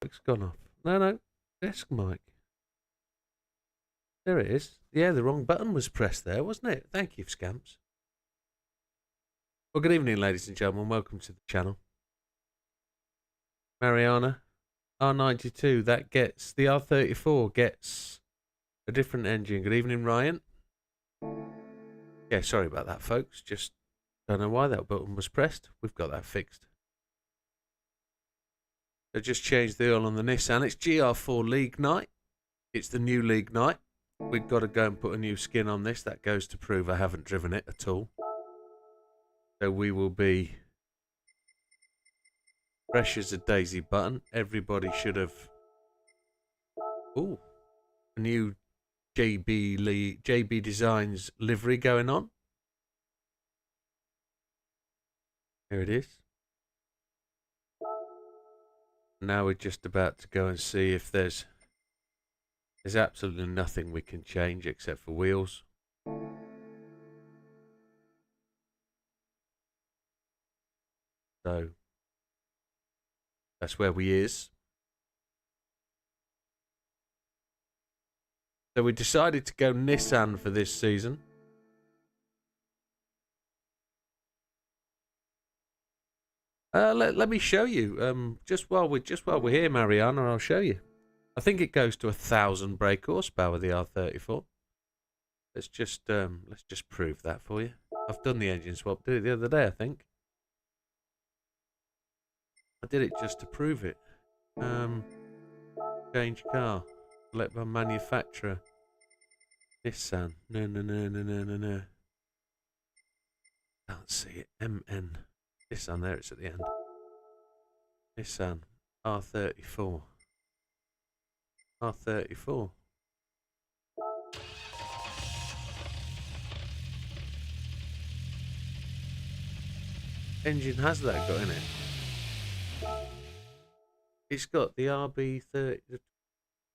It's gone off. No, desk mic. There it is. Yeah, the wrong button was pressed there, wasn't it? Thank you, Scamps. Well, good evening, ladies and gentlemen. Welcome to the channel. Mariana, R92, that gets, the R34 gets a different engine. Good evening, Ryan. Yeah, sorry about that, folks. Just don't know why that button was pressed. We've got that fixed. So just changed the oil on the Nissan. It's GR4 League Night. It's the new League Night. We've got to go and put a new skin on this. That goes to prove I haven't driven it at all. So we will be fresh as a daisy button. Everybody should have... Ooh, a new JB Designs livery going on. Here it is. Now we're just about to go and see if there's absolutely nothing we can change except for wheels. So that's where we is. So we decided to go Nissan for this season. Let me show you. Just while we're here, Mariana, I'll show you. I think it goes to 1,000 brake horsepower, the R34. Let's just prove that for you. I've done the engine swap. Did it the other day, I think. I did it just to prove it. Change car. Select by manufacturer. Nissan. No. Can't see it. MN. Nissan, there it's at the end. Nissan. R34. R34. Engine has that got in it. It's got the RB30.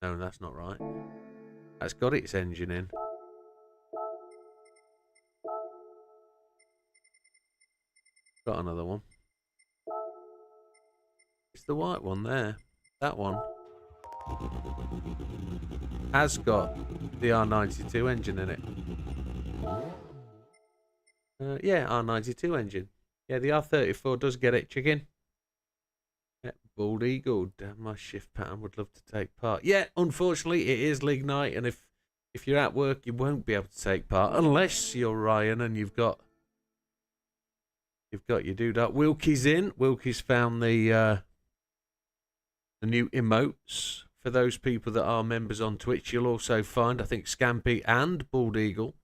No, that's not right. That's got its engine in. Got another one. It's the white one there. That one has got the R92 engine in it. Yeah, R92 engine. Yeah, the R34 does get it, chicken. Yeah, bald eagle. Damn, my shift pattern would love to take part. Yeah, unfortunately, it is League Night, and if you're at work, you won't be able to take part unless you're Ryan and you've got your doodah. Wilkie's in. Wilkie's found the new emotes. For those people that are members on Twitch, you'll also find, I think, Scampy and Bald Eagle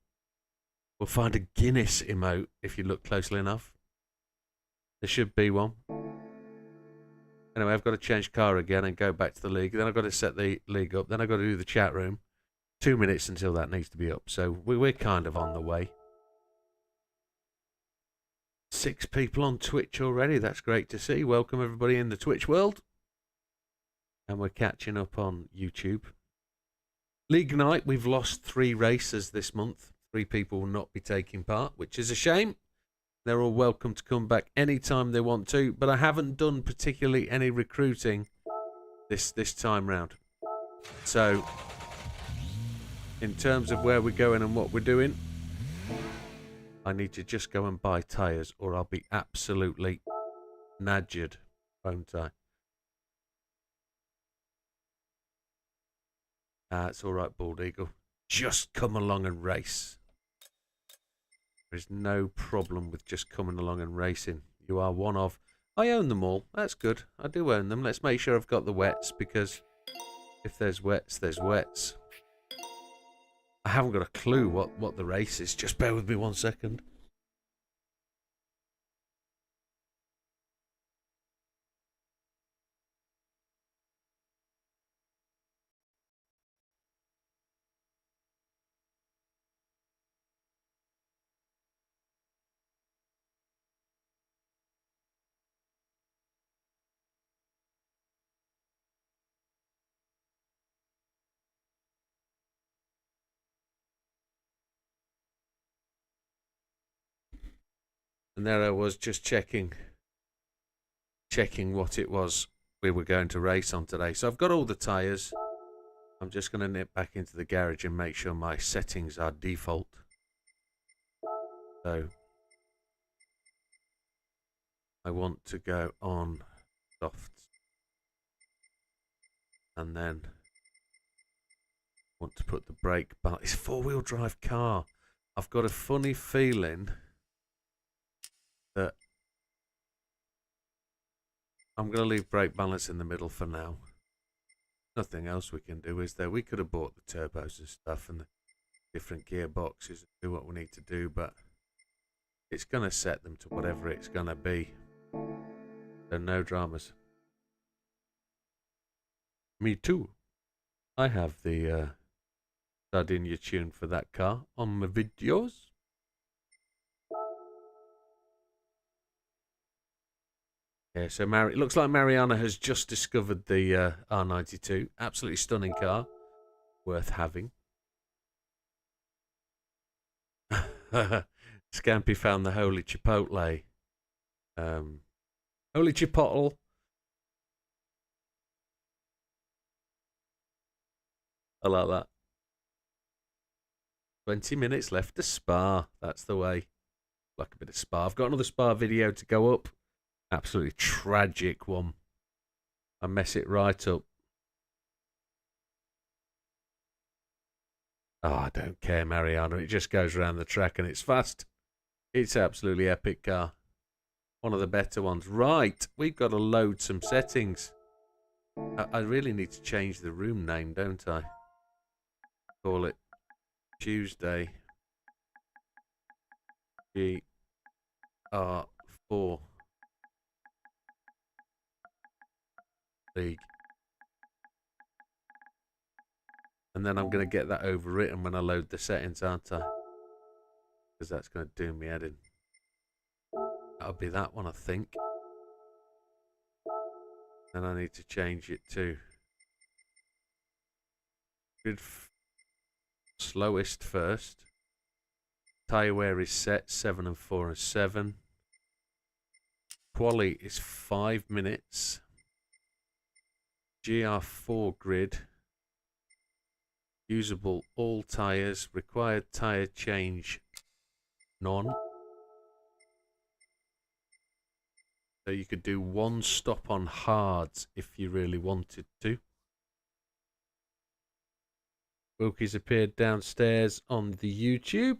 will find a Guinness emote if you look closely enough. There should be one. Anyway, I've got to change car again and go back to the league. Then I've got to set the league up. Then I've got to do the chat room. 2 minutes until that needs to be up. So we're kind of on the way. 6 people on Twitch already. That's great to see. Welcome everybody in the Twitch world. And we're catching up on YouTube. League Night, we've lost 3 racers this month. 3 people will not be taking part, which is a shame. They're all welcome to come back anytime they want to, but I haven't done particularly any recruiting this time round. So, in terms of where we're going and what we're doing, I need to just go and buy tyres or I'll be absolutely nadgered, won't I? It's all right, Bald Eagle. Just come along and race. There's no problem with just coming along and racing. You are one of... I own them all. That's good. I do own them. Let's make sure I've got the wets, because if there's wets, there's wets. I haven't got a clue what the race is. Just bear with me 1 second. And there I was just checking what it was we were going to race on today. So I've got all the tyres. I'm just going to nip back into the garage and make sure my settings are default. So I want to go on softs. And then want to put the brake bar. It's a four-wheel drive car. I've got a funny feeling that I'm going to leave brake balance in the middle for now. Nothing else we can do, is there? We could have bought the turbos and stuff and the different gearboxes and do what we need to do, but it's going to set them to whatever it's going to be. So no dramas. Me too. I have the Sardinia tune for that car on my videos. Yeah, so it looks like Mariana has just discovered the R92. Absolutely stunning car. Worth having. Scampy found the holy chipotle. Holy chipotle. I like that. 20 minutes left to Spa. That's the way. Like a bit of Spa. I've got another Spa video to go up. Absolutely tragic one. I mess it right up. Oh, I don't care, Mariana. It just goes around the track and it's fast. It's absolutely epic car. One of the better ones. Right, we've got to load some settings. I really need to change the room name, don't I? Call it Tuesday GR4 League. And then I'm going to get that overwritten when I load the settings, aren't I? Because that's going to do me head in. That'll be that one, I think. And I need to change it to grid slowest first. Tyre wear is set 7 and 4 and 7. Quali is 5 minutes. GR4 grid. Usable all tyres. Required tyre change none. So you could do one stop on hards if you really wanted to. Wilkie's appeared downstairs on the YouTube.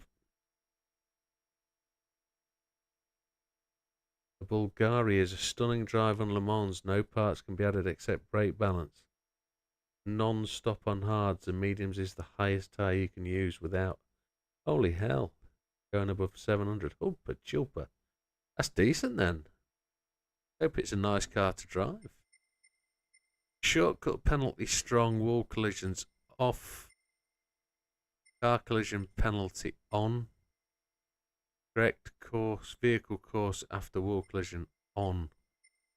The Bulgari is a stunning drive on Le Mans. No parts can be added except brake balance. Non-stop on hards and mediums is the highest tyre you can use without. Holy hell. Going above 700. Oh, but chilper. That's decent then. Hope it's a nice car to drive. Shortcut penalty strong. Wall collisions off. Car collision penalty on. Correct course, vehicle course after wall collision on.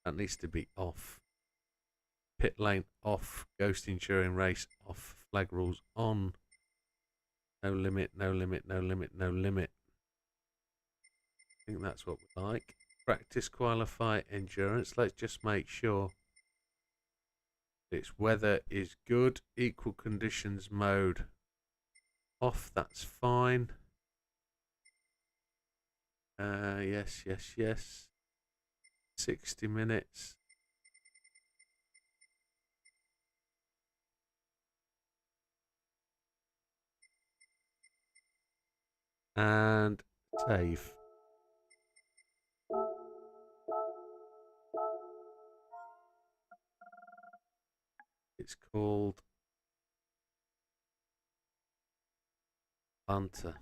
That needs to be off. Pit lane off. Ghosting during race off. Flag rules on. No limit, no limit, no limit, no limit. I think that's what we like. Practice, qualify, endurance. Let's just make sure its weather is good. Equal conditions mode off. That's fine. Yes, yes, yes. 60 minutes. And save. It's called Banter.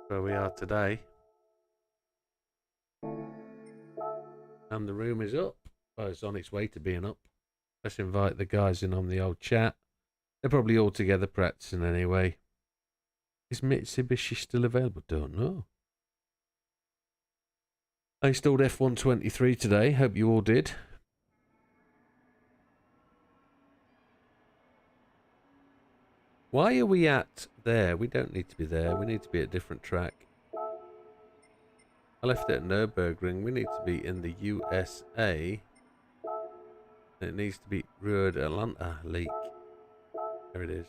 Where we are today. And the room is up. Well, it's on its way to being up. Let's invite the guys in on the old chat. They're probably all together practicing anyway. Is Mitsubishi still available? Don't know. I installed F123 today. Hope you all did. Why are we at there? We don't need to be there. We need to be at a different track. I left it at Nürburgring. We need to be in the USA. It needs to be Road Atlanta Leak. There it is.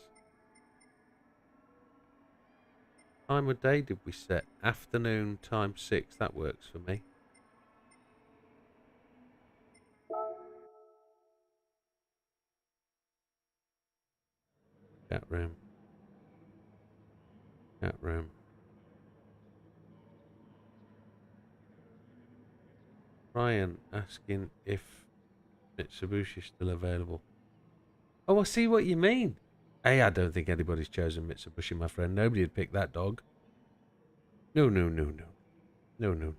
Time of day did we set? Afternoon times 6. That works for me. Chat room. Chat room. Ryan asking if Mitsubishi's still available. Oh, I see what you mean. Hey, I don't think anybody's chosen Mitsubishi, my friend. Nobody would pick that dog. No, no, no, no. No, no,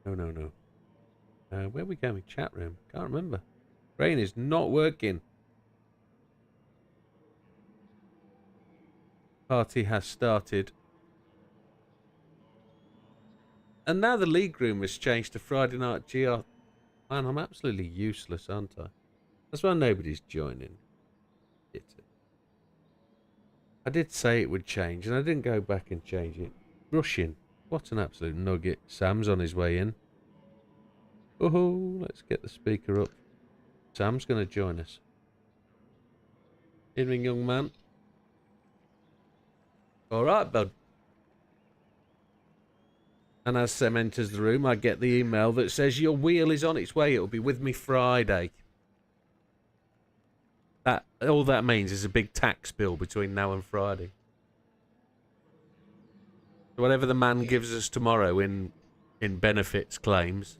no. No, no, no. Where are we going? Chat room? Can't remember. Brain is not working. Party has started. And now the league room has changed to Friday night GR. Man, I'm absolutely useless, aren't I? That's why nobody's joining. I did say it would change, and I didn't go back and change it. Rushing. What an absolute nugget. Sam's on his way in. Oh, let's get the speaker up. Sam's going to join us. Evening, young man. All right, bud. And as Sam enters the room, I get the email that says your wheel is on its way. It'll be with me Friday. That all that means is a big tax bill between now and Friday. So whatever the man gives us tomorrow in benefits claims,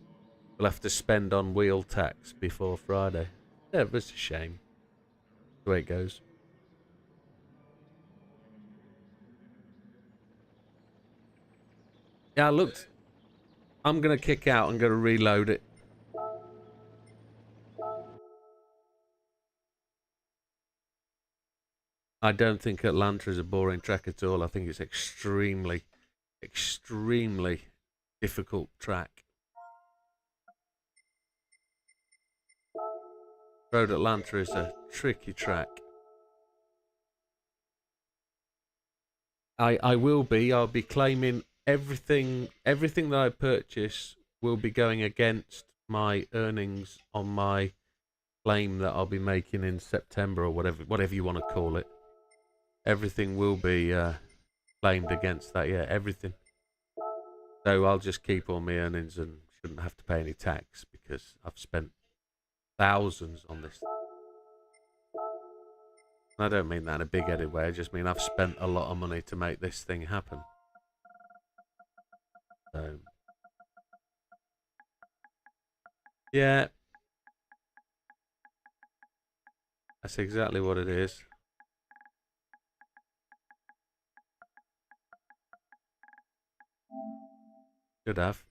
we'll have to spend on wheel tax before Friday. Yeah, it's a shame. The way it goes. Yeah, look. I'm going to kick out and go to reload it. I don't think Atlanta is a boring track at all. I think it's extremely, extremely difficult track. Road Atlanta is a tricky track. I'll be claiming everything that I purchase will be going against my earnings on my claim that I'll be making in September or whatever you want to call it. Everything will be claimed against that, yeah, everything. So I'll just keep all my earnings and shouldn't have to pay any tax because I've spent thousands on this. I don't mean that in a big-headed way. I just mean I've spent a lot of money to make this thing happen. So, yeah. That's exactly what it is. Should have.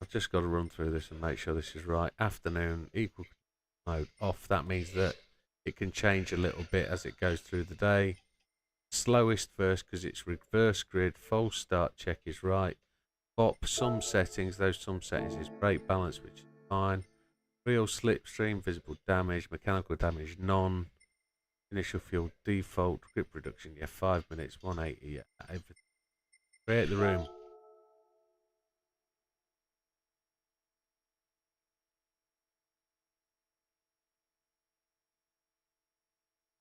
I've just got to run through this and make sure this is right. Afternoon, equal mode off. That means that it can change a little bit as it goes through the day. Slowest first because it's reverse grid. False start check is right. Pop some settings. Those some settings is brake balance, which is fine. Real slipstream, visible damage, mechanical damage, none. Initial fuel default, grip reduction, yeah, 5 minutes, 180, yeah, everything. Create the room.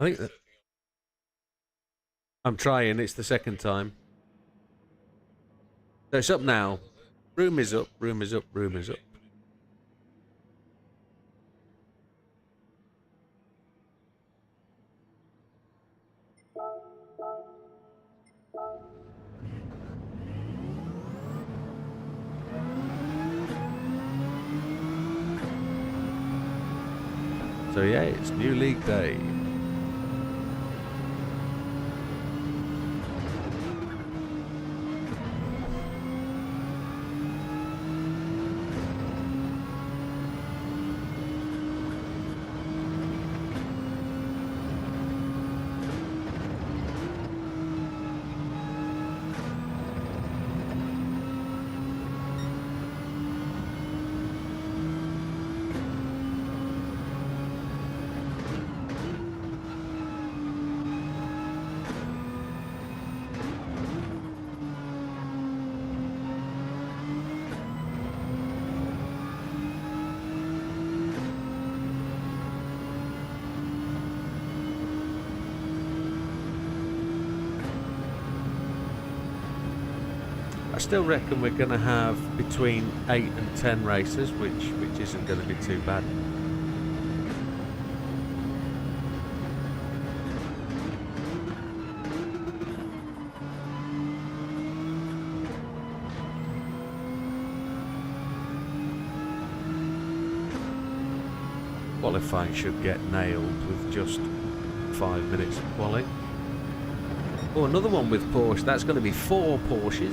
I think that I'm trying, it's the second time. So it's up now. Room is up, room is up, room is up. So yeah, it's new league day. I still reckon we're going to have between 8 and 10 races, which isn't going to be too bad. Qualifying should get nailed with just 5 minutes of quali. Oh, another one with Porsche. That's going to be 4 Porsches.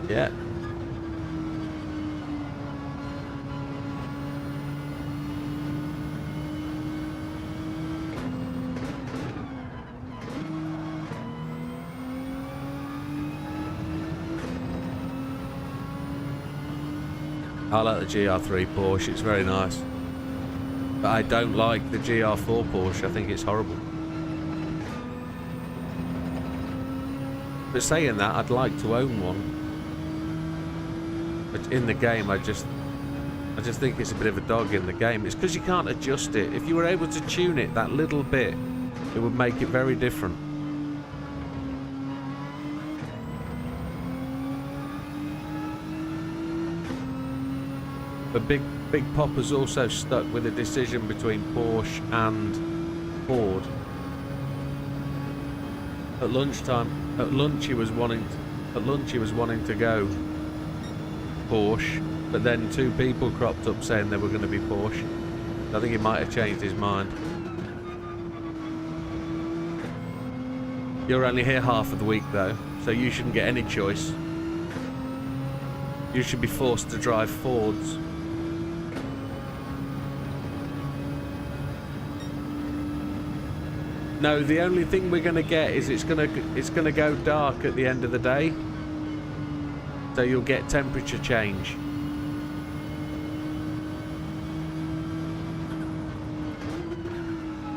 Yeah. I like the GR3 Porsche. It's very nice. But I don't like the GR4 Porsche. I think it's horrible. But saying that, I'd like to own one. But in the game, I just think it's a bit of a dog in the game. It's because you can't adjust it. If you were able to tune it that little bit, it would make it very different. But Big Popper's also stuck with a decision between Porsche and Ford. At lunch he was wanting to go Porsche, but then 2 people cropped up saying they were going to be Porsche. I think he might have changed his mind. You're only here half of the week though, so you shouldn't get any choice. You should be forced to drive Fords. No, the only thing we're going to get is it's going to go dark at the end of the day. So you'll get temperature change.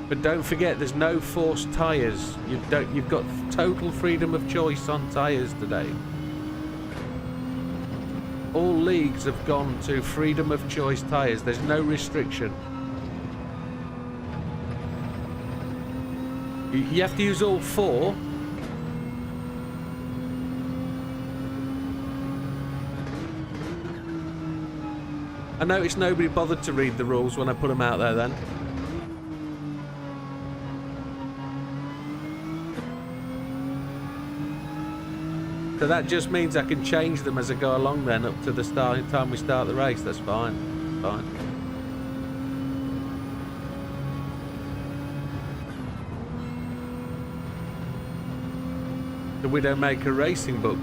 But don't forget, there's no forced tyres. You've got total freedom of choice on tyres today. All leagues have gone to freedom of choice tyres. There's no restriction. You have to use all 4. I noticed nobody bothered to read the rules when I put them out there then. So that just means I can change them as I go along then up to the time we start the race. That's fine. Fine. The Widdowmaker racing book.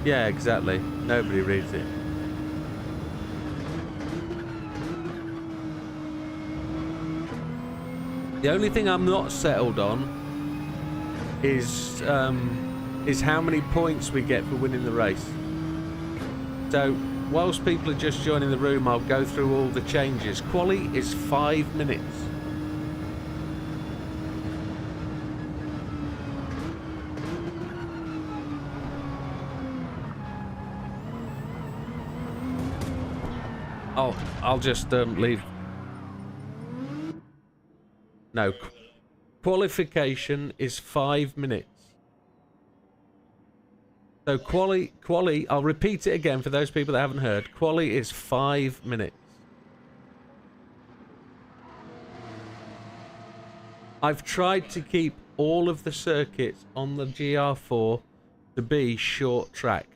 Yeah, exactly. Nobody reads it. The only thing I'm not settled on is how many points we get for winning the race. So whilst people are just joining the room, I'll go through all the changes. Quali is 5 minutes. I'll just leave. No, qualification is 5 minutes. So quali, I'll repeat it again for those people that haven't heard. Quali is 5 minutes. I've tried to keep all of the circuits on the GR4 to be short track.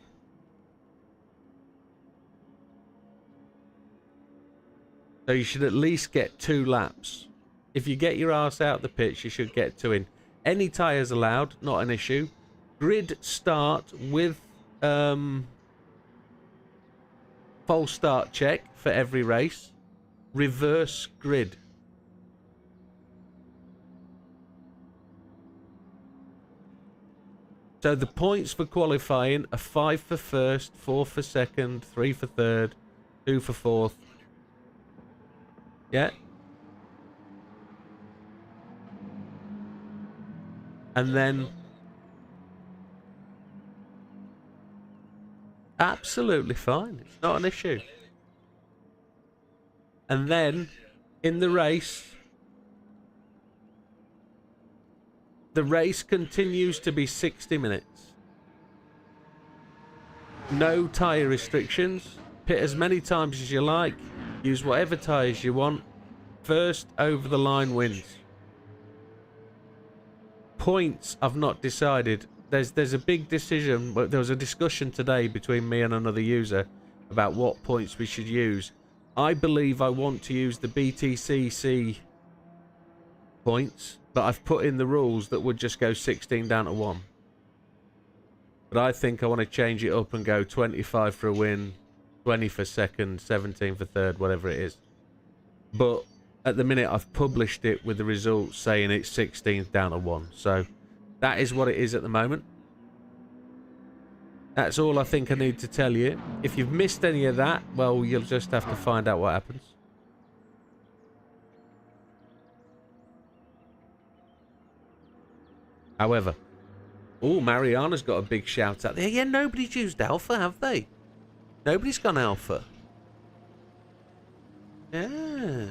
So you should at least get 2 laps. If you get your arse out the pitch, you should get 2 in. Any tyres allowed, not an issue. Grid start with false start check for every race. Reverse grid. So the points for qualifying are 5 for first, 4 for second, 3 for third, 2 for fourth. Yeah. And then absolutely fine. It's not an issue. And then in the race, The race continues to be 60 minutes. No tyre restrictions. Pit as many times as you like. Use whatever tyres you want. First over the line wins. Points, I've not decided. There's a big decision. There was a discussion today between me and another user about what points we should use. I believe I want to use the BTCC points, but I've put in the rules that would just go 16 down to 1. But I think I want to change it up and go 25 for a win, 20 for second, 17 for third, whatever it is. But at the minute I've published it with the results saying it's 16 down to 1. So that is what it is at the moment. That's all I think I need to tell you. If you've missed any of that, well, you'll just have to find out what happens. However, oh, Mariana's got a big shout out there. Yeah, nobody's used Alpha, have they? Nobody's gone Alpha. Yeah.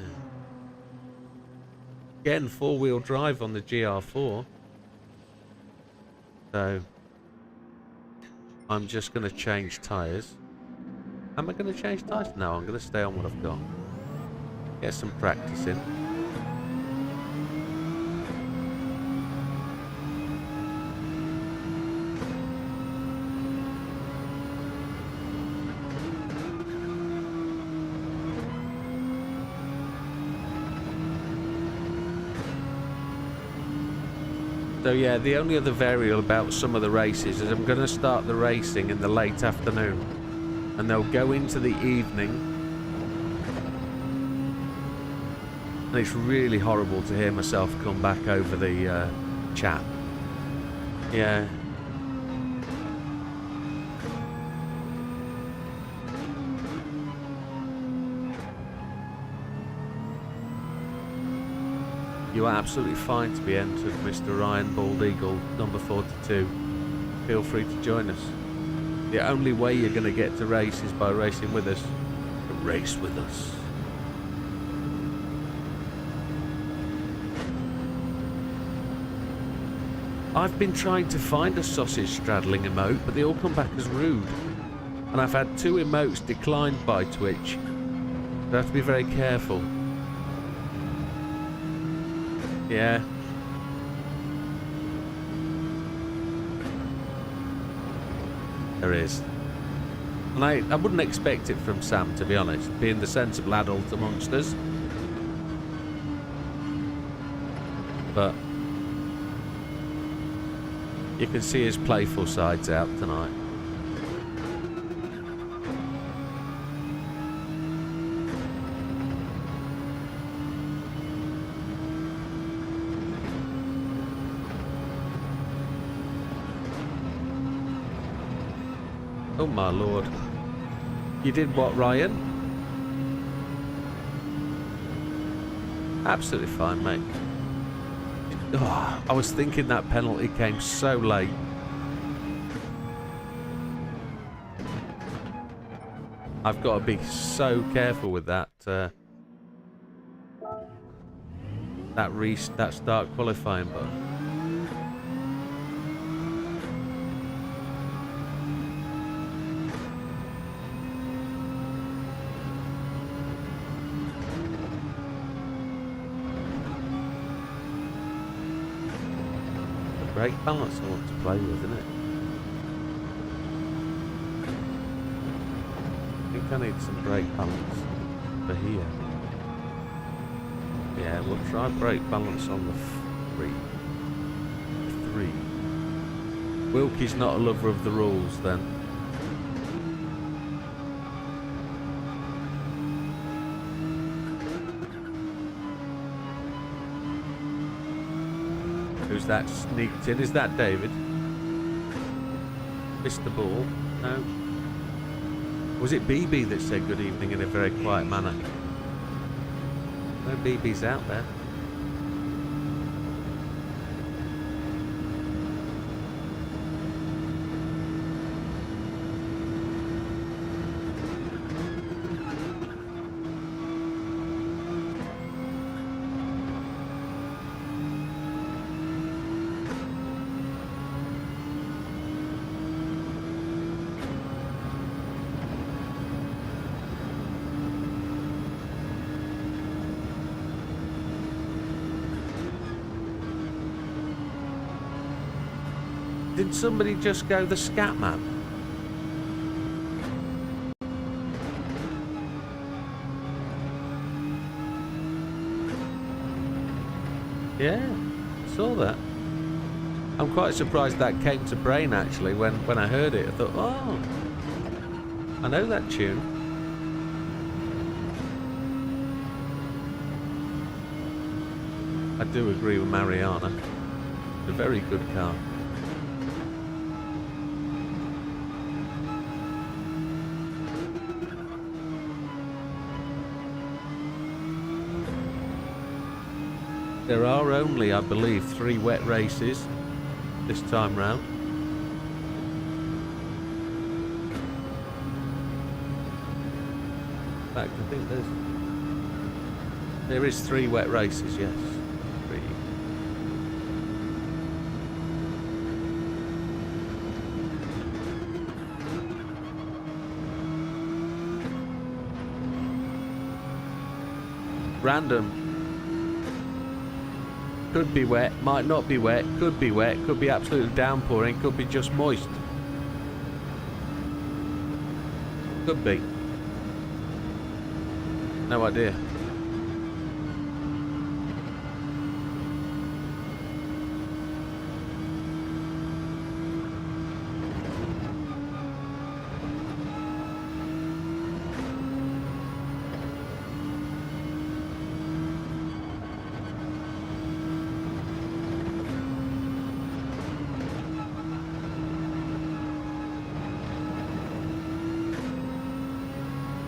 Again, 4-wheel drive on the GR4. So I'm just going to change tyres. Am I going to change tyres? No, I'm going to stay on what I've got. Get some practice in. So yeah, the only other variable about some of the races is I'm going to start the racing in the late afternoon, and they'll go into the evening, and it's really horrible to hear myself come back over the chat. Yeah. You are absolutely fine to be entered, Mr. Ryan Bald Eagle, number 42. Feel free to join us. The only way you're going to get to race is by racing with us. Race with us. I've been trying to find a sausage straddling emote, but they all come back as rude. And I've had 2 emotes declined by Twitch. So I have to be very careful. Yeah. There is. And I wouldn't expect it from Sam, to be honest, being the sensible adult amongst us. But you can see his playful sides out tonight. Oh my lord. You did what, Ryan? Absolutely fine, mate. Oh, I was thinking that penalty came so late. I've got to be so careful with that that start qualifying button. Brake balance I want to play with, isn't it? I think I need some brake balance for here. Yeah, we'll try brake balance on the 3. Wilkie's not a lover of the rules then. Who's that sneaked in? Is that David? Mr. Ball? No. Was it BB that said good evening in a very quiet manner? No BB's out there. Did somebody just go the scat man? Yeah, I saw that. I'm quite surprised that came to brain actually when I heard it. I thought, oh, I know that tune. I do agree with Mariana. It's a very good car. There are only, I believe, 3 wet races this time round. In fact, I think there is 3 wet races, yes. 3. Random. Could be wet, might not be wet, could be absolutely downpouring, could be just moist. Could be. No idea.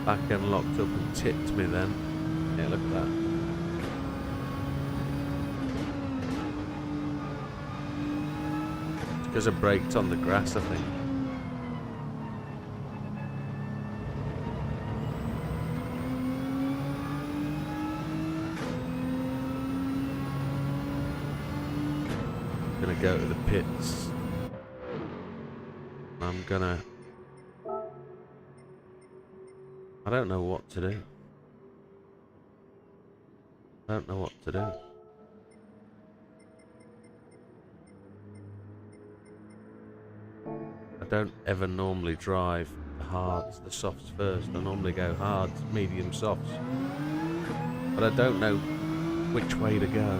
Back end locked up and tipped me then. Yeah, look at that. It's because I braked on the grass, I think. I'm gonna go to the pits. I'm gonna... I don't know what to do. I don't know what to do. I don't ever normally drive the hards, the softs first. I normally go hards, medium, softs. But I don't know which way to go.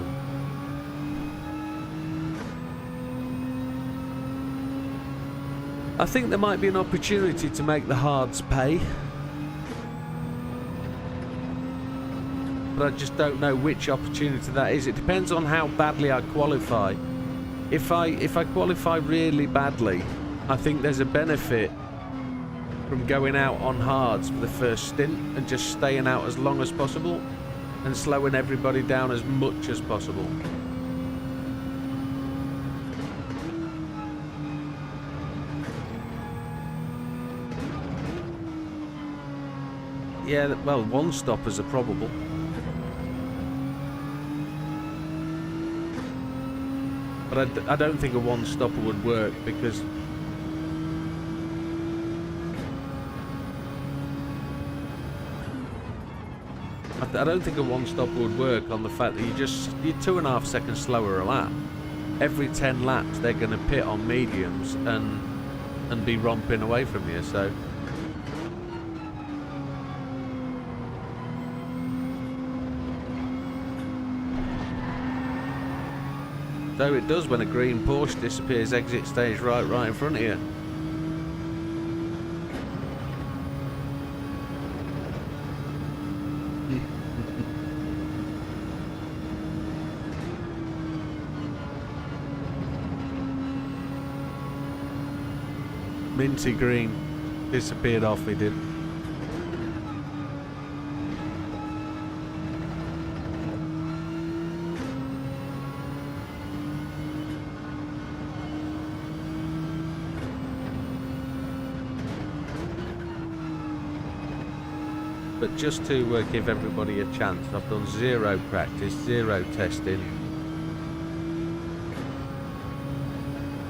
I think there might be an opportunity to make the hards pay. But I just don't know which opportunity that is. It depends on how badly I qualify. If I qualify really badly, I think there's a benefit from going out on hards for the first stint and just staying out as long as possible and slowing everybody down as much as possible. Yeah, well, one-stoppers are probable. But I don't think a one-stopper would work because I don't think a one-stopper would work on the fact that you're 2.5 seconds slower a lap. Every 10 laps they're going to pit on mediums and be romping away from you. So it does when a green Porsche disappears exit stage right in front of you. Minty green disappeared off, he did. But just to give everybody a chance, I've done 0 practice, 0 testing,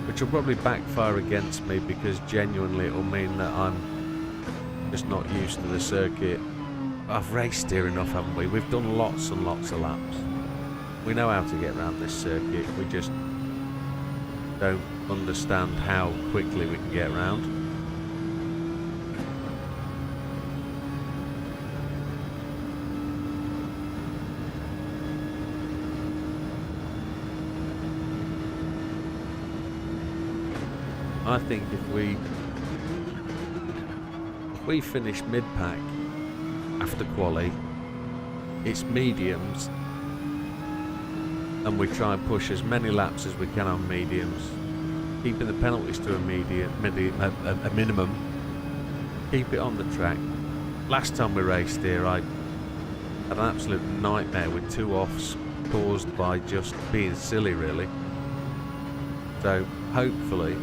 which will probably backfire against me because genuinely it will mean that I'm just not used to the circuit. I've raced here enough, haven't we? We've done lots and lots of laps. We know how to get around this circuit. We just don't understand how quickly we can get around. I think if we finish mid-pack after quali, it's mediums, and we try and push as many laps as we can on mediums, keeping the penalties to a minimum. Keep it on the track. Last time we raced here, I had an absolute nightmare with 2 offs caused by just being silly, really. So hopefully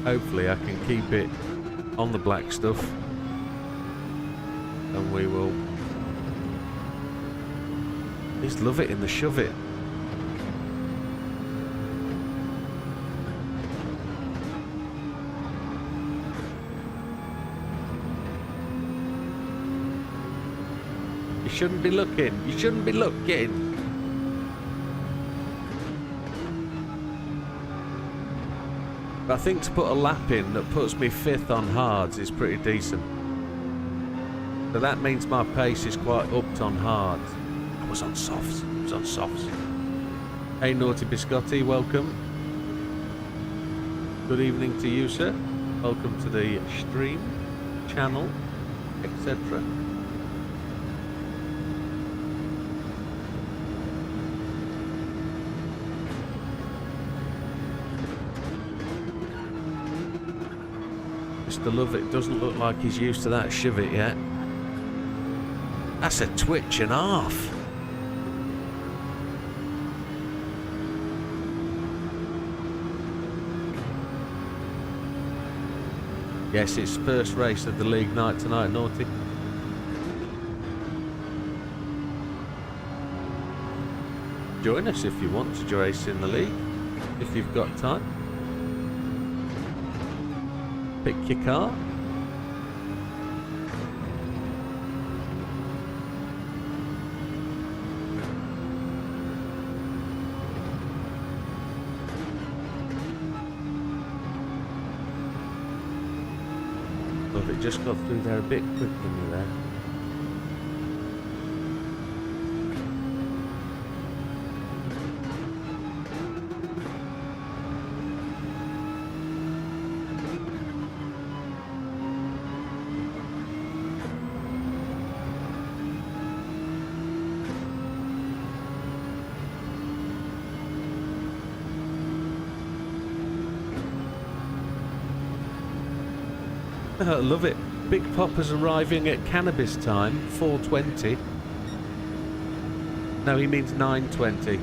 I can keep it on the black stuff, and we will just love it in the shove it. You shouldn't be looking. You shouldn't be looking. But I think to put a lap in that puts me 5th on hards is pretty decent. So that means my pace is quite upped on hards. I was on softs. I was on softs. Hey, Naughty Biscotti, welcome. Good evening to you, sir. Welcome to the stream, channel, etc. Mr. Love, it doesn't look like he's used to that shove it yet. That's a twitch and a half. Yes, it's first race of the league night tonight, Naughty. Join us if you want to race in the league, if you've got time. Pick your car. Well, it just got through there a bit quicker than you there. I love it. Big Popper's arriving at cannabis time, 4:20. No, he means 9:20.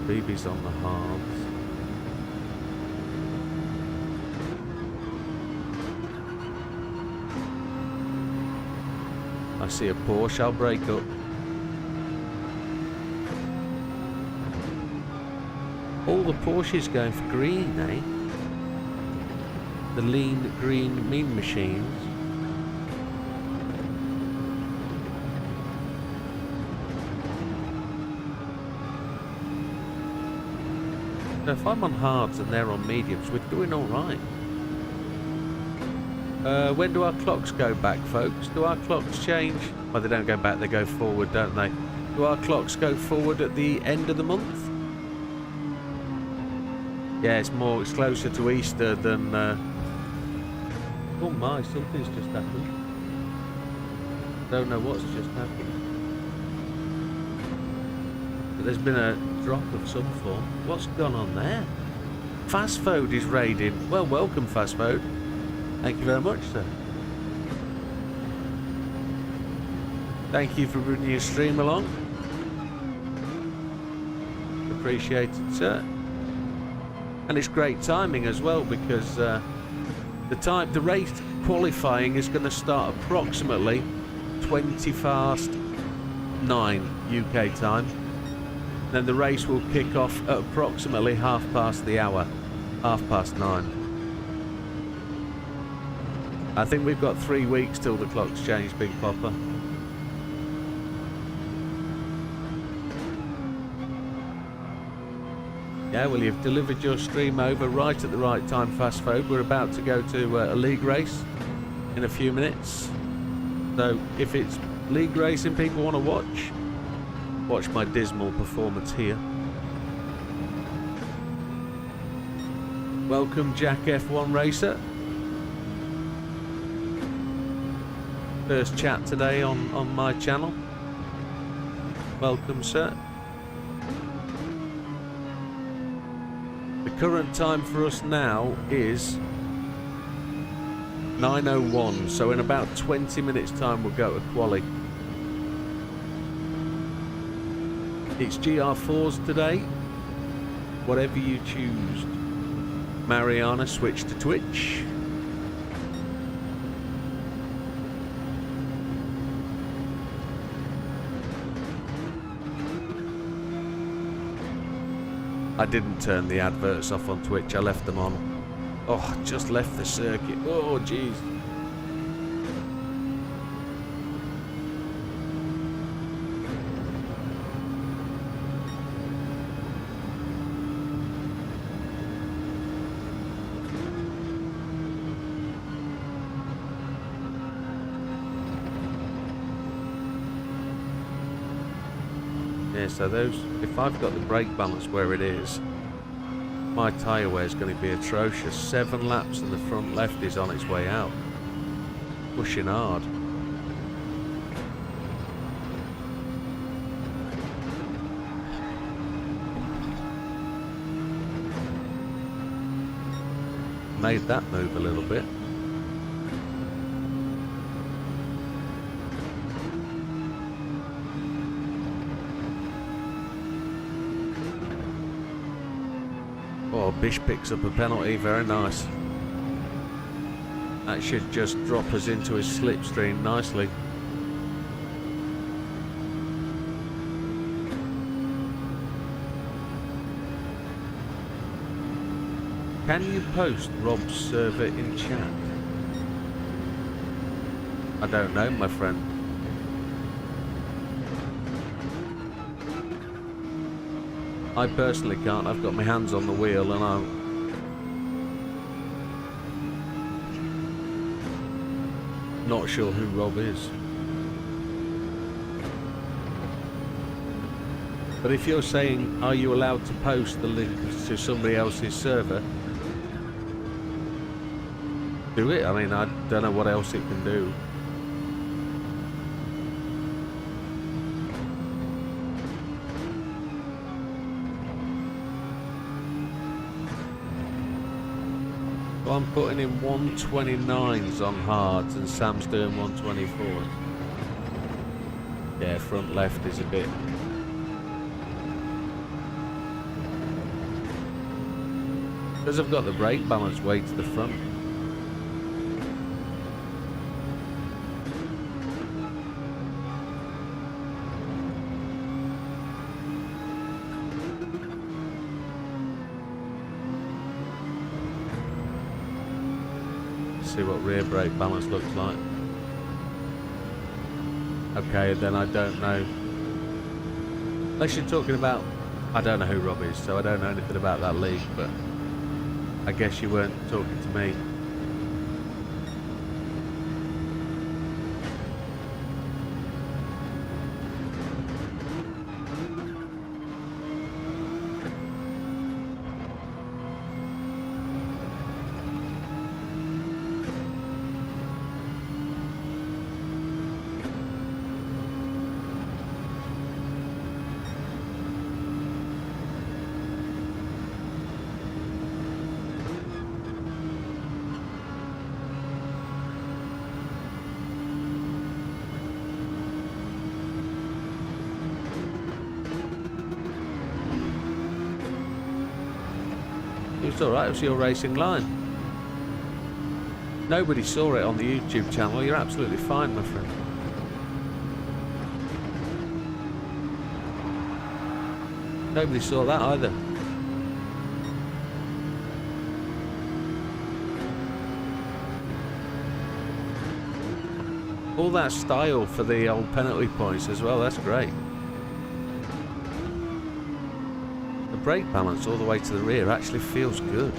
BB's on the halves. I see a Porsche, I'll break up. All the Porsches going for green, eh? The lean green mean machines. So if I'm on hards and they're on mediums, we're doing alright. When do our clocks go back, folks? Do our clocks change? Well, they don't go back, they go forward, don't they? Do our clocks go forward at the end of the month? Yeah, it's closer to Easter than... Oh my, something's just happened. Don't know what's just happened. But there's been a drop of some form. What's gone on there? Fastfode is raiding. Well, welcome, Fastfode. Thank you very much, sir. Thank you for bringing your stream along. Appreciated, sir. And it's great timing as well, because the race qualifying is going to start approximately 20 fast 9 UK time. Then the race will kick off at approximately half past the hour, 9:30. I think we've got 3 weeks till the clocks change, Big Popper. Yeah, well, you've delivered your stream over right at the right time, Fast Folk. We're about to go to a league race in a few minutes. So if it's league racing people want to watch my dismal performance here. Welcome, Jack F1 Racer. First chat today on my channel. Welcome, sir. The current time for us now is 9:01, so in about 20 minutes time we'll go to quali. It's GR4s today. Whatever you choose. Mariana, switch to Twitch. I didn't turn the adverts off on Twitch, I left them on. Oh, I just left the circuit. Oh, jeez. Yeah, so those, if I've got the brake balance where it is, my tyre wear is going to be atrocious. 7 laps and the front left is on its way out. Pushing hard. Made that move a little bit. Oh, Bish picks up a penalty, very nice. That should just drop us into his slipstream nicely. Can you post Rob's server in chat? I don't know, my friend. I personally can't. I've got my hands on the wheel and I'm not sure who Rob is. But if you're saying, are you allowed to post the link to somebody else's server? Do it. I mean, I don't know what else it can do. I'm putting in 129s on hards and Sam's doing 124s. Yeah, front left is a bit. Because I've got the brake balance way to the front. See what rear brake balance looks like. Okay, then I don't know. Unless you're talking about, I don't know who Rob is, so I don't know anything about that league, but I guess you weren't talking to me. It's alright, it was your racing line. Nobody saw it on the YouTube channel, you're absolutely fine, my friend. Nobody saw that either. All that style for the old penalty points as well, that's great. The brake balance all the way to the rear actually feels good.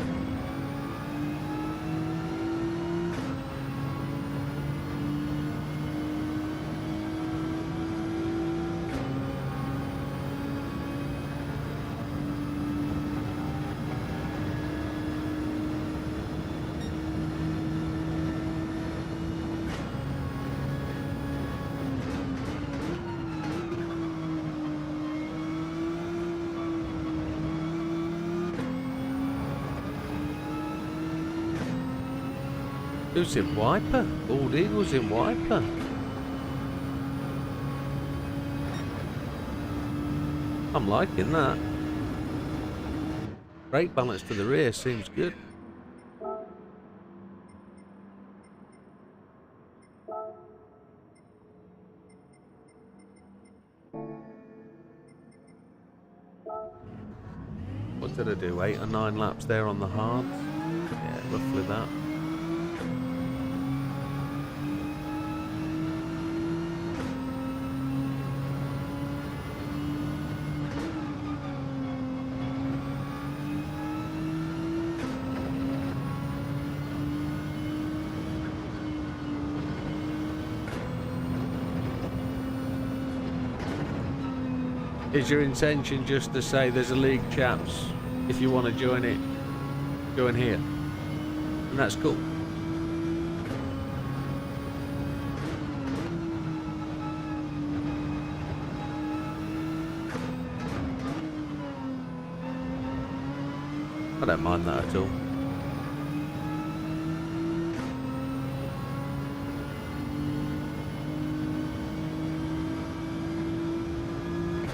Who's in wiper? Bald Eagle's in wiper. I'm liking that. Brake balance to the rear seems good. What did I do? 8 or 9 laps there on the hards? Yeah, roughly that. Is your intention just to say there's a league, chaps? If you want to join it, join here. And that's cool. I don't mind that at all.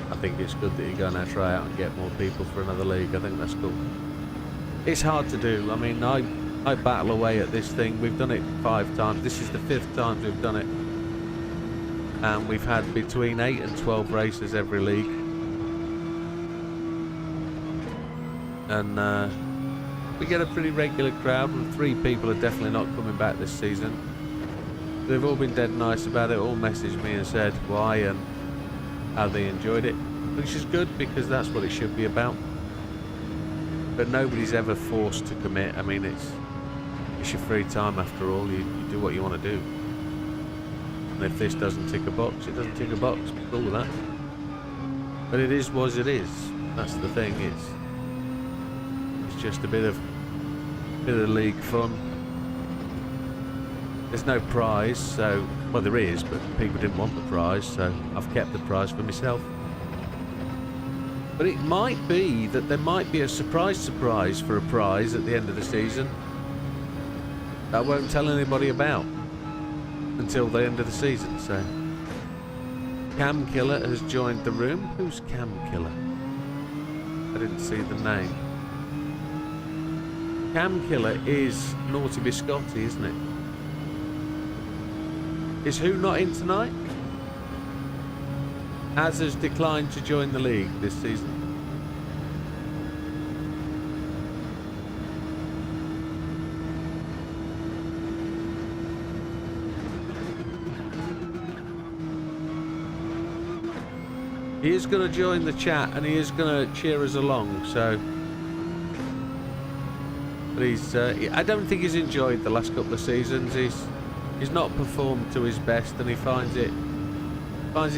I think it's good that you're going to try out and get more people for another league. I think that's cool. It's hard to do. I mean, I battle away at this thing. We've done it 5 times. This is the 5th time we've done it. And we've had between 8 and 12 races every league. And we get a pretty regular crowd, and 3 people are definitely not coming back this season. They've all been dead nice about it, all messaged me and said why and how they enjoyed it, which is good because that's what it should be about. But nobody's ever forced to commit. I mean, it's your free time after all. You do what you want to do. And if this doesn't tick a box, it doesn't tick a box. Be cool with that. But it is what it is. That's the thing. It's just a bit of league fun. There's no prize, so, well, there is, but people didn't want the prize, so I've kept the prize for myself. But it might be that there might be a surprise for a prize at the end of the season that I won't tell anybody about until the end of the season. So Cam Killer has joined the room. Who's Cam Killer? I didn't see the name. Cam Killer is Naughty Biscotti, isn't it? Is Who not in tonight? Az has declined to join the league this season. He is going to join the chat and he is going to cheer us along, so... But I don't think he's enjoyed the last couple of seasons. He's not performed to his best and he finds it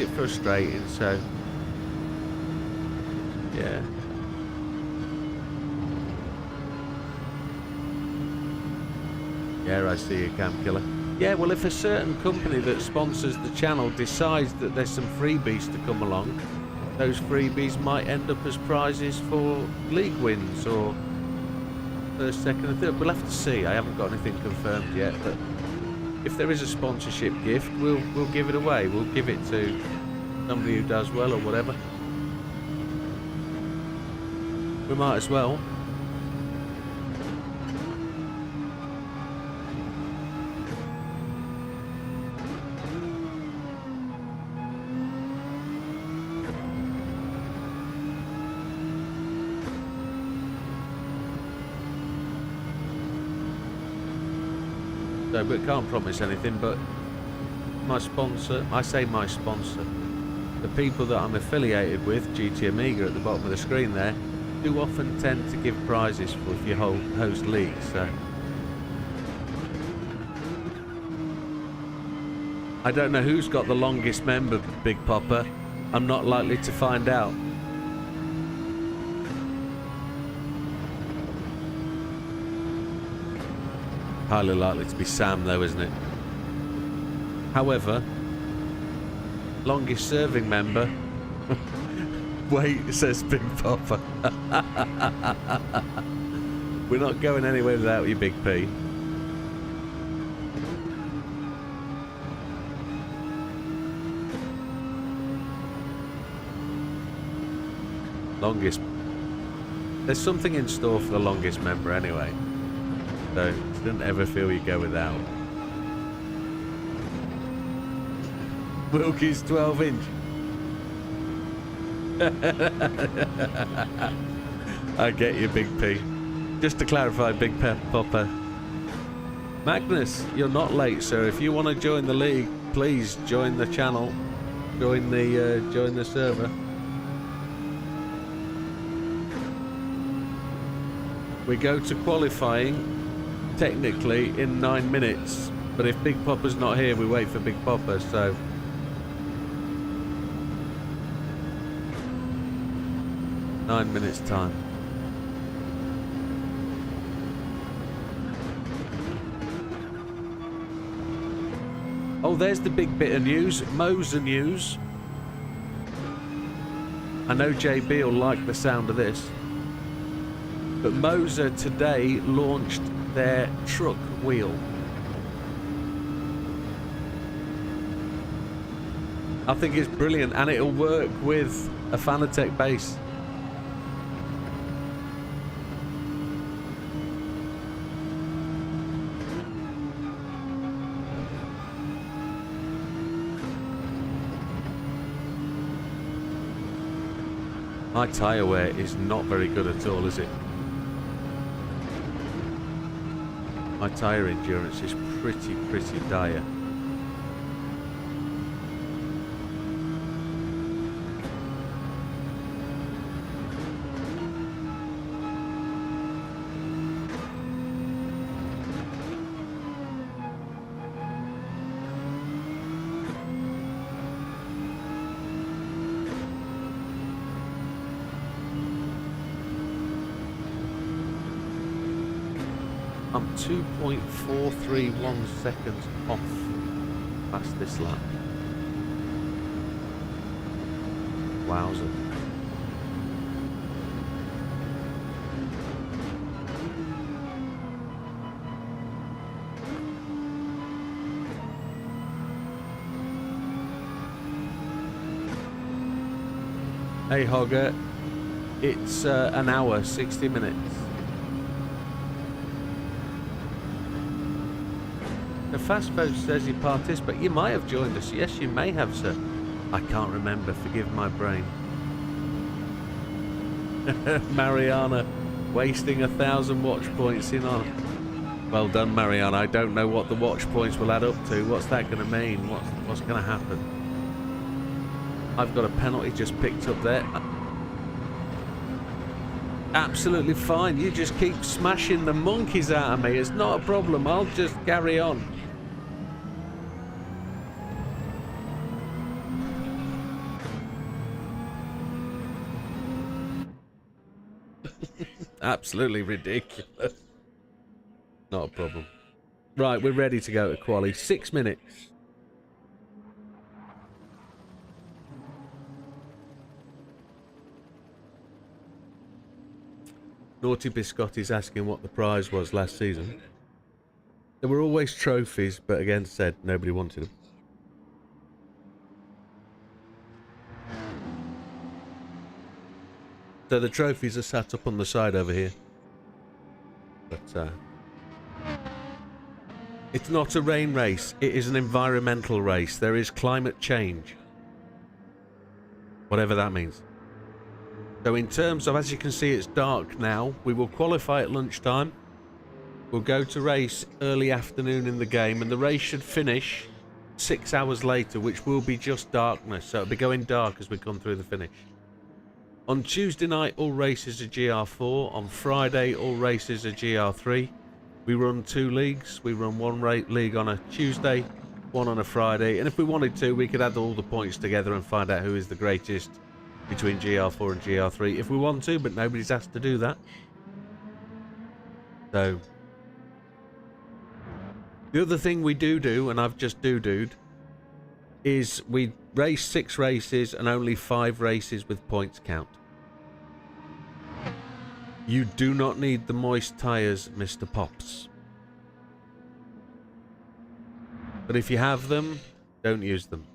frustrating, so yeah. Yeah, I see you, Cam Killer. Yeah, well, if a certain company that sponsors the channel decides that there's some freebies to come along, those freebies might end up as prizes for league wins or first, second and third. We'll have to see. I haven't got anything confirmed yet, but if there is a sponsorship gift, we'll give it away. We'll give it to somebody who does well or whatever. We might as well. So, but can't promise anything. But my sponsor, I say my sponsor, the people that I'm affiliated with, GT Amiga at the bottom of the screen there, do often tend to give prizes for if you host leagues. So I don't know who's got the longest member, Big Popper. I'm not likely to find out. Highly likely to be Sam though, isn't it? However, longest serving member. Wait, says Big Popper. We're not going anywhere without you, Big P. Longest. There's something in store for the longest member anyway. So don't ever feel you go without. Wilkie's 12-inch. I get you, Big P. Just to clarify, Big Popper. Magnus, you're not late, sir. If you want to join the league, please join the channel. Join the server. We go to qualifying technically in 9 minutes, but if Big Popper's not here, we wait for Big Popper. So 9 minutes time. Oh, there's the big bit of news. Moser news. I know JB will like the sound of this. But Moser today launched their truck wheel. I think it's brilliant, and it'll work with a Fanatec base. My tyre wear is not very good at all, is it? My tyre endurance is pretty dire. I'm 2.431 seconds off past this lap. Wowza. Hey Hogger, it's an hour, 60 minutes. The Fastbo says he participated. You might have joined us. Yes, you may have, sir. I can't remember. Forgive my brain. Mariana, wasting 1,000 watch points in on. Well done, Mariana. I don't know what the watch points will add up to. What's that going to mean? What's going to happen? I've got a penalty just picked up there. Absolutely fine. You just keep smashing the monkeys out of me. It's not a problem. I'll just carry on. Absolutely ridiculous. Not a problem. Right, we're ready to go to quali. 6 minutes. Naughty Biscotti's asking what the prize was last season. There were always trophies, but again said nobody wanted them. So the trophies are sat up on the side over here. But it's not a rain race, it is an environmental race. There is climate change. Whatever that means. So in terms of, as you can see, it's dark now. We will qualify at lunchtime. We'll go to race early afternoon in the game, and the race should finish 6 hours later, which will be just darkness. So it'll be going dark as we come through the finish. On Tuesday night, all races are GR4. On Friday, all races are GR3. We run 2 leagues. We run one league on a Tuesday, one on a Friday. And if we wanted to, we could add all the points together and find out who is the greatest between GR4 and GR3 if we want to, but nobody's asked to do that. So the other thing we do, and I've just do-doed, is we race 6 races and only 5 races with points count. You do not need the moist tyres, Mr. Pops. But if you have them, don't use them.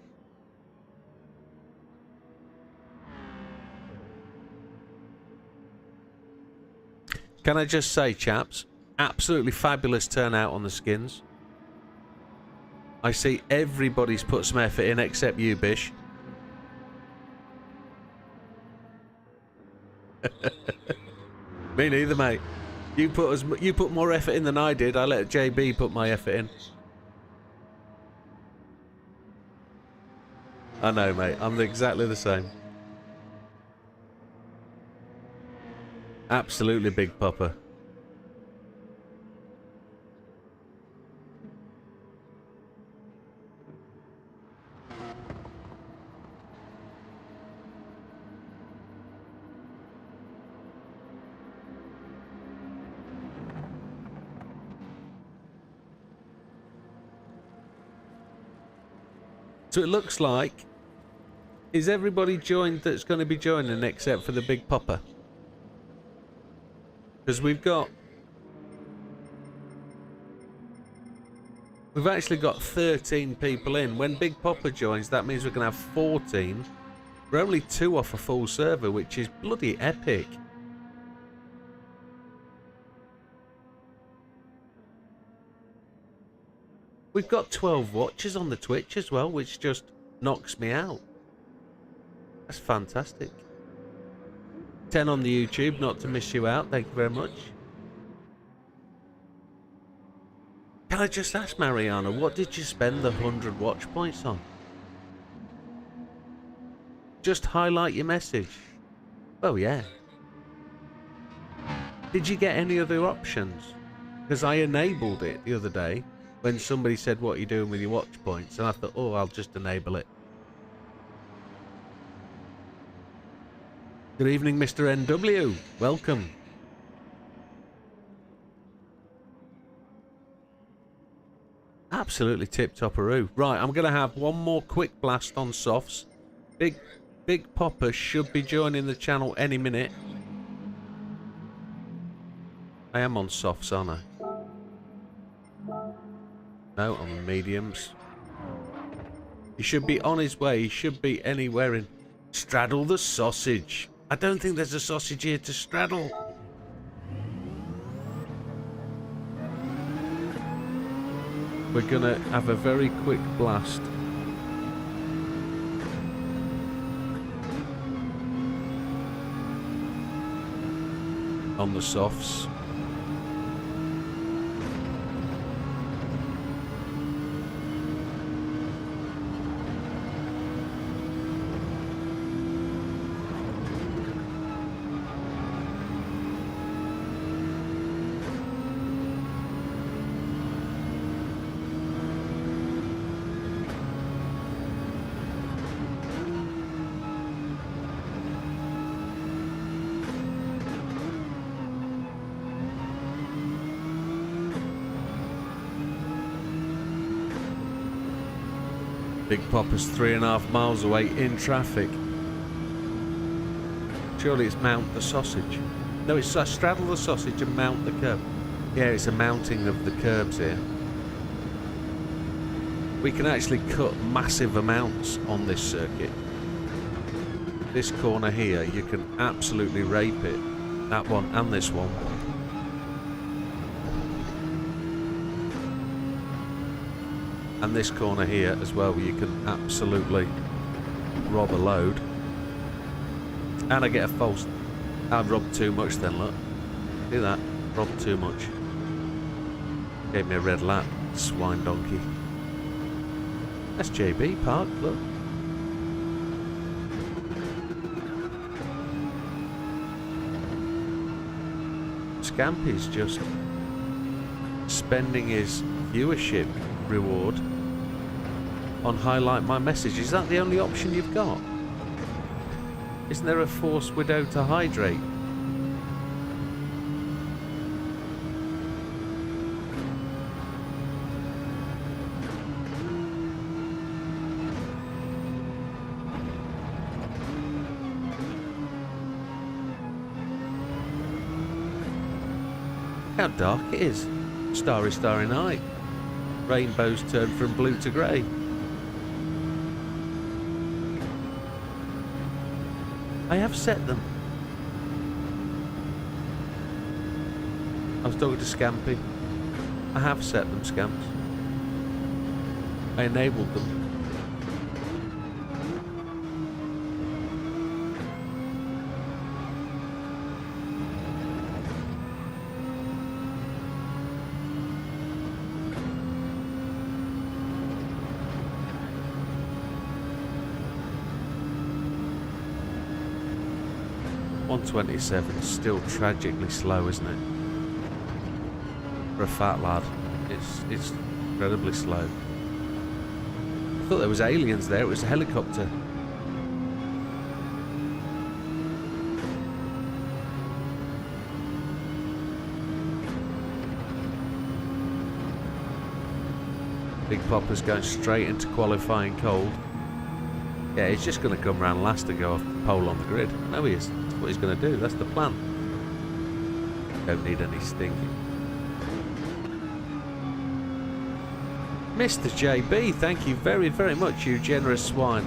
Can I just say, chaps, absolutely fabulous turnout on the skins. I see everybody's put some effort in except you, Bish. Me neither, mate. You put more effort in than I did. I let JB put my effort in. I know, mate. I'm exactly the same. Absolutely big popper. So it looks like, is everybody joined that's going to be joining except for the big popper? Because we've actually got 13 people in. When Big Popper joins, that means we're going to have 14. We're only 2 off a full server, which is bloody epic. We've got 12 watchers on the Twitch as well, which just knocks me out. That's fantastic. 10 on the YouTube, not to miss you out. Thank you very much. Can I just ask, Mariana, what did you spend the 100 watch points on? Just highlight your message. Oh, yeah. Did you get any other options? Because I enabled it the other day when somebody said, what are you doing with your watch points? And I thought, oh, I'll just enable it. Good evening, Mr. NW. Welcome. Absolutely tip-topperoo. Right, I'm going to have one more quick blast on softs. Big Popper should be joining the channel any minute. I am on softs, aren't I? No, I'm on mediums. He should be on his way. He should be anywhere in... Straddle the sausage. I don't think there's a sausage here to straddle. We're gonna have a very quick blast. On the softs. Big Popper's 3.5 miles away in traffic. Surely it's mount the sausage. No, it's straddle the sausage and mount the curb. Yeah, it's a mounting of the curbs here. We can actually cut massive amounts on this circuit. This corner here, you can absolutely rape it. That one and this one. And this corner here as well, you can absolutely rob a load. And I get a false... I've robbed too much then, look. See that? Robbed too much. Gave me a red lap, swine donkey. That's JB Park, look. Scampy's just spending his viewership reward on highlight my message. Is that the only option you've got? Isn't there a force widow to hydrate? How dark it is. Starry, starry night. Rainbows turn from blue to grey. I have set them. I was talking to Scampy. I have set them, Scamps. I enabled them. .127 is still tragically slow, isn't it? For a fat lad, it's incredibly slow. I thought there was aliens there. It was a helicopter. Big Popper's going straight into qualifying cold. Yeah, he's just going to come round last to go off the pole on the grid. I know he is. That's what he's going to do. That's the plan. Don't need any stinking. Mr. JB, thank you very, very much, you generous swine.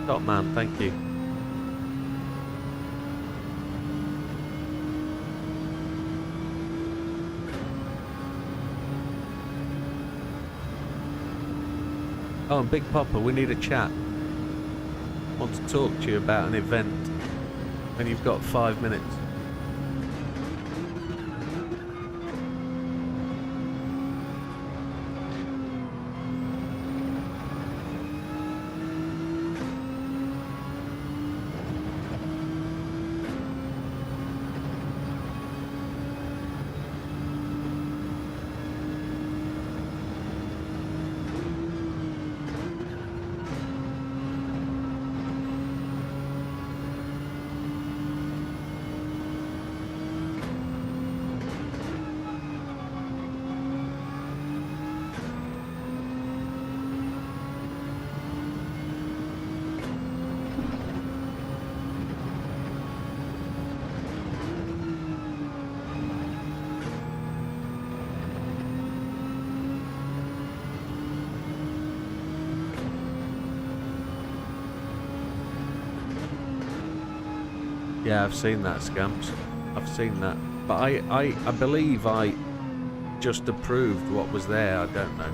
Top man, thank you. Oh, and Big Popper, we need a chat. I want to talk to you about an event when you've got 5 minutes. Yeah, I've seen that, Scamps. I've seen that. But I believe I just approved what was there. I don't know.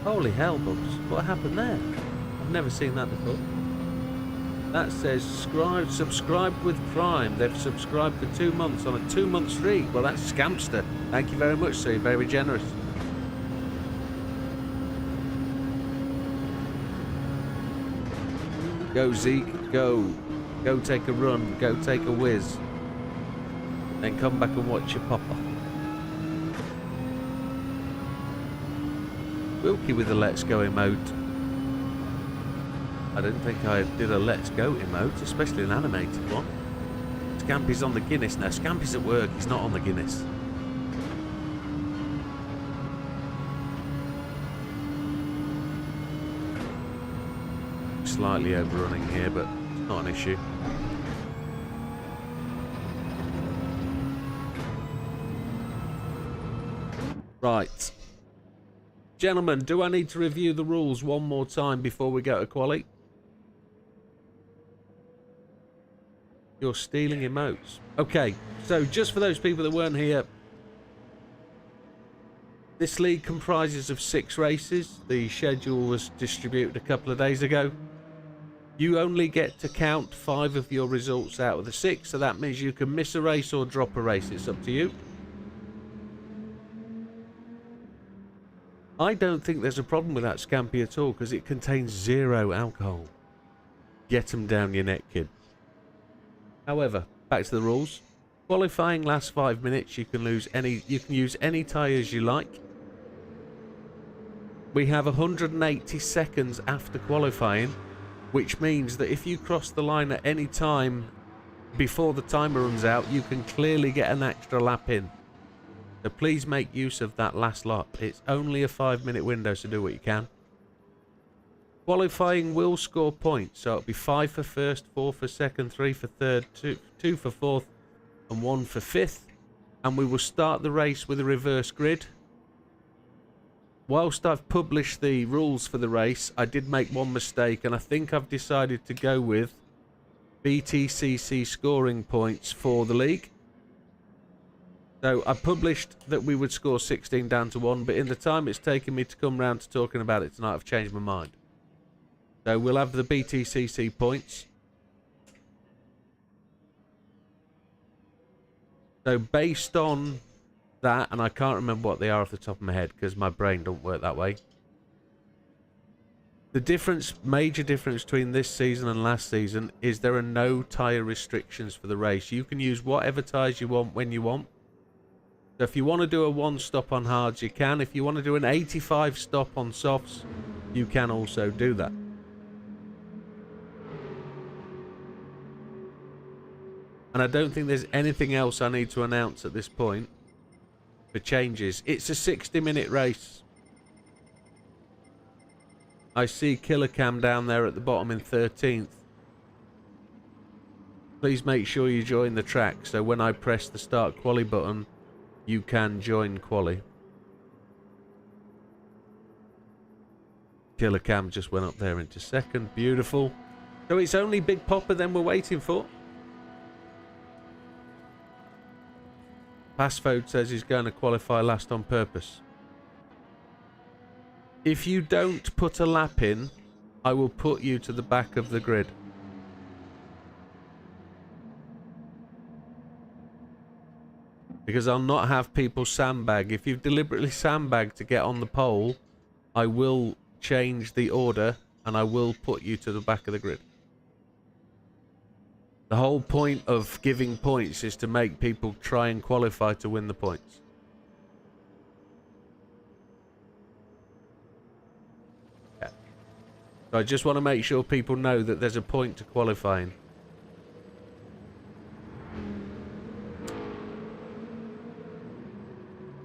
Holy hell, Bubs. What happened there? I've never seen that before. That says subscribed with Prime. They've subscribed for 2 months on a 2-month streak. Well, that's Scampster. Thank you very much, sir. You're very generous. Go, Zeke, go. Go take a run, go take a whiz. Then come back and watch your papa. Wilkie with the Let's Go emote. I didn't think I did a Let's Go emote, especially an animated one. Scampy's on the Guinness now. Scampy's at work, he's not on the Guinness. Slightly overrunning here, but it's not an issue. Right. Gentlemen, do I need to review the rules one more time before we go to quali? You're stealing emotes. Okay, so just for those people that weren't here, This league comprises of 6 races. The schedule was distributed a couple of days ago. You only get to count 5 of your results out of the 6, so that means you can miss a race or drop a race. It's up to you. I don't think there's a problem with that Scampi at all, because it contains 0 alcohol. Get them down your neck, kid. However, back to the rules. Qualifying lasts 5 minutes. You can use any tyres you like. We have 180 seconds after qualifying, which means that if you cross the line at any time before the timer runs out, you can clearly get an extra lap in. So please make use of that last lap. It's only a 5-minute window, so do what you can. Qualifying will score points, so it'll be 5 for first, 4 for second, 3 for third, 2 for fourth, and 1 for fifth. And we will start the race with a reverse grid. Whilst I've published the rules for the race, I did make one mistake, and I think I've decided to go with BTCC scoring points for the league. So I published that we would score 16 down to 1, but in the time it's taken me to come round to talking about it tonight, I've changed my mind. So we'll have the BTCC points. So based on that, and I can't remember what they are off the top of my head because my brain don't work that way. The difference, major difference between this season and last season is there are no tyre restrictions for the race. You can use whatever tyres you want when you want. So if you want to do a 1 stop on hards, you can. If you want to do an 85 stop on softs, you can also do that. And I don't think there's anything else I need to announce at this point for changes. It's a 60-minute race. I see Killer Cam down there at the bottom in 13th. Please make sure you join the track, so when I press the start quali button, you can join quali. Killer Cam just went up there into second. Beautiful. So it's only Big Popper then we're waiting for. Passfode says he's going to qualify last on purpose. If you don't put a lap in, I will put you to the back of the grid. Because I'll not have people sandbag. If you've deliberately sandbagged to get on the pole, I will change the order and I will put you to the back of the grid. The whole point of giving points is to make people try and qualify to win the points. Yeah. So I just want to make sure people know that there's a point to qualifying.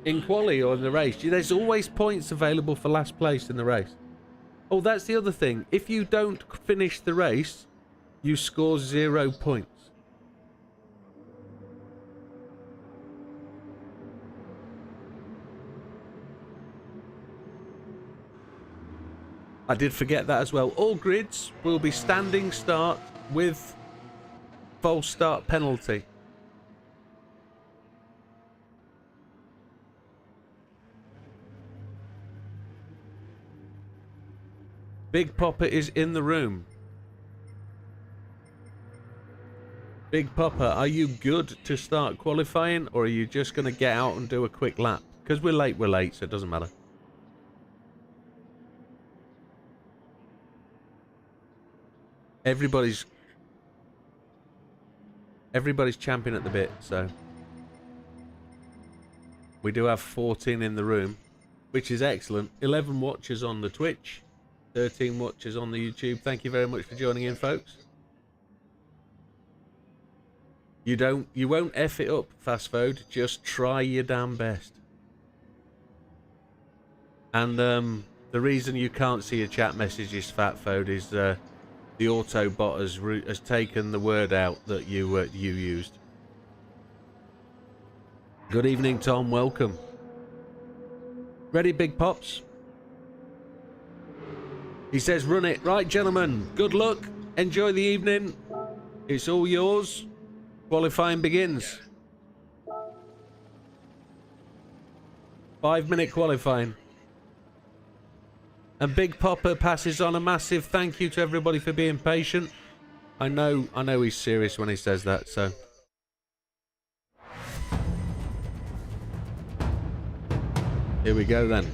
In quali or in the race, there's always points available for last place in the race. Oh, that's the other thing. If you don't finish the race, you score 0 points. I did forget that as well. All grids will be standing start with false start penalty. Big Popper is in the room. Big Popper, are you good to start qualifying, or are you just going to get out and do a quick lap? Because we're late, so it doesn't matter. Everybody's champing at the bit, so we do have 14 in the room, which is excellent. 11 watchers on the Twitch, 13 watchers on the YouTube. Thank you very much for joining in, folks. You won't F it up, Fast Food. Just try your damn best. And the reason you can't see your chat messages, Fat Food, is the Autobot has taken the word out that you used. Good evening, Tom. Welcome. Ready, Big Pops? He says, run it. Right, gentlemen. Good luck. Enjoy the evening. It's all yours. Qualifying begins. 5-minute qualifying. And Big Popper passes on a massive thank you to everybody for being patient. I know he's serious when he says that, so. Here we go then.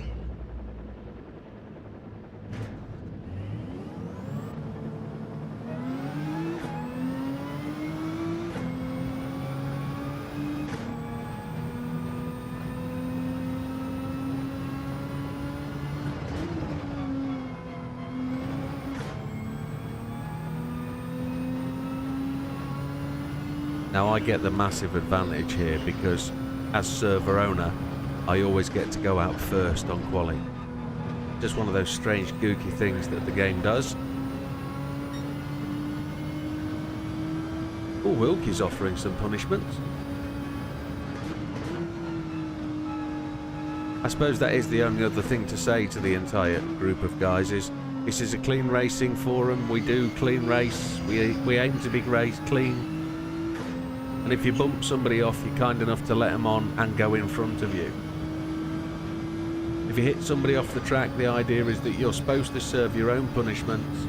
Now I get the massive advantage here because as server owner, I always get to go out first on quali. Just one of those strange gooky things that the game does. Oh, Wilkie's offering some punishments. I suppose that is the only other thing to say to the entire group of guys is this is a clean racing forum. We do clean race. We aim to be race clean. And if you bump somebody off, you're kind enough to let them on and go in front of you. If you hit somebody off the track, the idea is that you're supposed to serve your own punishments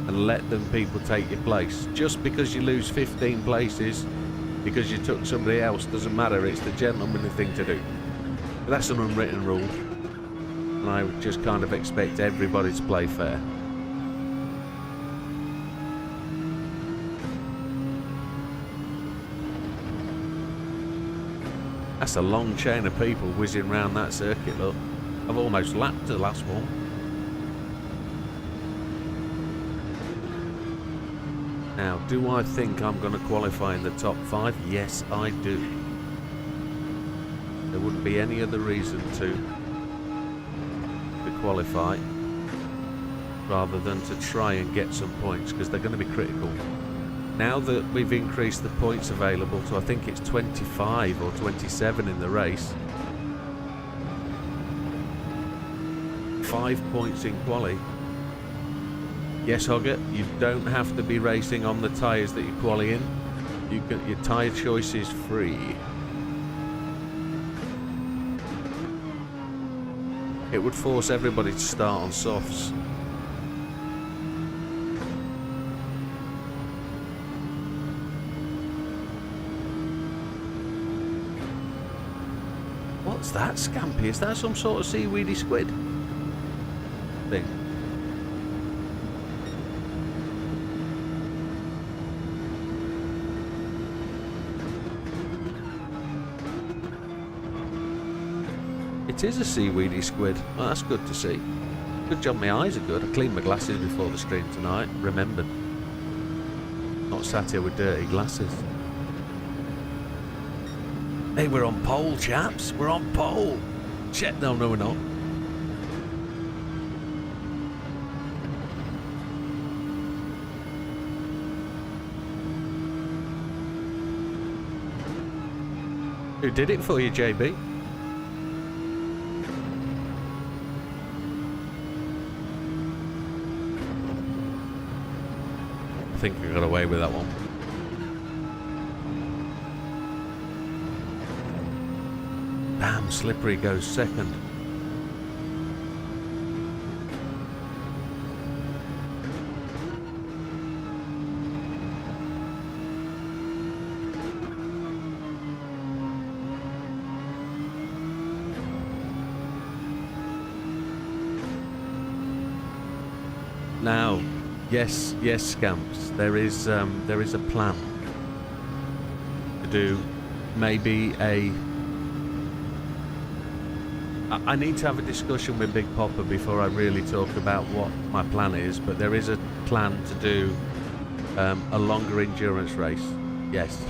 and let them people take your place. Just because you lose 15 places because you took somebody else doesn't matter. It's the gentlemanly thing to do. But that's an unwritten rule. And I would just kind of expect everybody to play fair. That's a long chain of people whizzing around that circuit, look. I've almost lapped the last one. Now, do I think I'm going to qualify in the top 5? Yes, I do. There wouldn't be any other reason to qualify rather than to try and get some points because they're going to be critical. Now that we've increased the points available to, I think it's 25 or 27 in the race. 5 points in quali. Yes, Hogger, you don't have to be racing on the tyres that you quali in. Your tyre choice is free. It would force everybody to start on softs. What's that, Scampy? Is that some sort of seaweedy squid thing? It is a seaweedy squid. Well, that's good to see. Good job my eyes are good. I cleaned my glasses before the stream tonight. Remembered. Not sat here with dirty glasses. Hey, we're on pole, chaps. We're on pole. Shit, no, we're not. Who did it for you, JB? I think we got away with that one. Damn, Slippery goes second. Now, yes, Scamps, there is a plan to do maybe a... I need to have a discussion with Big Popper before I really talk about what my plan is, but there is a plan to do a longer endurance race. Yes.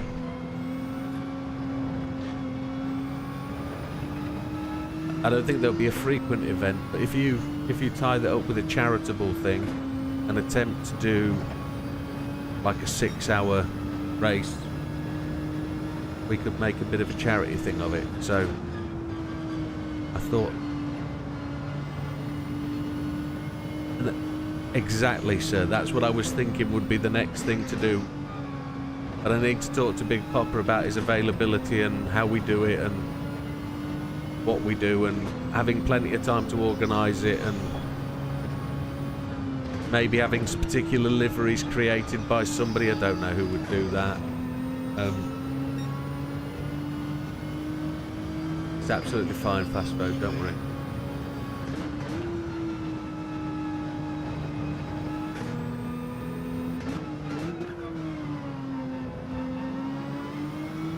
I don't think there'll be a frequent event, but if you tie that up with a charitable thing and attempt to do like a 6-hour race, we could make a bit of a charity thing of it. So I thought, exactly, sir, that's what I was thinking would be the next thing to do. But I need to talk to Big Popper about his availability and how we do it and what we do and having plenty of time to organise it, and maybe having particular liveries created by somebody. I don't know who would do that. It's absolutely fine, fast vote, don't worry.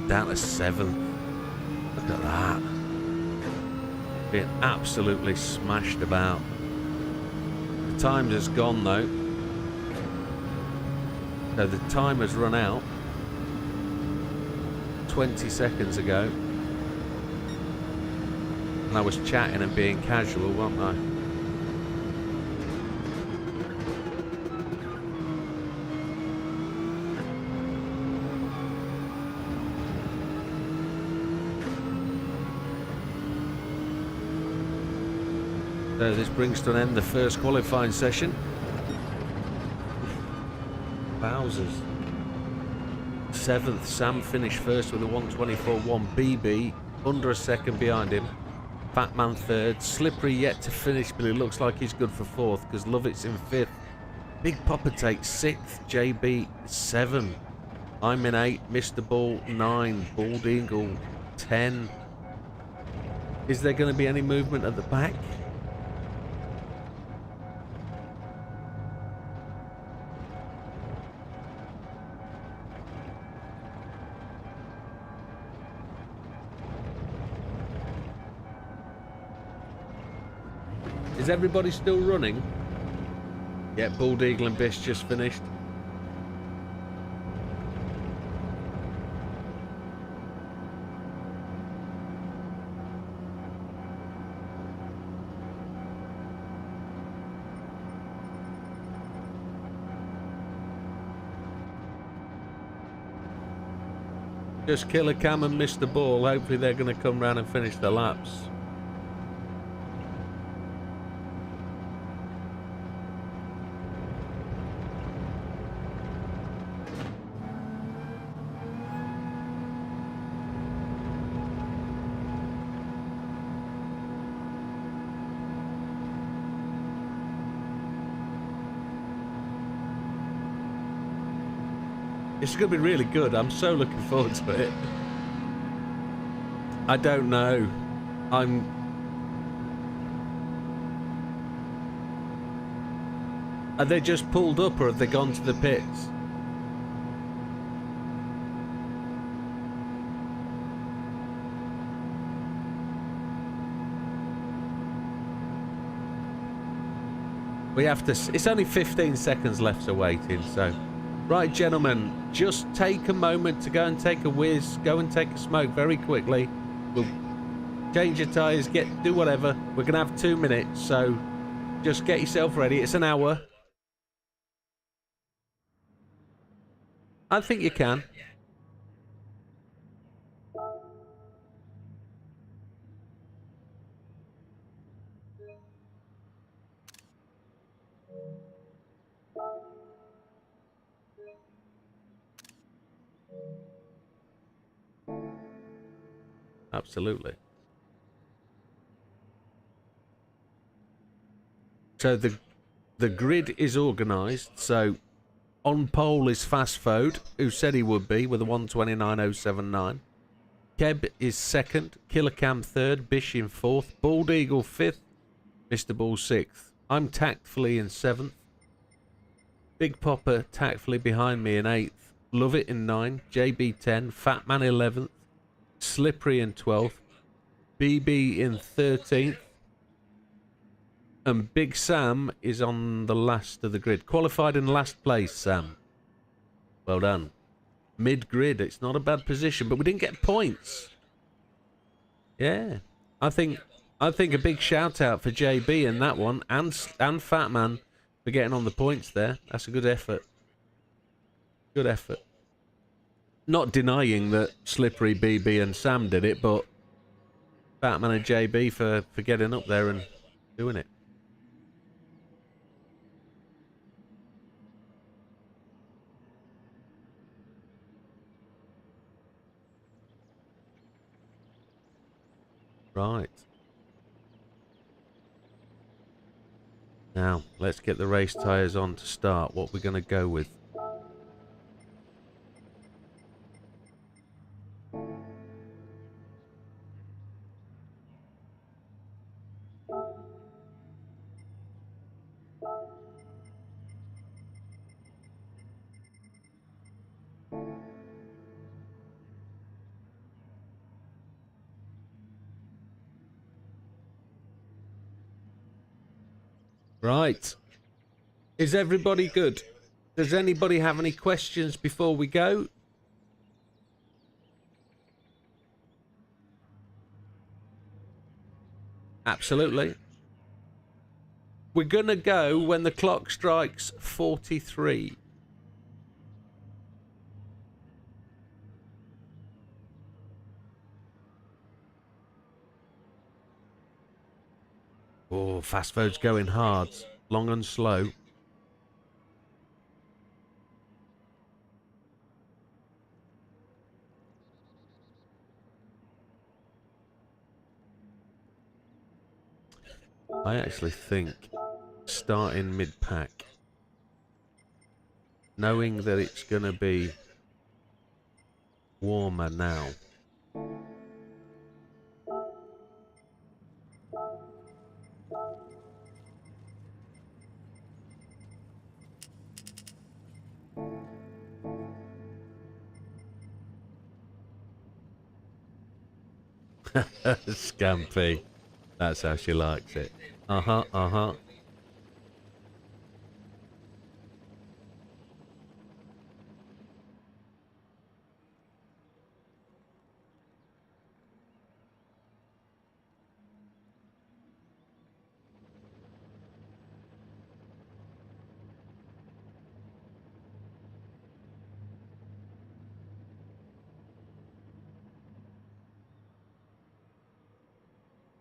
Down to 7th. Look at that. Being absolutely smashed about. The time has gone though. So the time has run out 20 seconds ago. And I was chatting and being casual, wasn't I? So this brings to an end the first qualifying session. Wowzers. 7th, Sam finished first with a 1:24.1. BB under a second behind him. Fatman 3rd. Slippery yet to finish, but it looks like he's good for 4th because Lovett's in 5th. Big Popper takes 6th. JB 7. I'm in 8. Mr. Ball 9. Bald Eagle 10. Is there going to be any movement at the back? Is everybody still running? Yeah, Bald Eagle and Bish just finished. Just Killer Cam and Mr. Ball. Hopefully they're going to come round and finish their laps. It's going to be really good. I'm so looking forward to it. I don't know. Are they just pulled up or have they gone to the pits? We have to... It's only 15 seconds left to waiting, so... Right, gentlemen, just take a moment to go and take a whiz, go and take a smoke very quickly. We'll change your tyres, do whatever. We're going to have 2 minutes, so just get yourself ready. It's an hour. I think you can. Absolutely. So the grid is organised. So on pole is Fast Fode, who said he would be with a 1:29.079. Keb is 2nd, Killer Cam 3rd, Bish in 4th, Bald Eagle 5th, Mr. Ball 6th. I'm tactfully in 7th. Big Popper tactfully behind me in 8th. Love It in 9th, JB 10, Fat Man 11th, Slippery in 12th, BB in 13th, and Big Sam is on the last of the grid. Qualified in last place, Sam. Well done. Mid-grid, it's not a bad position, but we didn't get points. Yeah. I think a big shout-out for JB in that one, and Fat Man for getting on the points there. That's a good effort. Good effort. Not denying that Slippery, BB and Sam did it, but Batman and JB for getting up there and doing it. Right. Now, let's get the race tyres on to start. What we're going to go with. Right. Is everybody good? Does anybody have any questions before we go? Absolutely. We're going to go when the clock strikes 43. Oh, fast food's going hard. Long and slow. I actually think starting mid-pack, knowing that it's going to be warmer now. Scampy. That's how she likes it. Uh-huh, uh-huh.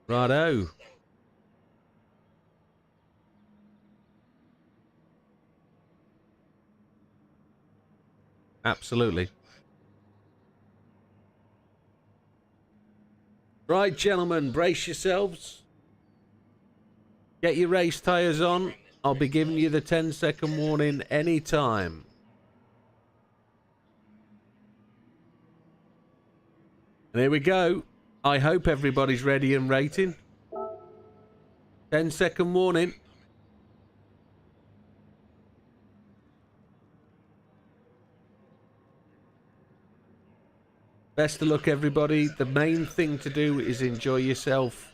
Righto. Absolutely. Right, gentlemen, brace yourselves. Get your race tyres on. I'll be giving you the 10-second warning anytime. And here we go. I hope everybody's ready and rating. 10-second warning. Best of luck, everybody. The main thing to do is enjoy yourself.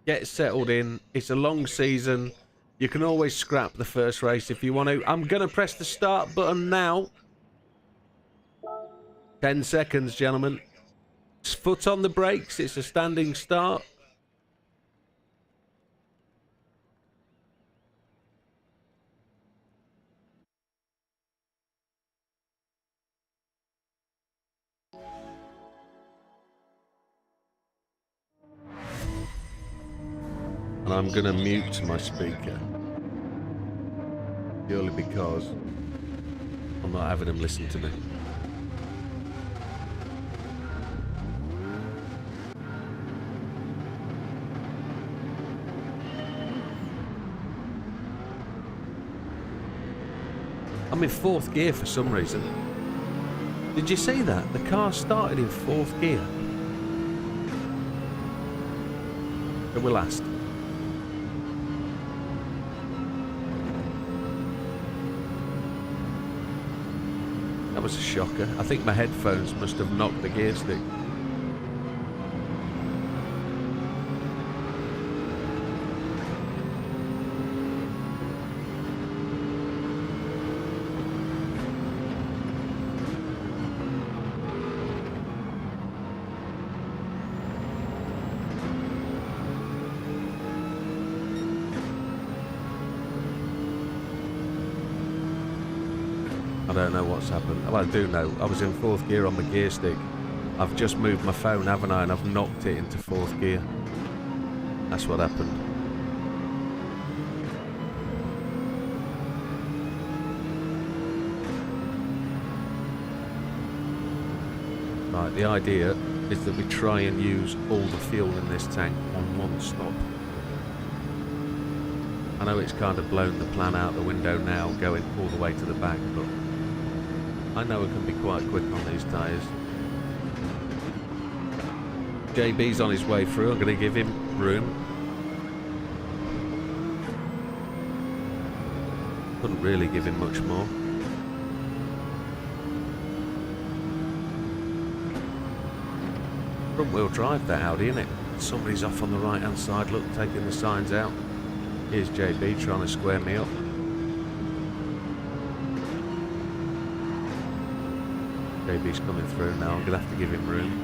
Get settled in. It's a long season. You can always scrap the first race if you want to. I'm going to press the start button now. 10 seconds, gentlemen. Foot on the brakes. It's a standing start. And I'm going to mute my speaker. Purely because I'm not having him listen to me. I'm in fourth gear for some reason. Did you see that? The car started in fourth gear. But we're last. That was a shocker. I think my headphones must have knocked the gear stick. I don't know what's happened. Well, I do know. I was in fourth gear on the gear stick. I've just moved my phone, haven't I? And I've knocked it into fourth gear. That's what happened. Right, the idea is that we try and use all the fuel in this tank on one stop. I know it's kind of blown the plan out the window now, going all the way to the back, but I know it can be quite quick on these tyres. JB's on his way through. I'm going to give him room. Couldn't really give him much more. Front wheel drive that Audi, isn't it? Somebody's off on the right hand side, look, taking the signs out. Here's JB trying to square me up. JB's coming through now, I'm going to have to give him room.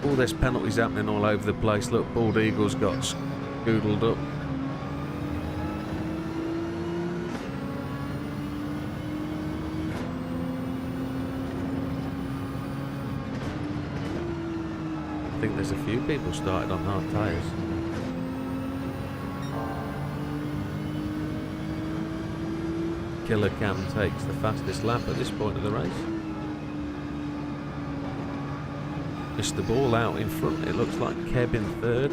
All this penalties happening all over the place. Look, Bald Eagle's got scoodled up. I think there's a few people started on hard tyres. Killer Cam takes the fastest lap at this point of the race. Missed the ball out in front. It looks like Keb in third.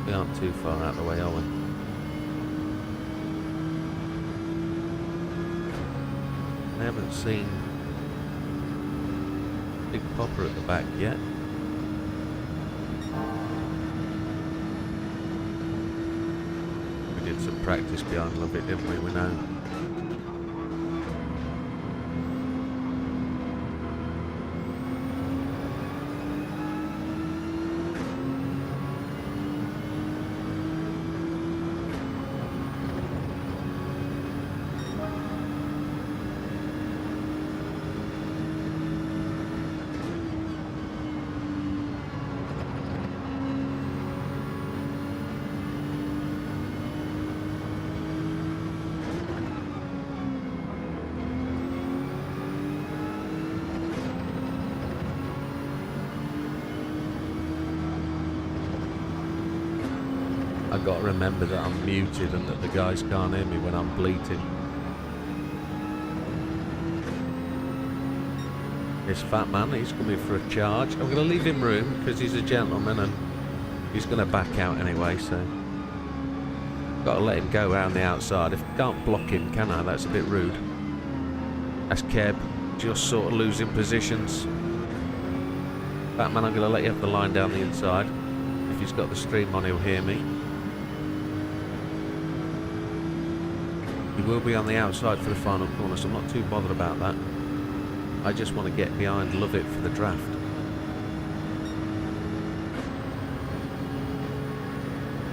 We aren't too far out of the way, are we? I haven't seen Big Popper at the back yet. We did some practice behind Love It, didn't we? We know. I've got to remember that I'm muted and that the guys can't hear me when I'm bleating. This fat man, he's coming for a charge. I'm going to leave him room because he's a gentleman and he's going to back out anyway, so got to let him go around the outside. If I can't block him, can I? That's a bit rude. That's Keb, just sort of losing positions. Fat man, I'm going to let you have the line down the inside. If he's got the stream on, he'll hear me. He will be on the outside for the final corner, so I'm not too bothered about that. I just want to get behind Love It for the draft.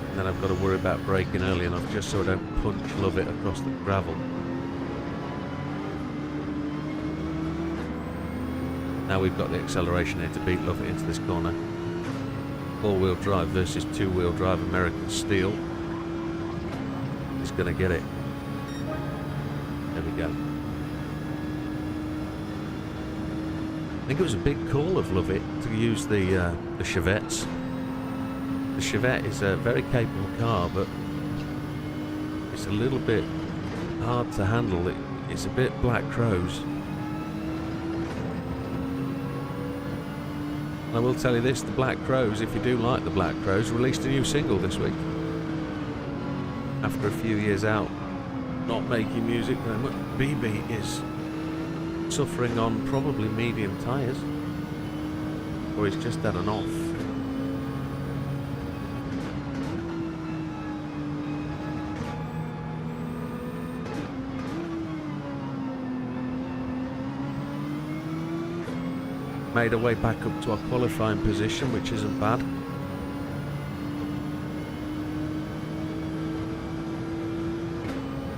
And then I've got to worry about braking early enough just so I don't punch Love It across the gravel. Now we've got the acceleration here to beat Love It into this corner. All-wheel drive versus two-wheel drive American steel. He's going to get it. There we go. I think it was a big call of Love It to use the Chevettes. The Chevette is a very capable car, but it's a little bit hard to handle. It's a bit Black Crows. And I will tell you this, the Black Crows, if you do like the Black Crows, released a new single this week. After a few years out, not making music very much. BB is suffering on probably medium tyres, or he's just had an off. Made our way back up to our qualifying position, which isn't bad.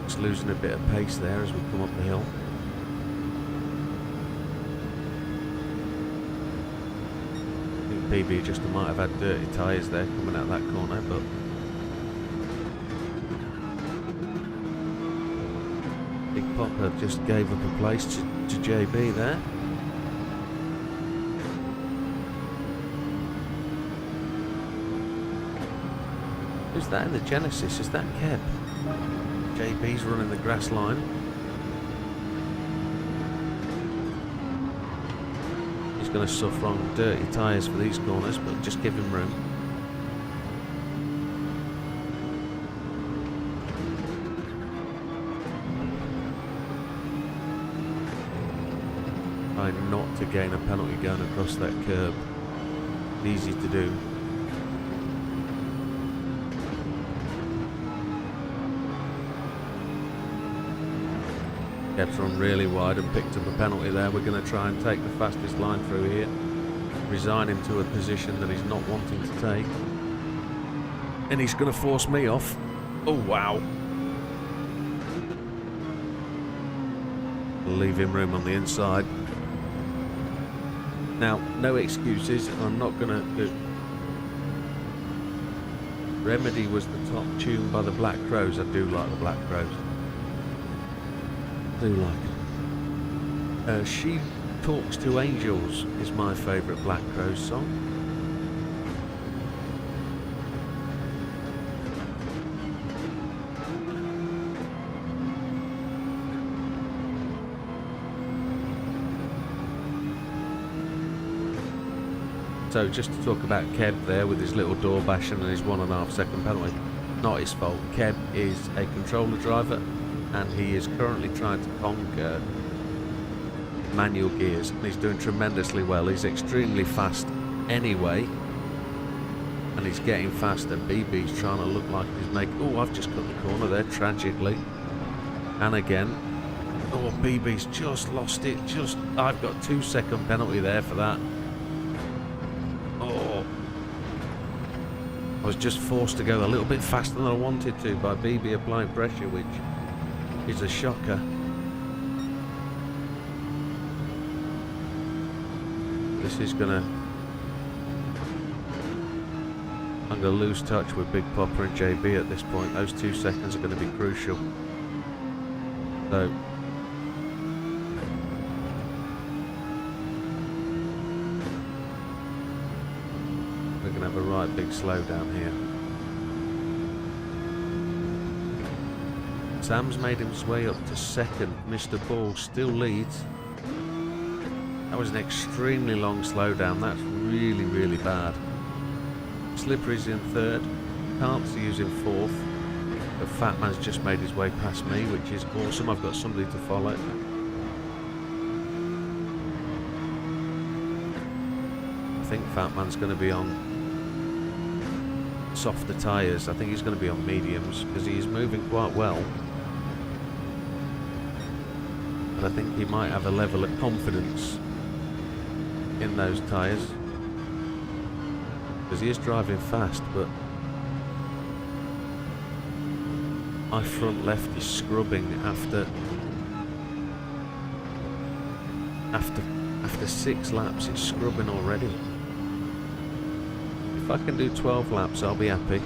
Just losing a bit of pace there as we come up the hill. PB just might have had dirty tyres there coming out that corner, but Big Popper just gave up a place to JB there. Who's that in the Genesis? Is that Keb? JB's running the grass line. He's going to suffer on dirty tyres for these corners, but just give him room. Try not to gain a penalty going across that curb. Easy to do. Kept run really wide and picked up a penalty there. We're going to try and take the fastest line through here. Resign him to a position that he's not wanting to take. And he's going to force me off. Oh, wow. Leave him room on the inside. Now, no excuses. I'm not going to do... Remedy was the top tune by the Black Crows. I do like the Black Crows. Do like it. She Talks to Angels is my favourite Black Crows song. So just to talk about Keb there with his little door bashing and his 1.5 second penalty. Not his fault. Keb is a controller driver and he is currently trying to conquer manual gears and he's doing tremendously well. He's extremely fast anyway and he's getting faster. BB's trying to look like he's making... Oh, I've just cut the corner there tragically. And again. Oh, BB's just lost it. I've got 2 second penalty there for that. Oh, I was just forced to go a little bit faster than I wanted to by BB applying pressure, which is a shocker. This is gonna... I'm gonna lose touch with Big Popper and JB at this point. Those 2 seconds are gonna be crucial. So we're gonna have a right big slowdown here. Sam's made his way up to second. Mr. Ball still leads. That was an extremely long slowdown. That's really, really bad. Slippery's in third. Can't see who's in fourth. But Fat Man's just made his way past me, which is awesome. I've got somebody to follow. I think Fat Man's going to be on softer tyres. I think he's going to be on mediums because he's moving quite well. And I think he might have a level of confidence in those tyres because he is driving fast, but my front left is scrubbing after 6 laps. It's scrubbing already. If I can do 12 laps, I'll be happy.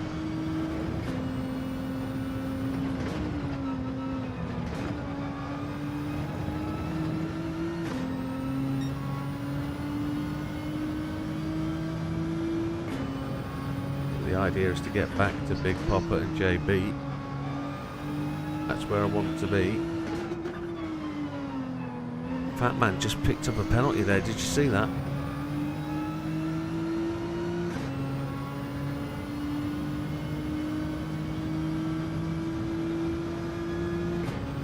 The idea is to get back to Big Popper and JB. That's where I want to be. Fat Man just picked up a penalty there. Did you see that?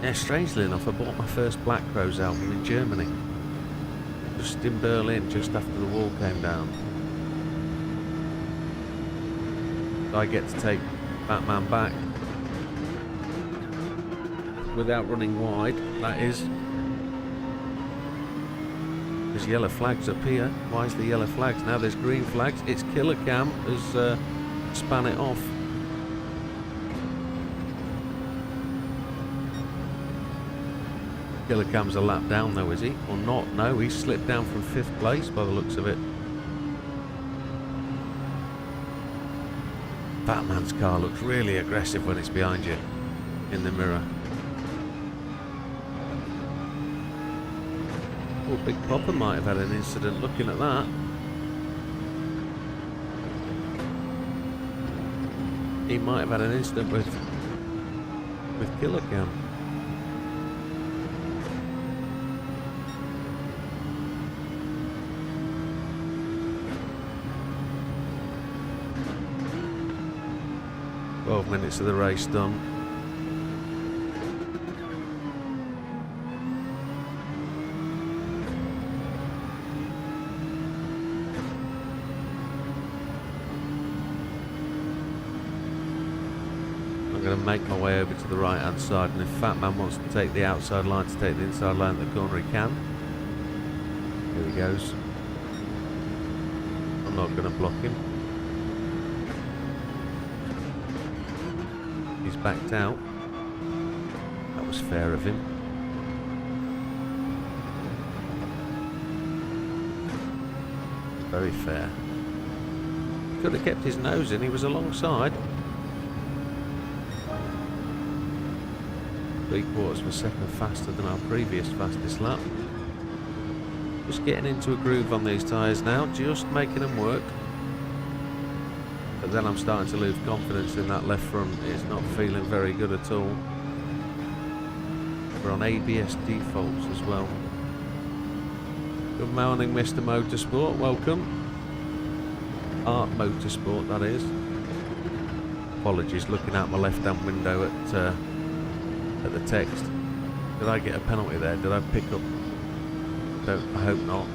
Yeah, strangely enough, I bought my first Black Crows album in Germany. Just in Berlin, just after the wall came down. I get to take Fat Man back without running wide, that is. There's yellow flags up here. Why is the yellow flags? Now there's green flags. It's Killer Cam has span it off. Killer Cam's a lap down though, is he? Or not? No, he's slipped down from 5th place by the looks of it. Fat Man's car looks really aggressive when it's behind you in the mirror. Oh, Big Popper might have had an incident looking at that. He might have had an incident with with killer cam. Minutes of the race done. I'm going to make my way over to the right hand side, and if Fat Man wants to take the outside line to take the inside line at the corner, he can. Here he goes. I'm not going to block him. He's backed out. That was fair of him. Very fair. Could have kept his nose in, he was alongside. 3/4 of a second faster than our previous fastest lap. Just getting into a groove on these tyres now, just making them work. But then I'm starting to lose confidence in that left front. It's not feeling very good at all. We're on ABS defaults as well. Good morning, Mr. Motorsport. Welcome. Art Motorsport, that is. Apologies, looking out my left-hand window at the text. Did I get a penalty there? Did I pick up? I hope not.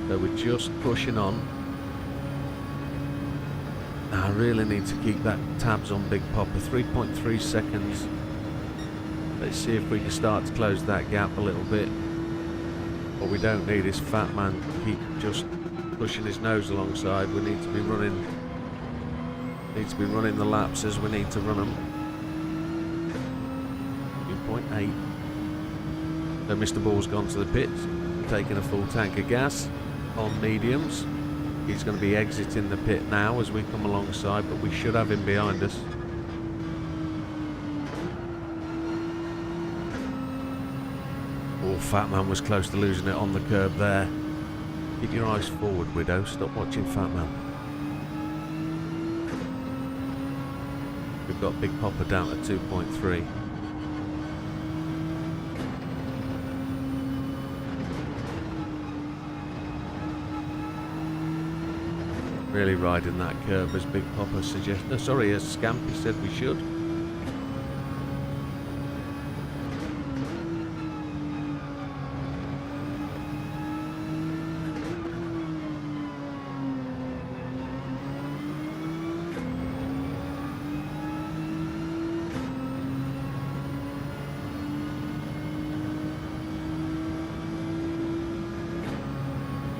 So we're just pushing on. I really need to keep that tabs on Big Popper. 3.3 seconds. Let's see if we can start to close that gap a little bit. What we don't need is Fat Man to keep just pushing his nose alongside. We need to be running. The laps as we need to run them. 2.8. So Mr. Ball's gone to the pits, taking a full tank of gas on mediums. He's going to be exiting the pit now as we come alongside, but we should have him behind us. Oh, Fat Man was close to losing it on the curb there. Keep your eyes forward, Widow. Stop watching Fat Man. We've got Big Popper down at 2.3. Really riding that curve as Big Popper suggested. Sorry, as Scampy said we should.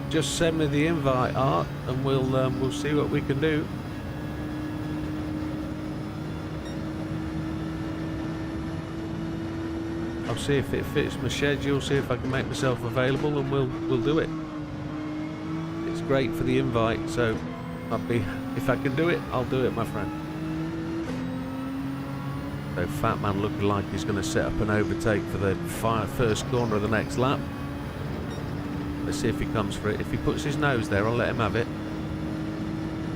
Just send me the invite, Art, and we'll see what we can do. I'll see if it fits my schedule, see if I can make myself available, and we'll do it. It's great for the invite, so if I can do it, I'll do it, my friend. So Fat Man looking like he's going to set up an overtake for the first corner of the next lap. Let's see if he comes for it. If he puts his nose there, I'll let him have it.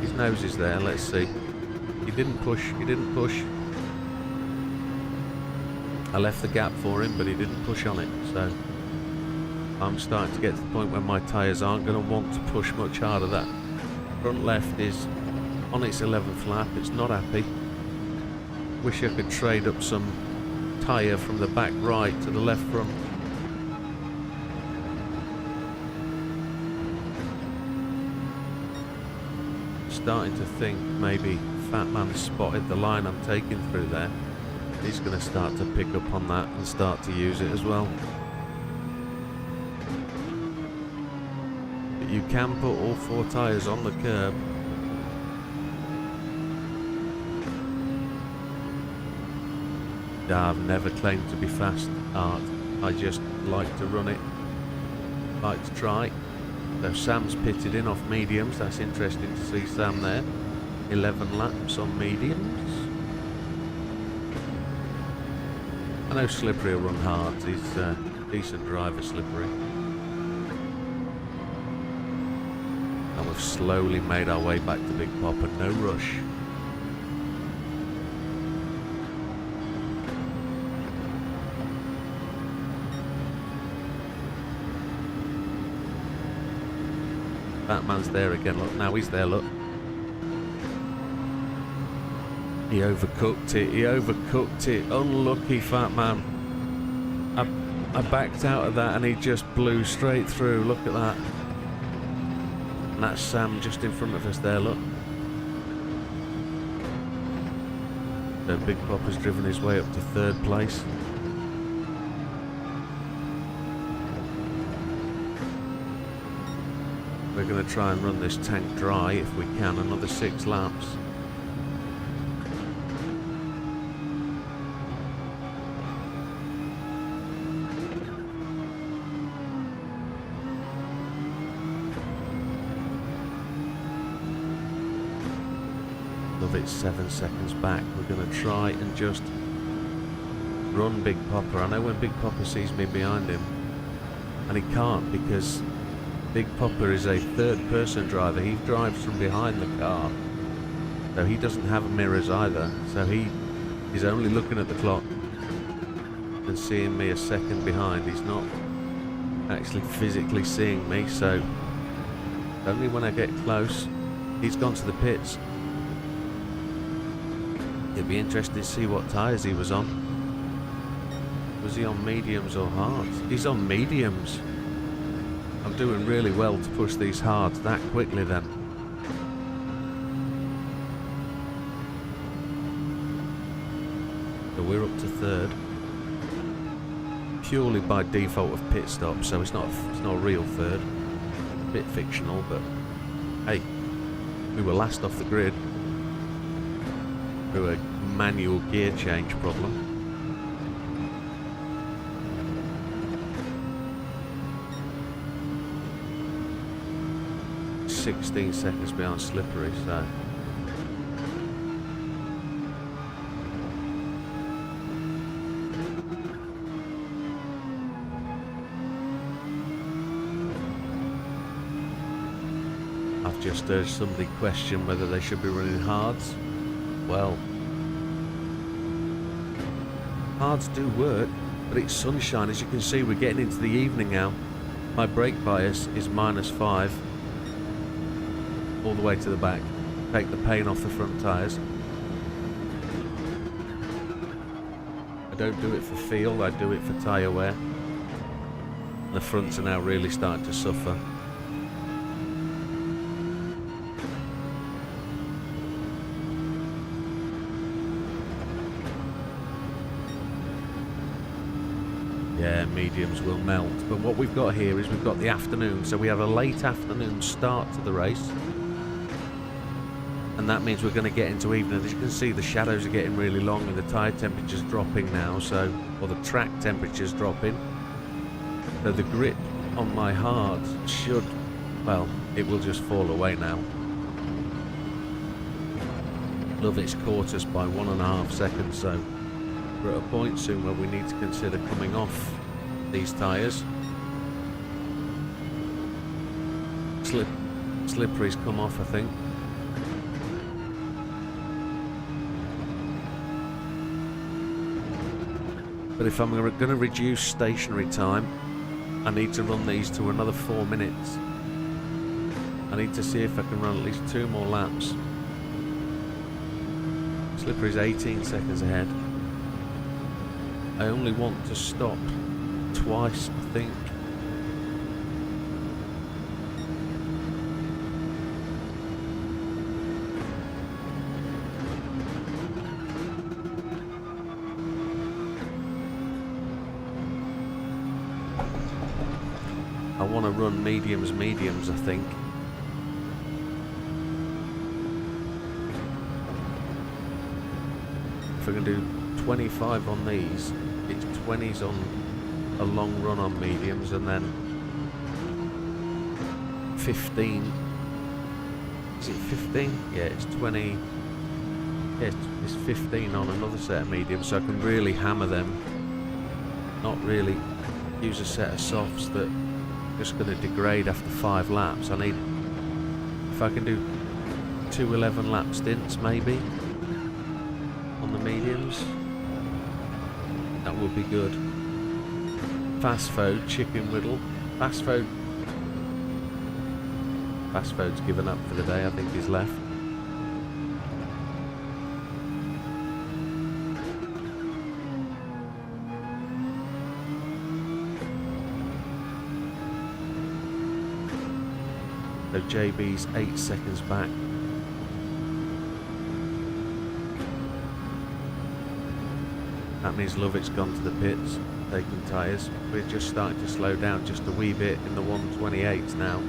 His nose is there, let's see. He didn't push, I left the gap for him, but he didn't push on it, so I'm starting to get to the point where my tyres aren't going to want to push much harder. That front left is on its 11th lap, it's not happy. Wish I could trade up some tyre from the back right to the left front. Starting to think maybe Fat Man spotted the line I'm taking through there. He's going to start to pick up on that and start to use it as well. But you can put all 4 tyres on the curb. I've never claimed to be fast, Art. I just like to run it, like to try. So Sam's pitted in off mediums. That's interesting to see Sam there. 11 laps on mediums. I know Slippery will run hard. He's a decent driver, Slippery. And we've slowly made our way back to Big Papa. No rush. Batman's there again. Look, now he's there. Look. He overcooked it. He overcooked it. Unlucky, Fat Man. I backed out of that and he just blew straight through. Look at that. And that's Sam just in front of us there, look. So Big Papa's driven his way up to 3rd place. We're going to try and run this tank dry if we can. Another 6 laps. Love it, 7 seconds back. We're going to try and just run Big Papa. I know when Big Papa sees me behind him, and he can't because Big Papa is a 3rd person driver. He drives from behind the car, so he doesn't have mirrors either, so he's only looking at the clock and seeing me a second behind. He's not actually physically seeing me, so only when I get close. He's gone to the pits. It'd be interesting to see what tyres he was on. Was he on mediums or hards? He's on mediums. I'm doing really well to push these hards that quickly then. So we're up to 3rd. Purely by default of pit stop, so it's not a real 3rd. A bit fictional, but hey, we were last off the grid through a manual gear change problem. "16 seconds behind Slippery, so I've just heard somebody question whether they should be running hards. Well, hards do work, but it's sunshine. As you can see, we're getting into the evening now. My brake bias is -5 all the way to the back. Take the paint off the front tyres. I don't do it for feel, I do it for tyre wear. The fronts are now really starting to suffer. Yeah, mediums will melt. But what we've got here is we've got the afternoon. So we have a late afternoon start to the race. And that means we're going to get into evening. As you can see, the shadows are getting really long and the tyre temperature's dropping now. So, or the track temperature's dropping. So the grip on my hards should, well, it will just fall away now. Love, it's caught us by 1.5 seconds. So we're at a point soon where we need to consider coming off these tyres. Slippery's come off, I think. But if I'm going to reduce stationary time, I need to run these to another 4 minutes. I need to see if I can run at least 2 more laps. Slippery's 18 seconds ahead. I only want to stop twice, I think. I want to run mediums, I think. If we're going to do 25 on these, it's 20s on a long run on mediums, and then 15 Is it 15? Yeah, it's 20. Yeah, it's 15 on another set of mediums, so I can really hammer them. Not really use a set of softs that are just going to degrade after 5 laps. I need, if I can do 2 11-lap stints maybe on the mediums, that would be good. Fast Fode, Chicken Whittle. Fast Fode's given up for the day, I think he's left. So JB's 8 seconds back. That means Lovett's gone to the pits, taking tyres. We're just starting to slow down just a wee bit in the 128s now.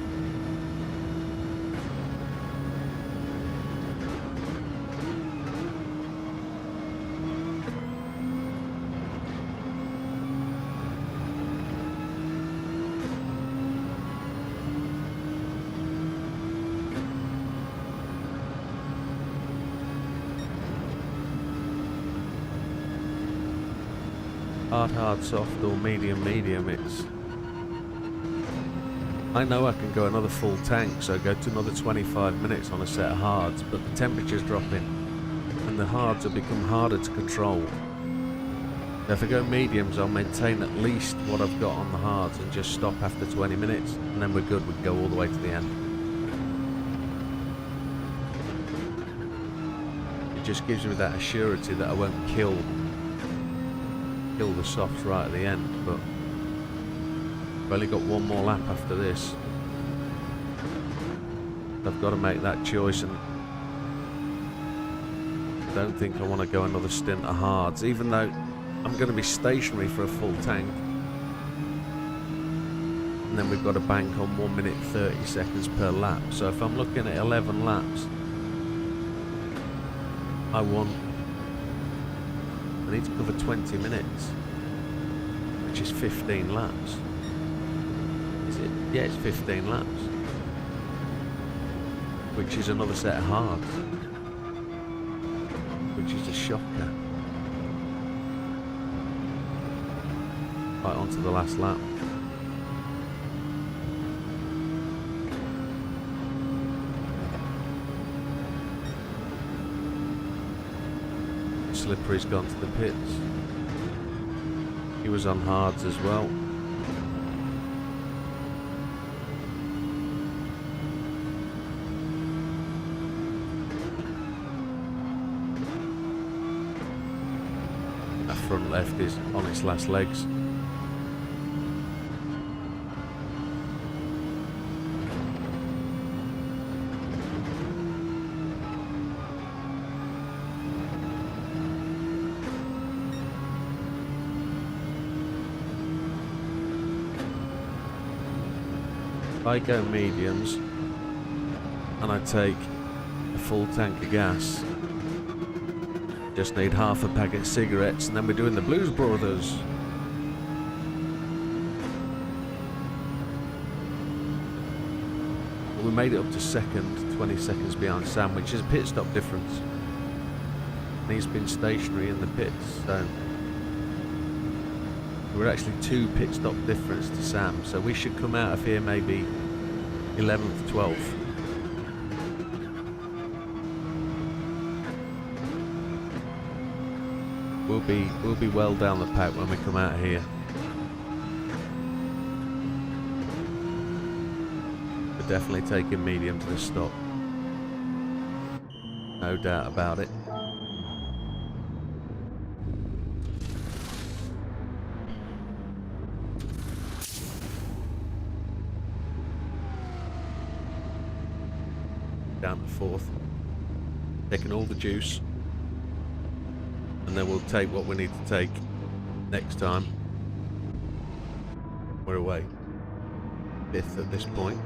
Hard, soft, or medium, it's... I know I can go another full tank, so go to another 25 minutes on a set of hards, but the temperature's dropping, and the hards have become harder to control. So if I go mediums, I'll maintain at least what I've got on the hards and just stop after 20 minutes, and then we're good, we can go all the way to the end. It just gives me that assurity that I won't kill the softs right at the end, but I've only got one more lap after this. I've got to make that choice, and I don't think I want to go another stint of hards, even though I'm going to be stationary for a full tank. And then we've got to bank on 1 minute 30 seconds per lap. So if I'm looking at 11 laps, I need to cover 20 minutes, which is 15 laps. Is it? Yeah, it's 15 laps, which is another set of hards, which is a shocker. Right onto the last lap. Slippery's gone to the pits. He was on hards as well. That front left is on its last legs. I go mediums and I take a full tank of gas, just need half a packet of cigarettes, and then we're doing the Blues Brothers. Well, we made it up to second, 20 seconds behind Sam, which is a pit stop difference, and he's been stationary in the pits, so we're actually 2 pit stop difference to Sam, so we should come out of here maybe 11th, 12th. We'll be well down the pack when we come out of here. We're definitely taking medium to the stop. No doubt about it. Down to 4th, taking all the juice, and then we'll take what we need to take next time. We're away 5th at this point.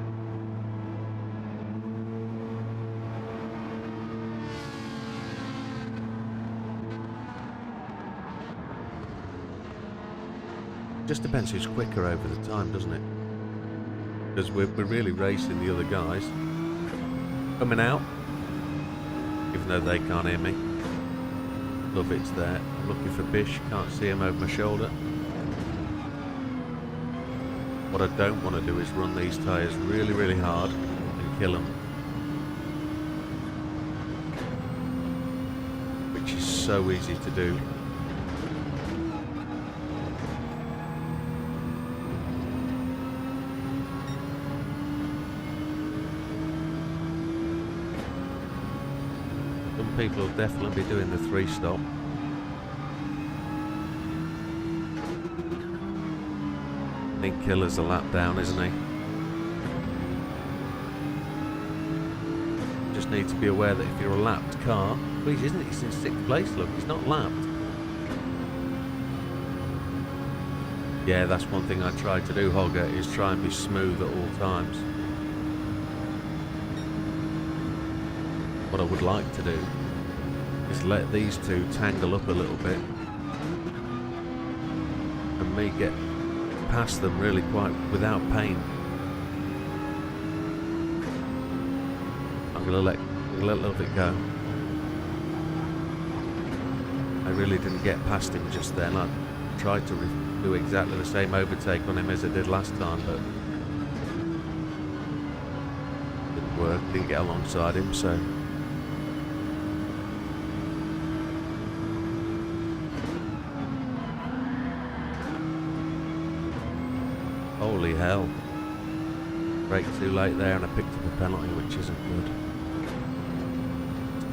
Just depends who's quicker over the time, doesn't it? Because we're really racing the other guys. coming out, even though they can't hear me. Love it's there. I'm looking for Bish, can't see him over my shoulder. What I don't want to do is run these tyres really, really hard and kill them. Which is so easy to do. Some people will definitely be doing the 3-stop. I think Killer's a lap down, isn't he? Just need to be aware that if you're a lapped car, please, isn't it? He's in 6th place, look, he's not lapped. Yeah, that's one thing I try to do, Hogger, is try and be smooth at all times. What I would like to do is let these two tangle up a little bit and me get past them really quite without pain. I'm gonna let it go. I really didn't get past him just then. I tried to do exactly the same overtake on him as I did last time, but didn't work, didn't get alongside him, so holy hell. Brake too late there and I picked up a penalty, which isn't good.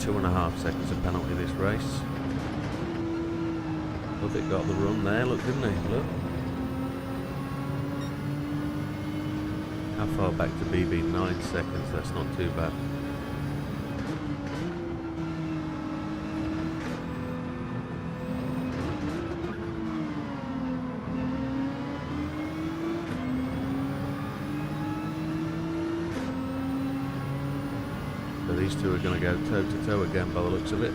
2.5 seconds of penalty this race. Look, it got the run there, look, didn't he? Look. How far back to BB? 9 seconds, that's not too bad. So these two are going to go toe to toe again by the looks of it.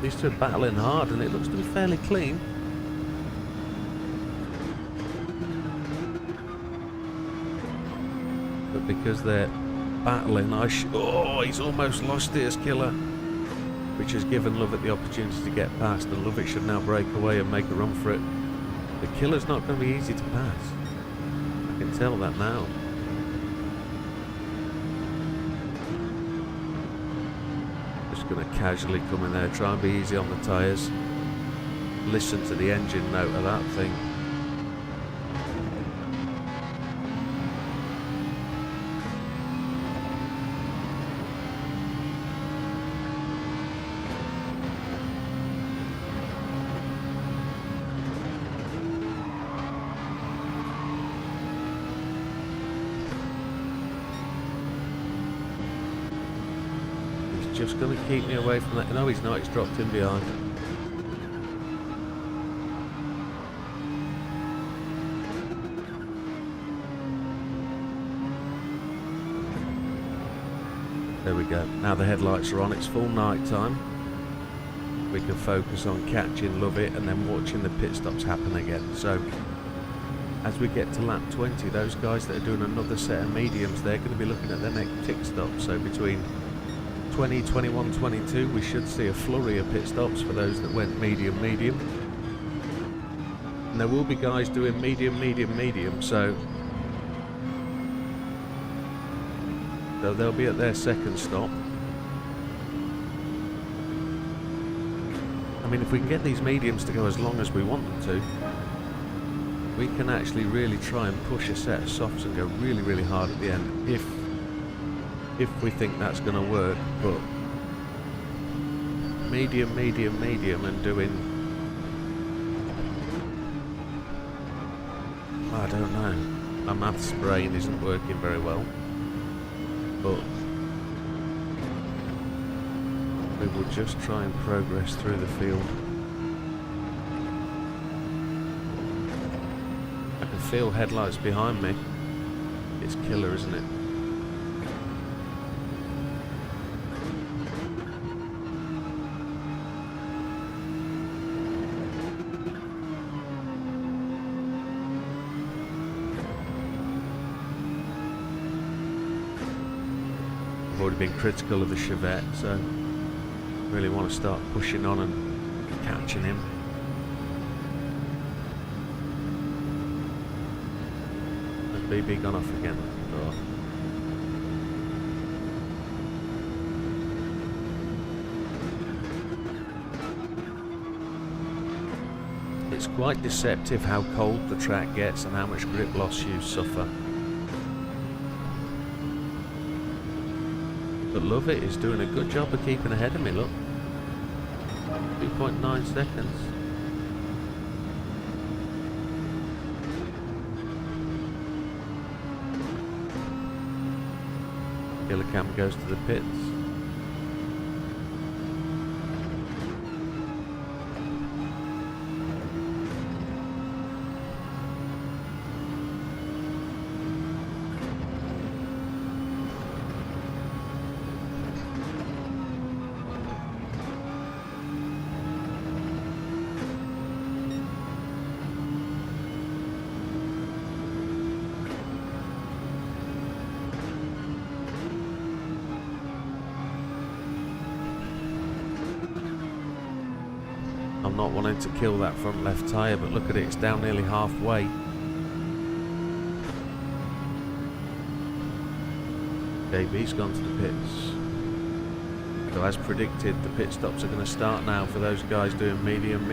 These two are battling hard and it looks to be fairly clean. But because they're battling, oh, he's almost lost it as Killer. Which has given Lovett the opportunity to get past, and Lovett should now break away and make a run for it. The Killer's not going to be easy to pass. I can tell that now. Just going to casually come in there, try and be easy on the tyres. Listen to the engine note of that thing. Just going to keep me away from that. No, he's not. He's dropped in behind. There we go. Now the headlights are on. It's full night time. We can focus on catching Lovett and then watching the pit stops happen again. So as we get to lap 20, those guys that are doing another set of mediums, they're going to be looking at their next pit stop. So between 20, 21, 22, we should see a flurry of pit stops for those that went medium. And there will be guys doing medium, so they'll be at their second stop. I mean, if we can get these mediums to go as long as we want them to, we can actually really try and push a set of softs and go really, really hard at the end if we think that's going to work. But medium and doing, I don't know, my maths brain isn't working very well, but we will just try and progress through the field. I can feel headlights behind me. It's Killer, isn't it? I've already been critical of the Chevette, so really want to start pushing on and catching him. Has BB gone off again? Oh. It's quite deceptive how cold the track gets and how much grip loss you suffer. But Lovett is doing a good job of keeping ahead of me, look. 2.9 seconds. Killer Cam goes to the pits. I'm not wanting to kill that front left tyre, but look at it, it's down nearly halfway. JB's gone to the pits. So as predicted, the pit stops are going to start now for those guys doing medium.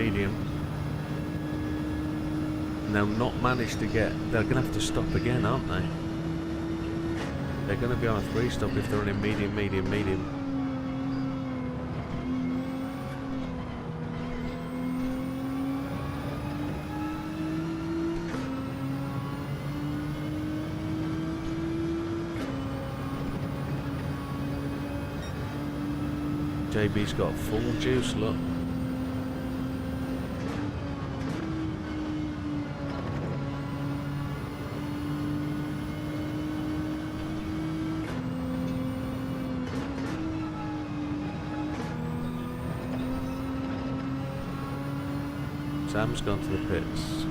And they'll not manage to get, they're going to have to stop again, aren't they? They're going to be on a 3-stop if they're running medium. JB's got full juice, look. Sam's gone to the pits.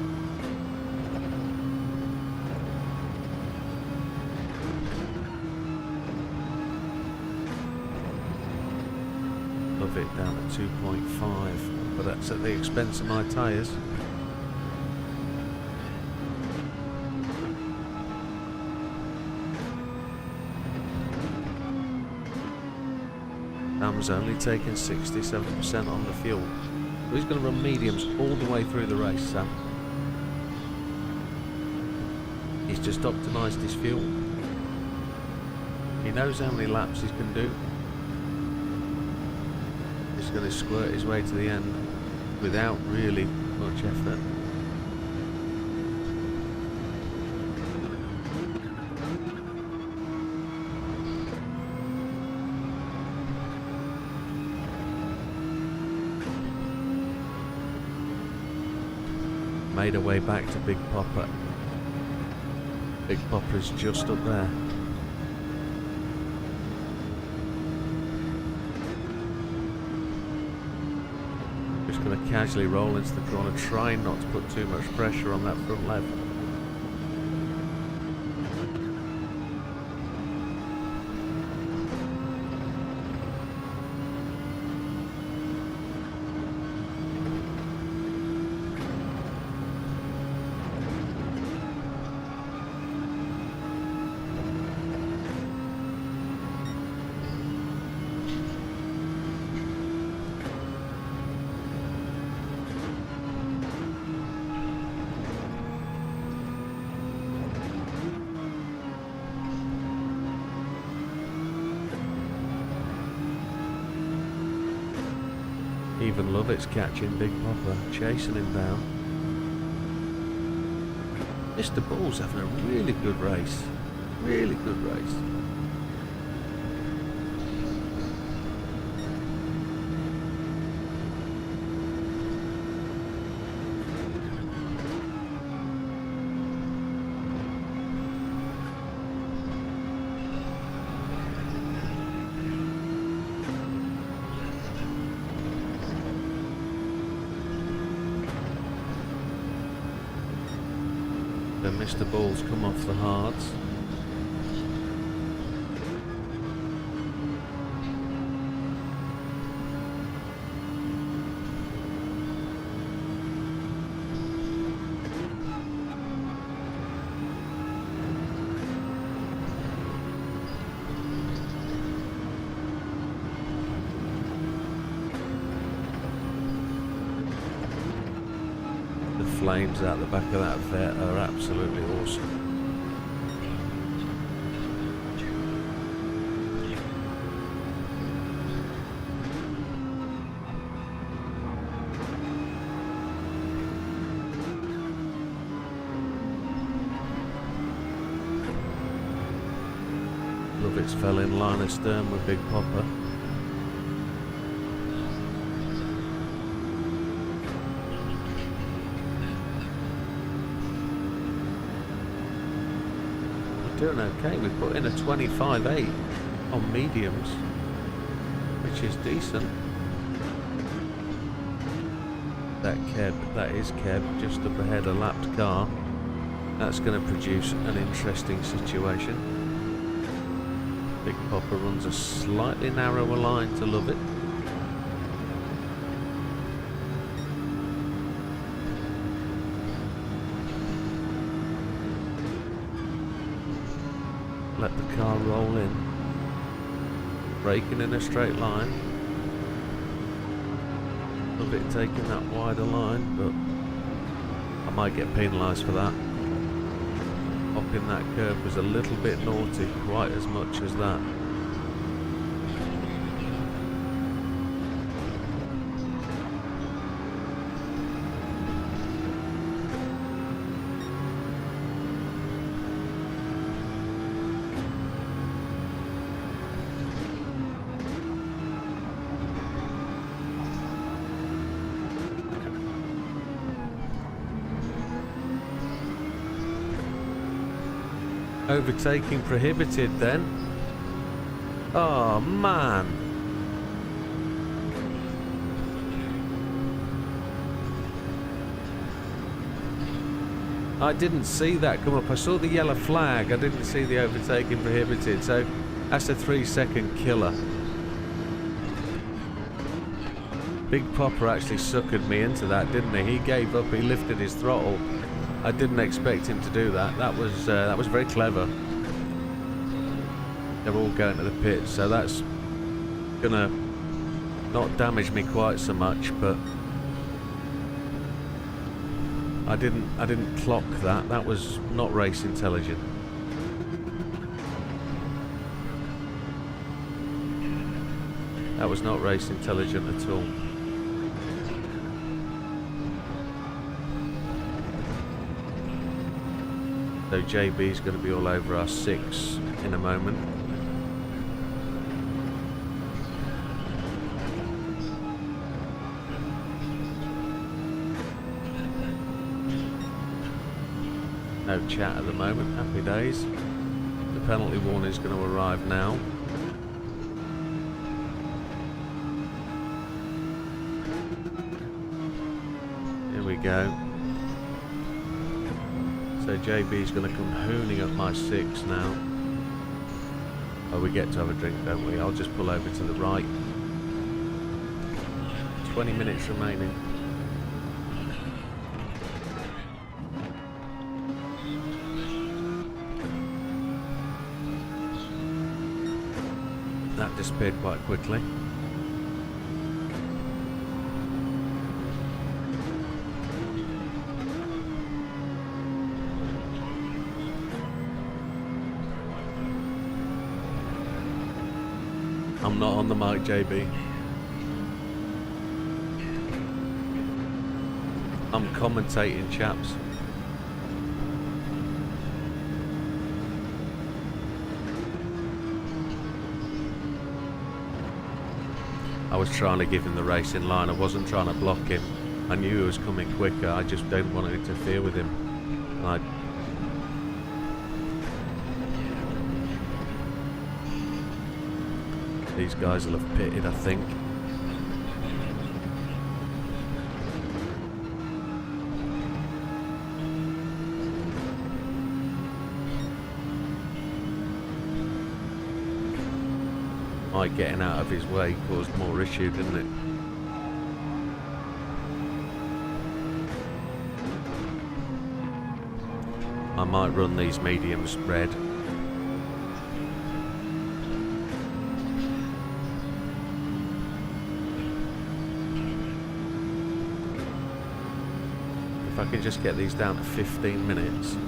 Love it down at 2.5, but that's at the expense of my tyres. Sam's only taking 67% on the fuel. So he's going to run mediums all the way through the race, Sam. He's just optimised his fuel. He knows how many laps he can do. He's going to squirt his way to the end without really much effort. Made her way back to Big Popper. Big Popper's just up there. Just going to casually roll into the corner, trying not to put too much pressure on that front left. Even Lovett's catching Big Popper, chasing him down. Mr. Bull's having a really good race. Really good race. Mr. Ball's come off the hards. The flames out the back of that vet are absolutely awesome. Love it's fell in line astern with Big Popper. Doing okay. We put in a 25.8 on mediums, which is decent. That is Keb, just up ahead, a lapped car. That's going to produce an interesting situation. Big Popper runs a slightly narrower line to love it. Let the car roll in, braking in a straight line. Love it taking that wider line, but I might get penalised for that. Hopping that curve was a little bit naughty, quite as much as that. Overtaking prohibited then. Oh man. I didn't see that come up. I saw the yellow flag. I didn't see the overtaking prohibited. So that's a 3-second killer. Big Popper actually suckered me into that, didn't he? He gave up. He lifted his throttle. I didn't expect him to do that. That was very clever. They're all going to the pits, so that's gonna not damage me quite so much. But I didn't clock that. That was not race intelligent. That was not race intelligent at all. So JB's going to be all over our 6 in a moment. No chat at the moment, happy days. The penalty warning is going to arrive now. Here we go. So JB's going to come hooning up my 6 now. Oh, we get to have a drink, don't we? I'll just pull over to the right. 20 minutes remaining. That disappeared quite quickly. I'm not on the mic, JB. I'm commentating, chaps. I was trying to give him the race in line. I wasn't trying to block him. I knew he was coming quicker. I just didn't want to interfere with him. And these guys will have pitted, I think. My getting out of his way caused more issue, didn't it? I might run these mediums red. if I can just get these down to 15 minutes,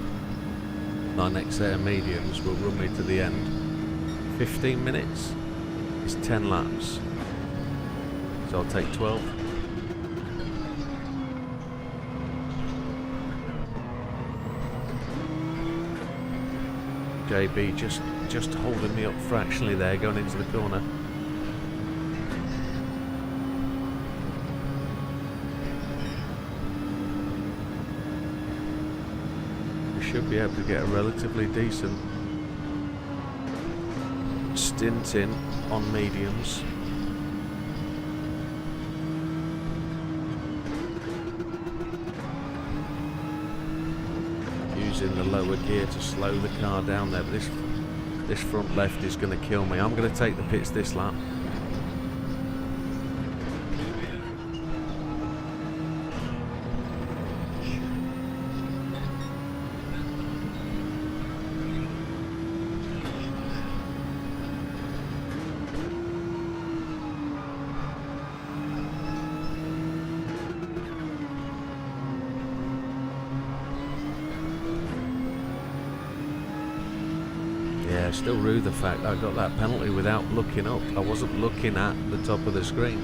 my next set of mediums will run me to the end. 15 minutes is 10 laps. So I'll take 12. JB just holding me up fractionally there, going into the corner. We should be able to get a relatively decent stint in on mediums. Using the lower gear to slow the car down there, but this front left is going to kill me. I'm going to take the pits this lap. Yeah, still rue the fact I got that penalty without looking up. I wasn't looking at the top of the screen.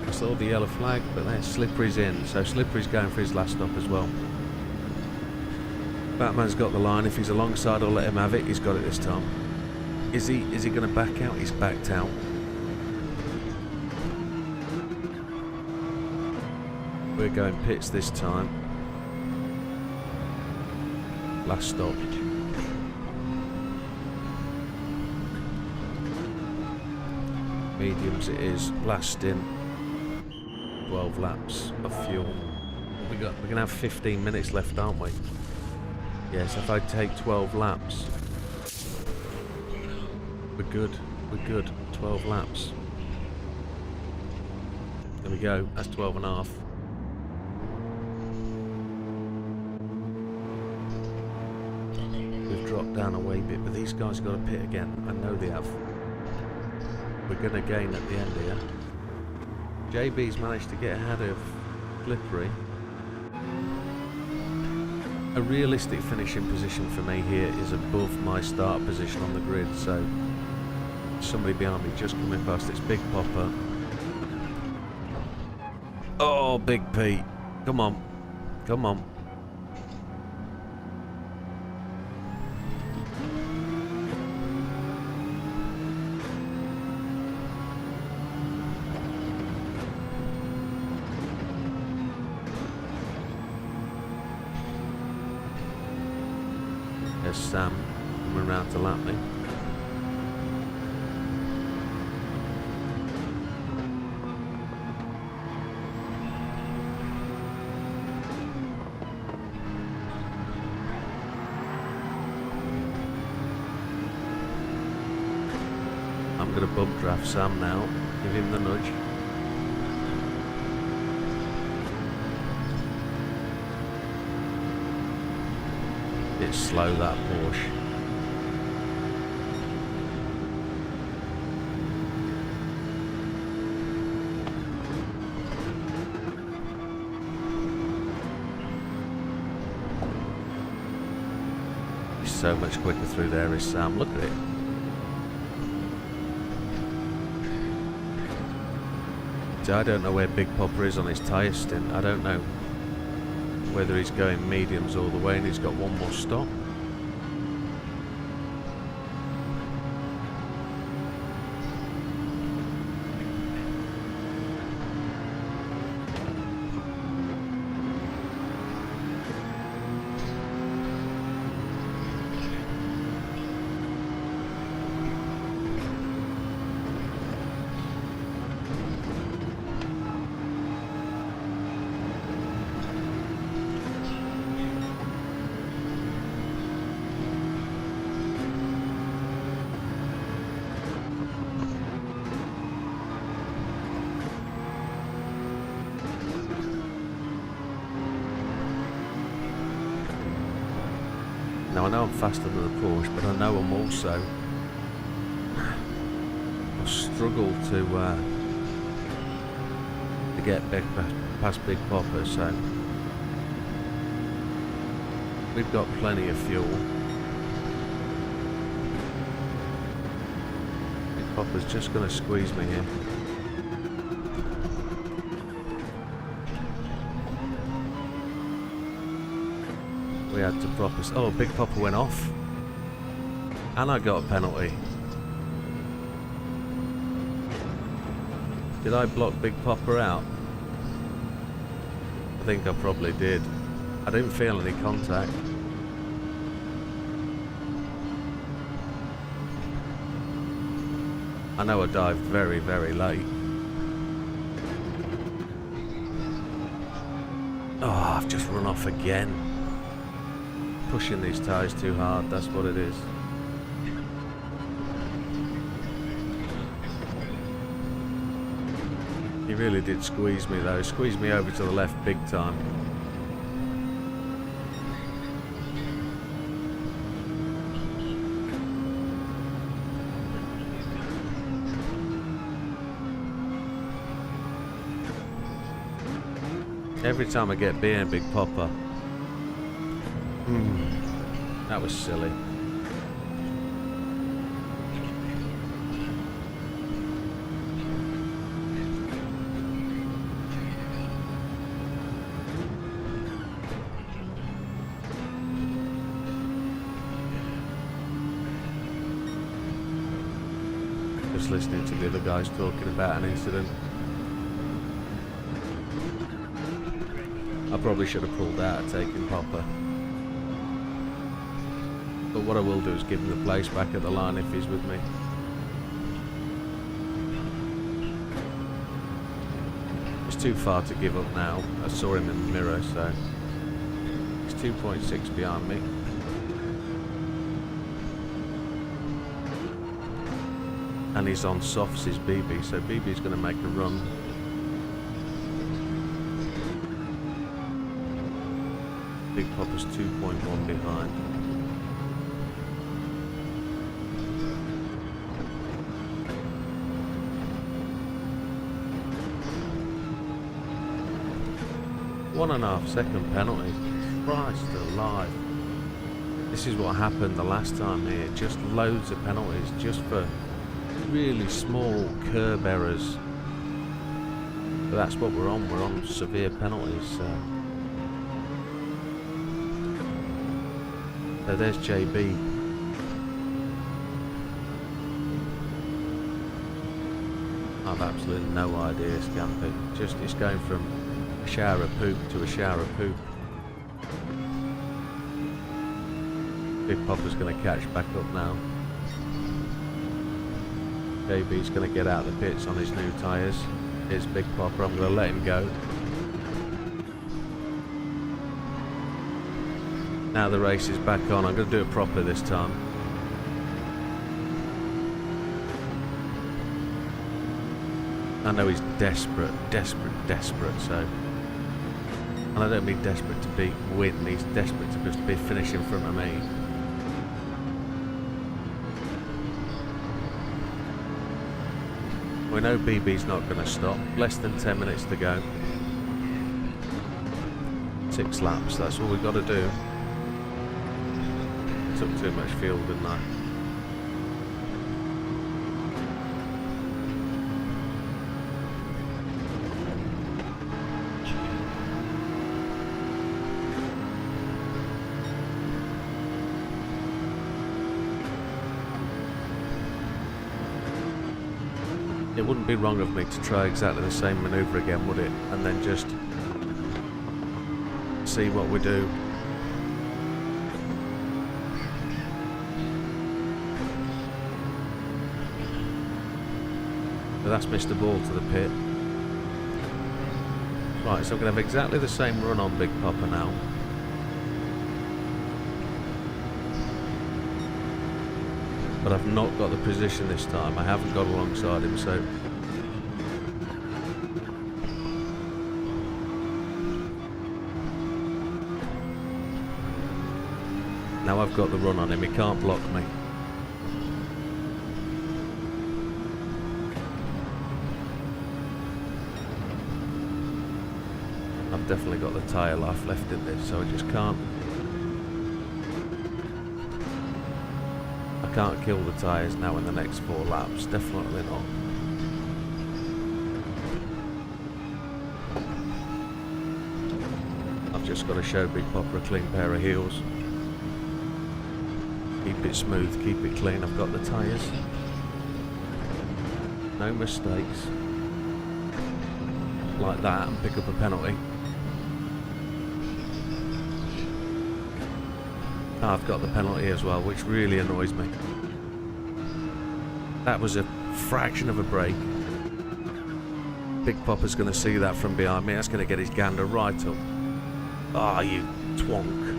I saw the yellow flag, but then Slippery's in, so Slippery's going for his last stop as well. Batman's got the line. If he's alongside, I'll let him have it. He's got it this time. Is he going to back out? He's backed out. We're going pits this time. Last stop. Mediums it is, blasting 12 laps of fuel. We're going to have 15 minutes left, aren't we? Yes, if I take 12 laps, we're good. 12 laps. There we go, that's 12 and a half. We've dropped down a wee bit, but these guys got to pit again. I know they have. We're going to gain at the end here. JB's managed to get ahead of Slippery. A realistic finishing position for me here is above my start position on the grid, so somebody behind me just coming past. It's Big Popper. Oh, Big Pete. Come on. Come on. There's Sam coming round to lap me. I'm going to bump draft Sam now, give him the nudge. It's slow, that Porsche. He's so much quicker through there is Sam. Look at it. I don't know where Big Popper is on his tyre stint. I don't know whether he's going mediums all the way and he's got one more stop. Now I know I'm faster than the Porsche, but I know I'm also I struggle to get back past Big Popper, so We've got plenty of fuel. Big Popper's just going to squeeze me here. We had to proper... Oh, Big Popper went off. And I got a penalty. Did I block Big Popper out? I think I probably did. I didn't feel any contact. I know I dived very, very late. Oh, I've just run off again. Pushing these tyres too hard, that's what it is. He really did squeeze me though, squeezed me over to the left big time. Every time I get beer and Big Popper. That was silly. Just listening to the other guys talking about an incident. I probably should have pulled out at taking Popper. But what I will do is give him the place back at the line if he's with me. It's too far to give up now. I saw him in the mirror, so he's 2.6 behind me. And he's on softs, his BB, so BB's going to make a run. Big Popper's 2.1 behind. One and a half second penalty. Christ alive. This is what happened the last time here. Just loads of penalties just for really small curb errors. But that's what we're on. We're on severe penalties. So there's JB. I've absolutely no idea, Scampy. Just it's going from a shower of poop to a shower of poop. Big Popper's going to catch back up now. JB's going to get out of the pits on his new tyres. Here's Big Popper. I'm going to let him go. Now the race is back on. I'm going to do it properly this time. I know he's desperate, so... And I don't mean desperate to win, he's desperate to just be finish in front of me. We know BB's not going to stop. Less than 10 minutes to go. 6 laps, that's all we've got to do. Took too much fuel, didn't I? It wouldn't be wrong of me to try exactly the same manoeuvre again, would it? And then just see what we do. So that's missed the ball to the pit. Right, so I'm going to have exactly the same run on Big Popper now. But I've not got the position this time. I haven't got alongside him, so... Now I've got the run on him, he can't block me. I've definitely got the tyre life left in this, so I just can't can't kill the tyres now in the next 4 laps. Definitely not. I've just got to show Big Popper a clean pair of heels. Keep it smooth, keep it clean. I've got the tyres. No mistakes. Like that and pick up a penalty. I've got the penalty as well, which really annoys me. That was a fraction of a break. Big Popper's going to see that from behind me. That's going to get his gander right up. Ah, you twonk.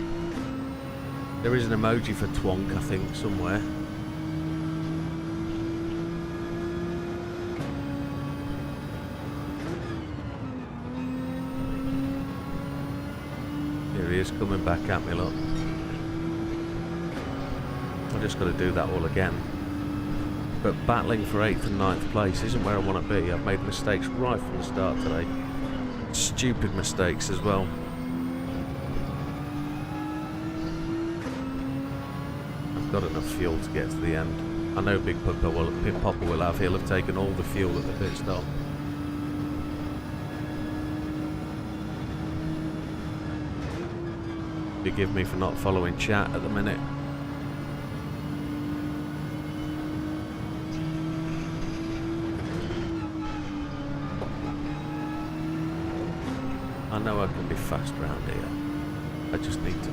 There is an emoji for twonk, I think, somewhere. Here he is coming back at me, look. I've just got to do that all again. But battling for 8th and 9th place isn't where I want to be. I've made mistakes right from the start today. Stupid mistakes as well. I've got enough fuel to get to the end. I know Big Popper will have. He'll have taken all the fuel at the pit stop. Forgive me for not following chat at the minute. I know I can be fast round here. I just need to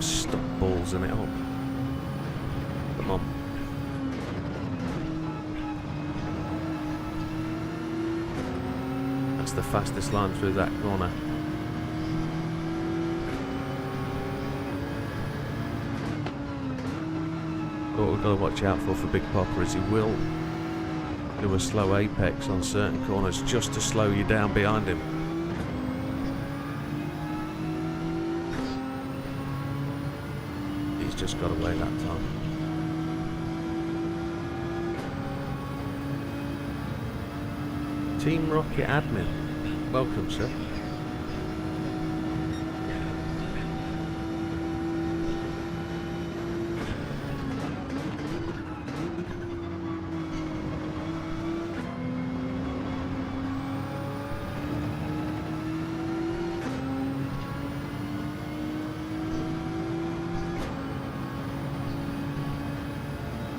stop ballsing it up. Come on. That's the fastest line through that corner. What we've got to watch out for Big Popper is he will do a slow apex on certain corners just to slow you down behind him. He's just got away that time. Team Rocket Admin, welcome sir.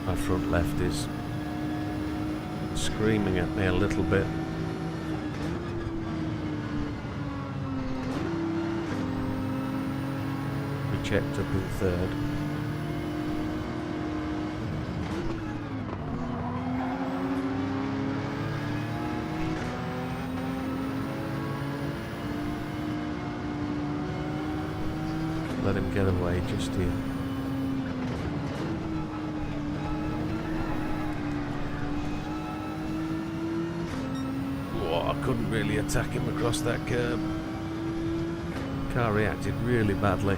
My front left is screaming at me a little bit. We checked up in 3rd. Let him get away just here. I couldn't really attack him across that curb. Car reacted really badly.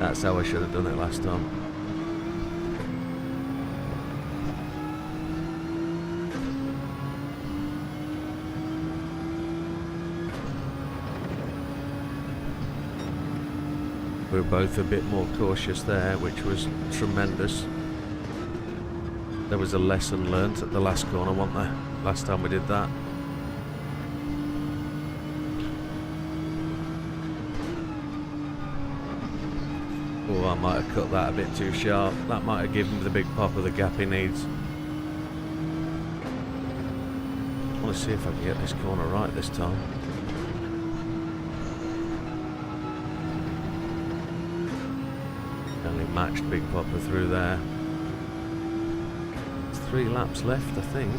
That's how I should have done it last time. We were both a bit more cautious there, which was tremendous. There was a lesson learnt at the last corner, wasn't there? Last time we did that. Oh, I might have cut that a bit too sharp. That might have given the Big Popper the gap he needs. I want to see if I can get this corner right this time. Only matched Big Popper through there. There's 3 laps left, I think.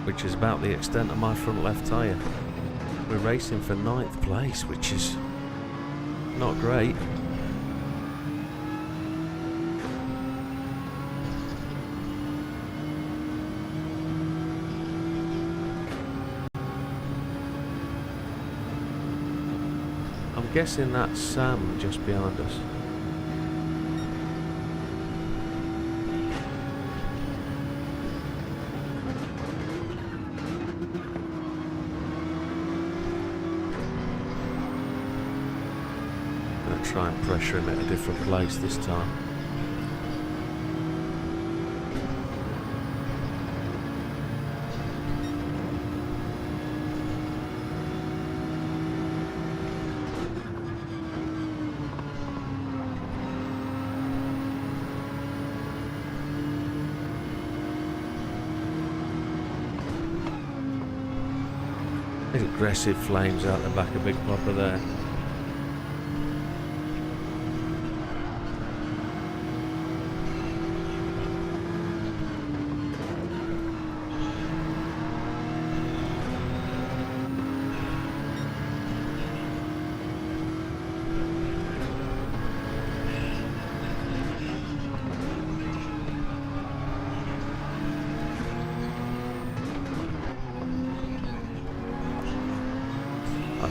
Which is about the extent of my front left tyre. We're racing for 9th place, which is not great. I'm guessing that's Sam just behind us. I'm going to try and pressure him at a different place this time. Aggressive flames out the back of Big Papa there.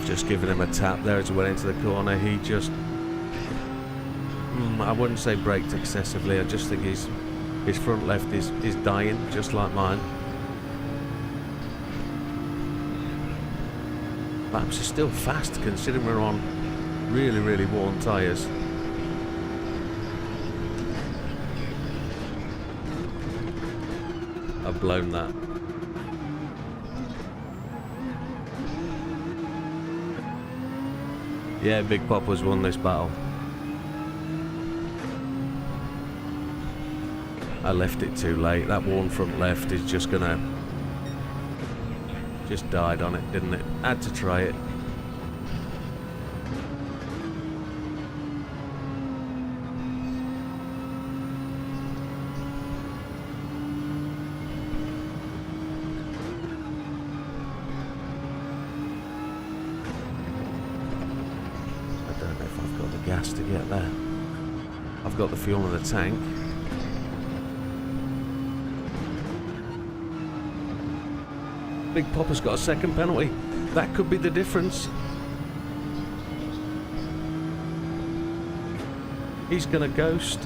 Just giving him a tap there as he went into the corner. He just, I wouldn't say braked excessively. I just think his front left is dying, just like mine. Laps are still fast considering we're on really, really worn tyres. I've blown that. Yeah, Big Papa's won this battle. I left it too late. That worn front left is just gonna... just died on it, didn't it? Had to try it. Gas to get there. I've got the fuel in the tank. Big Papa's got a second penalty. That could be the difference. He's gonna ghost.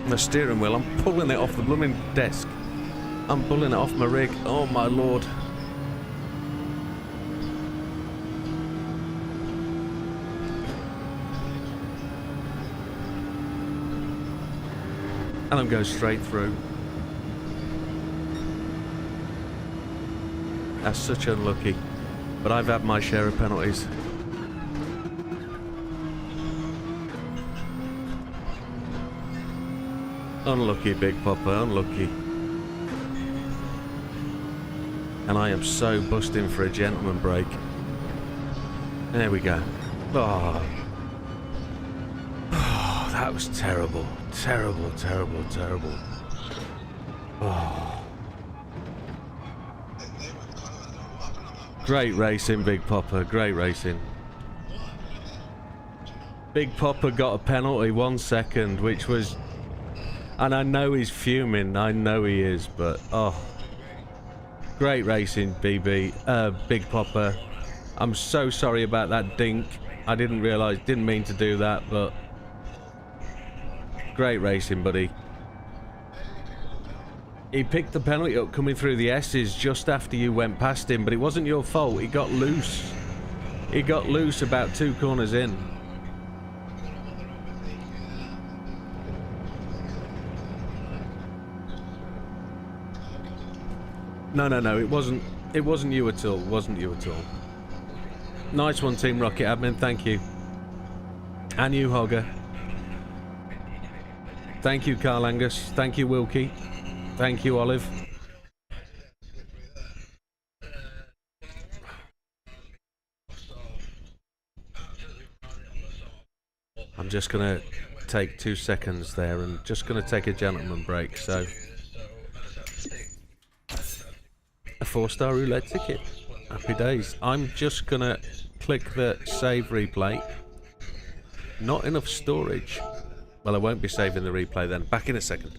The steering wheel, I'm pulling it off the blooming desk. I'm pulling it off my rig. Oh my lord. And I'm going straight through. That's such unlucky. But I've had my share of penalties. Unlucky, Big Papa, unlucky. And I am so busting for a gentleman break. There we go. Oh. Oh, that was terrible. Terrible, terrible, terrible. Oh. Great racing, Big Papa. Great racing. Big Papa got a penalty 1 second, which was... And I know he's fuming. I know he is, but... Oh. Great racing, BB. Big Papa. I'm so sorry about that dink. I didn't realise, didn't mean to do that, but... Great racing, buddy. He picked the penalty up coming through the S's just after you went past him, but it wasn't your fault. He got loose. He got loose about 2 corners in. No, it wasn't you at all. Wasn't you at all. Nice one, Team Rocket Admin. Thank you. And you, Hogger. Thank you, Carl Angus. Thank you, Wilkie. Thank you, Olive. I'm just gonna take 2 seconds there and just gonna take a gentleman break, so 4-star roulette ticket. Happy days. I'm just gonna click the save replay. Not enough storage. Well, I won't be saving the replay then. Back in a second.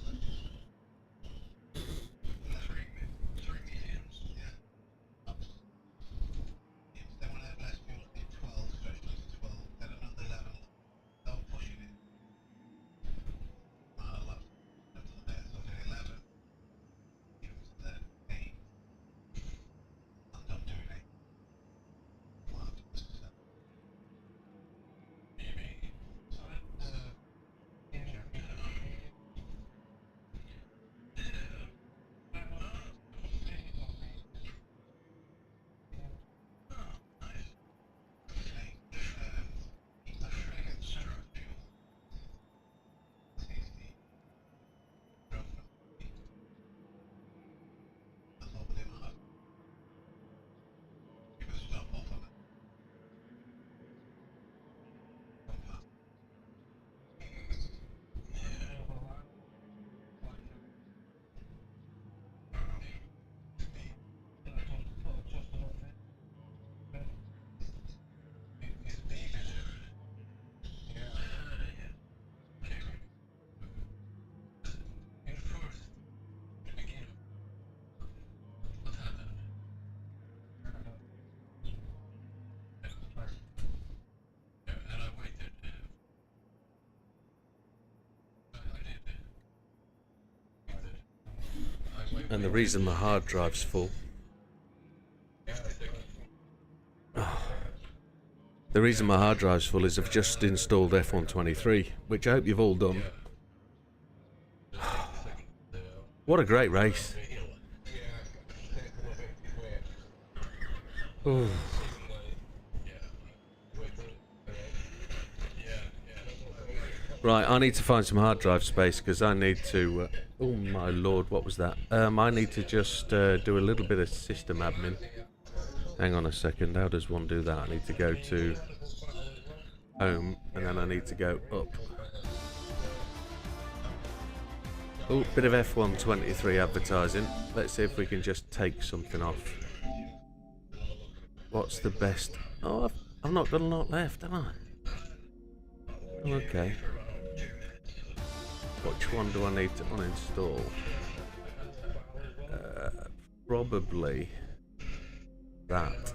And the reason my hard drive's full. The reason my hard drive's full is I've just installed F123, which I hope you've all done. What a great race. Ooh. Right, I need to find some hard drive space because I need to... oh my lord, what was that? I need to just do a little bit of system admin. Hang on a second, how does one do that? I need to go to home and then I need to go up. Oh, bit of F123 advertising. Let's see if we can just take something off. What's the best? Oh, I've not got a lot left, have I? Oh, okay. Which one do I need to uninstall? Probably that.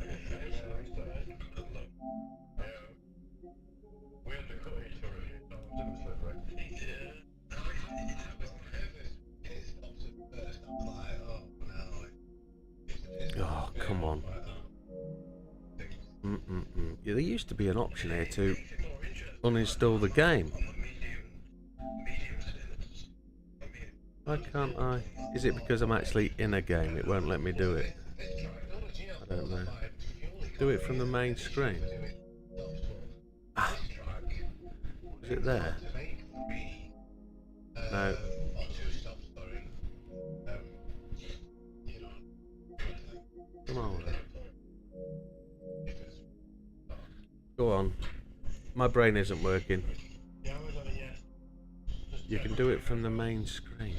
Oh, come on. Yeah, there used to be an option here to uninstall the game. Why can't I? Is it because I'm actually in a game? It won't let me do it. I don't know. Do it from the main screen. Ah. Is it there? No. Come on. Go on. My brain isn't working. You can do it from the main screen.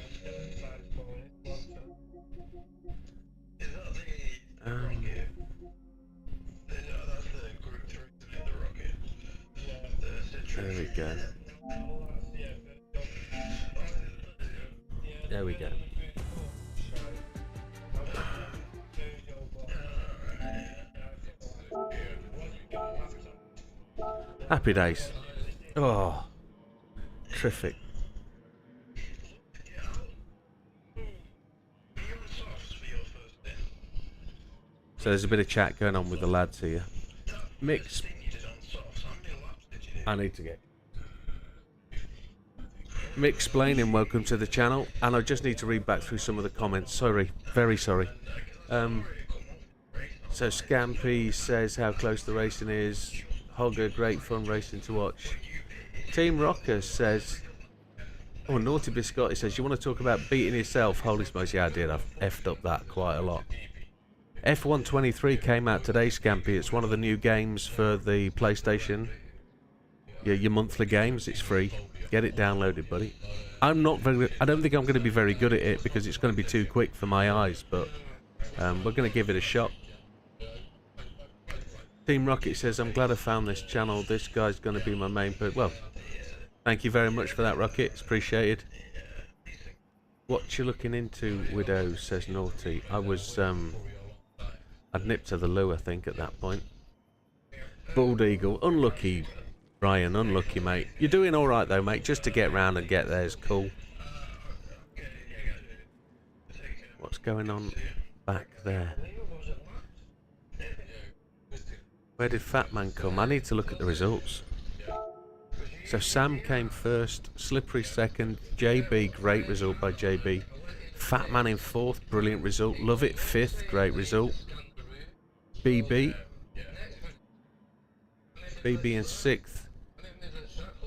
There we go. There we go. Happy days. Oh, terrific. So there's a bit of chat going on with the lads here. Mix. I need to get Mick explaining welcome to the channel, and I just need to read back through some of the comments. Sorry, very sorry. So Scampy says how close the racing is. Hogger, great fun racing to watch. Team Rocker says, oh, Naughty Biscotti says, you want to talk about beating yourself? Holy smokes, yeah I did, I've effed up that quite a lot. F123 came out today, Scampy. It's one of the new games for the PlayStation. Yeah, your monthly games, it's free. Get it downloaded, buddy. I don't think I'm going to be very good at it because it's going to be too quick for my eyes, but we're going to give it a shot. Team Rocket says, I'm glad I found this channel. This guy's going to be my main well, thank you very much for that, Rocket. It's appreciated. What you looking into, Widow, says Naughty. I was, I'd nipped to the loo, I think, at that point. Bald Eagle. Unlucky, Ryan. Unlucky, mate. You're doing alright, though, mate. Just to get round and get there is cool. What's going on back there? Where did Fat Man come? I need to look at the results. So Sam came first, Slippery second, JB, great result by JB. Fat Man in fourth, brilliant result. Love It fifth, great result. BB in sixth,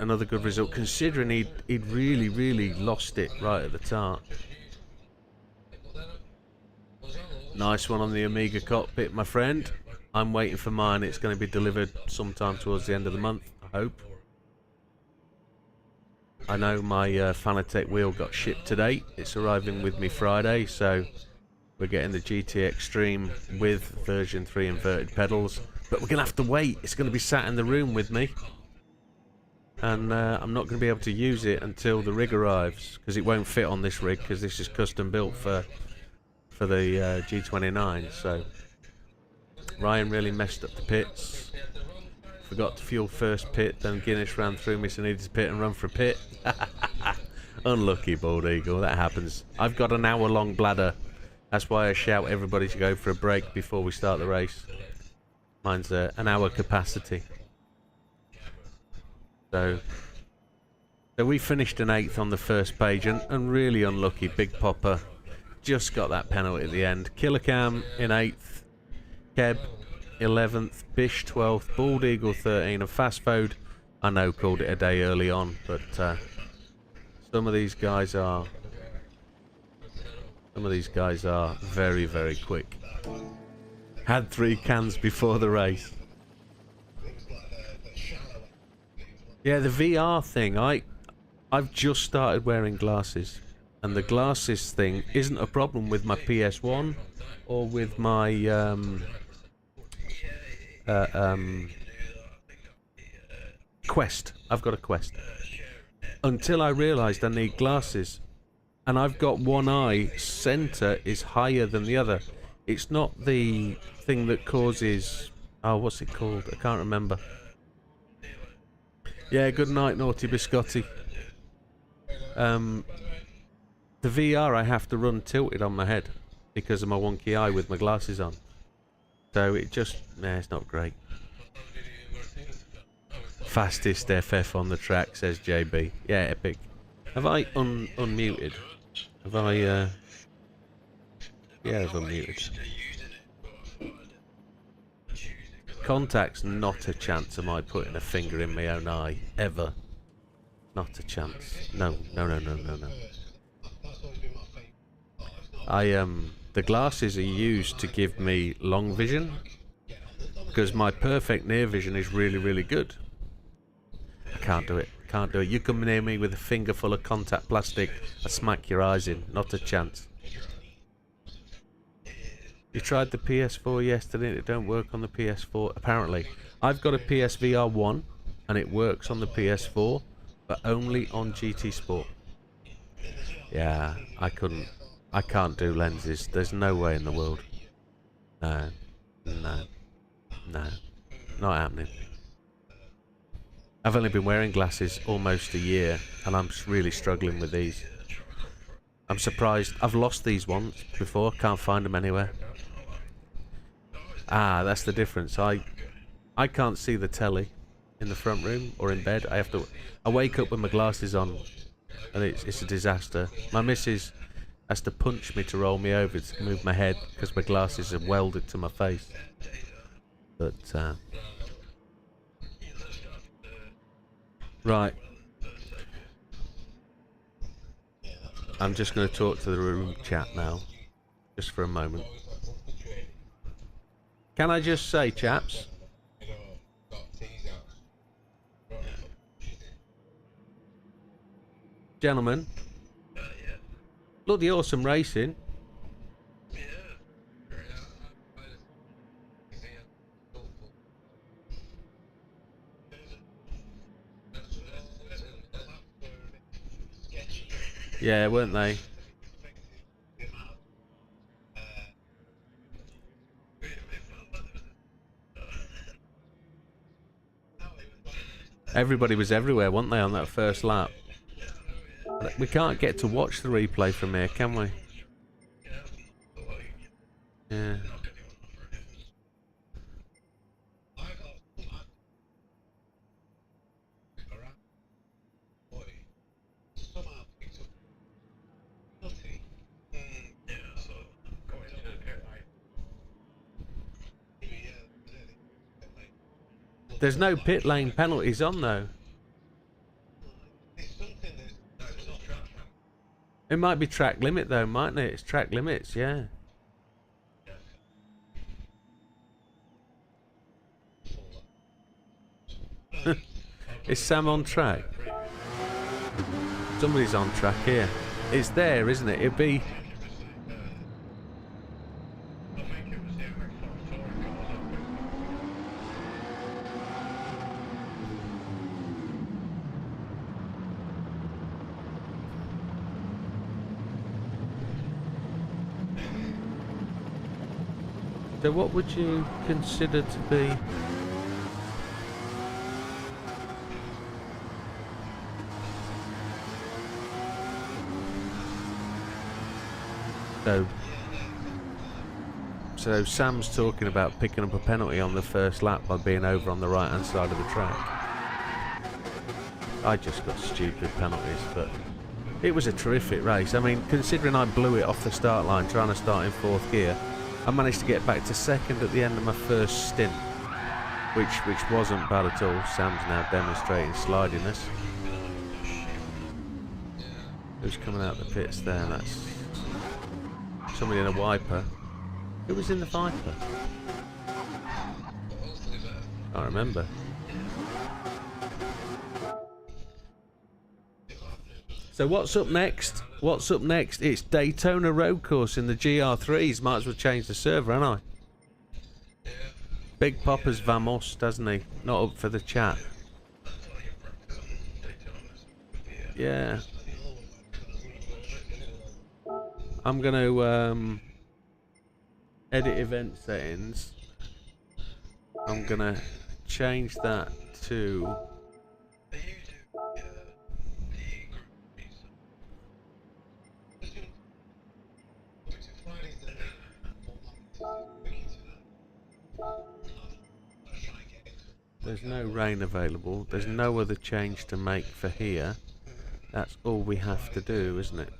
another good result, considering he'd really lost it right at the start. Nice one on the Amiga cockpit, my friend. I'm waiting for mine. It's going to be delivered sometime towards the end of the month, I hope. I know my Fanatec wheel got shipped today. It's arriving with me Friday, so we're getting the GT Extreme with version 3 inverted pedals. But we're going to have to wait. It's going to be sat in the room with me. And I'm not going to be able to use it until the rig arrives, because it won't fit on this rig, because this is custom built for the G29. So Ryan really messed up the pits. Forgot to fuel first pit, then Guinness ran through me, so needed to pit and run for a pit. Unlucky, Bald Eagle. That happens. I've got an hour-long bladder. That's why I shout everybody to go for a break before we start the race. Mine's an hour capacity. So we finished an 8th on the first page, and really unlucky. Big Popper just got that penalty at the end. Killercam in 8th, Keb 11th, Bish 12th, Bald Eagle 13, and Fast Food, I know, called it a day early on, but some of these guys are very quick. Had 3 cans before the race. Yeah, the VR thing, I've just started wearing glasses, and the glasses thing isn't a problem with my PS1 or with my Quest. I've got a Quest. Until I realised I need glasses, and I've got one eye centre is higher than the other. It's not the thing that causes, oh, what's it called? I can't remember. Yeah, good night, Naughty Biscotti. The VR I have to run tilted on my head because of my wonky eye with my glasses on. So it just, it's not great. Fastest FF on the track, says JB. Yeah, epic. Have I unmuted? Have I, yeah, I've unmuted. Contact's not a chance of my putting a finger in my own eye, ever. Not a chance. No. The glasses are used to give me long vision, because my perfect near vision is really good. I can't do it. You come near me with a finger full of contact plastic, I smack your eyes in. Not a chance. You tried the PS4 yesterday and it don't work on the PS4. Apparently. I've got a PSVR 1 and it works on the PS4, but only on GT Sport. Yeah, I can't do lenses. There's no way in the world. No. Not happening. I've only been wearing glasses almost a year, and I'm really struggling with these. I'm surprised. I've lost these once before. Can't find them anywhere. Ah, that's the difference. I can't see the telly in the front room or in bed. I wake up with my glasses on, and it's a disaster. My missus has to punch me to roll me over to move my head because my glasses are welded to my face. But right, I'm just going to talk to the room chat now, just for a moment. Can I just say, chaps, gentlemen, bloody awesome racing. Yeah, weren't they? Everybody was everywhere, weren't they, on that first lap? We can't get to watch the replay from here, can we? Yeah. There's no pit lane penalties on though. It might be track limit though, mightn't it? It's track limits, yeah. Is Sam on track? Somebody's on track here. It's there, isn't it? It'd be... So what would you consider to be... So Sam's talking about picking up a penalty on the first lap by being over on the right hand side of the track. I just got stupid penalties, but it was a terrific race. I mean, considering I blew it off the start line trying to start in 4th gear, I managed to get back to 2nd at the end of my first stint, which wasn't bad at all. Sam's now demonstrating slidiness. Who's coming out the pits there? That's somebody in a wiper. Who was in the Viper? I remember. So what's up next? What's up next? It's Daytona Road Course in the GR3s. Might as well change the server, haven't I? Big Popper's vamos, doesn't he? Not up for the chat. Yeah. I'm going to edit event settings. I'm going to change that to... There's no rain available. There's no other change to make for here. That's all we have to do, isn't it?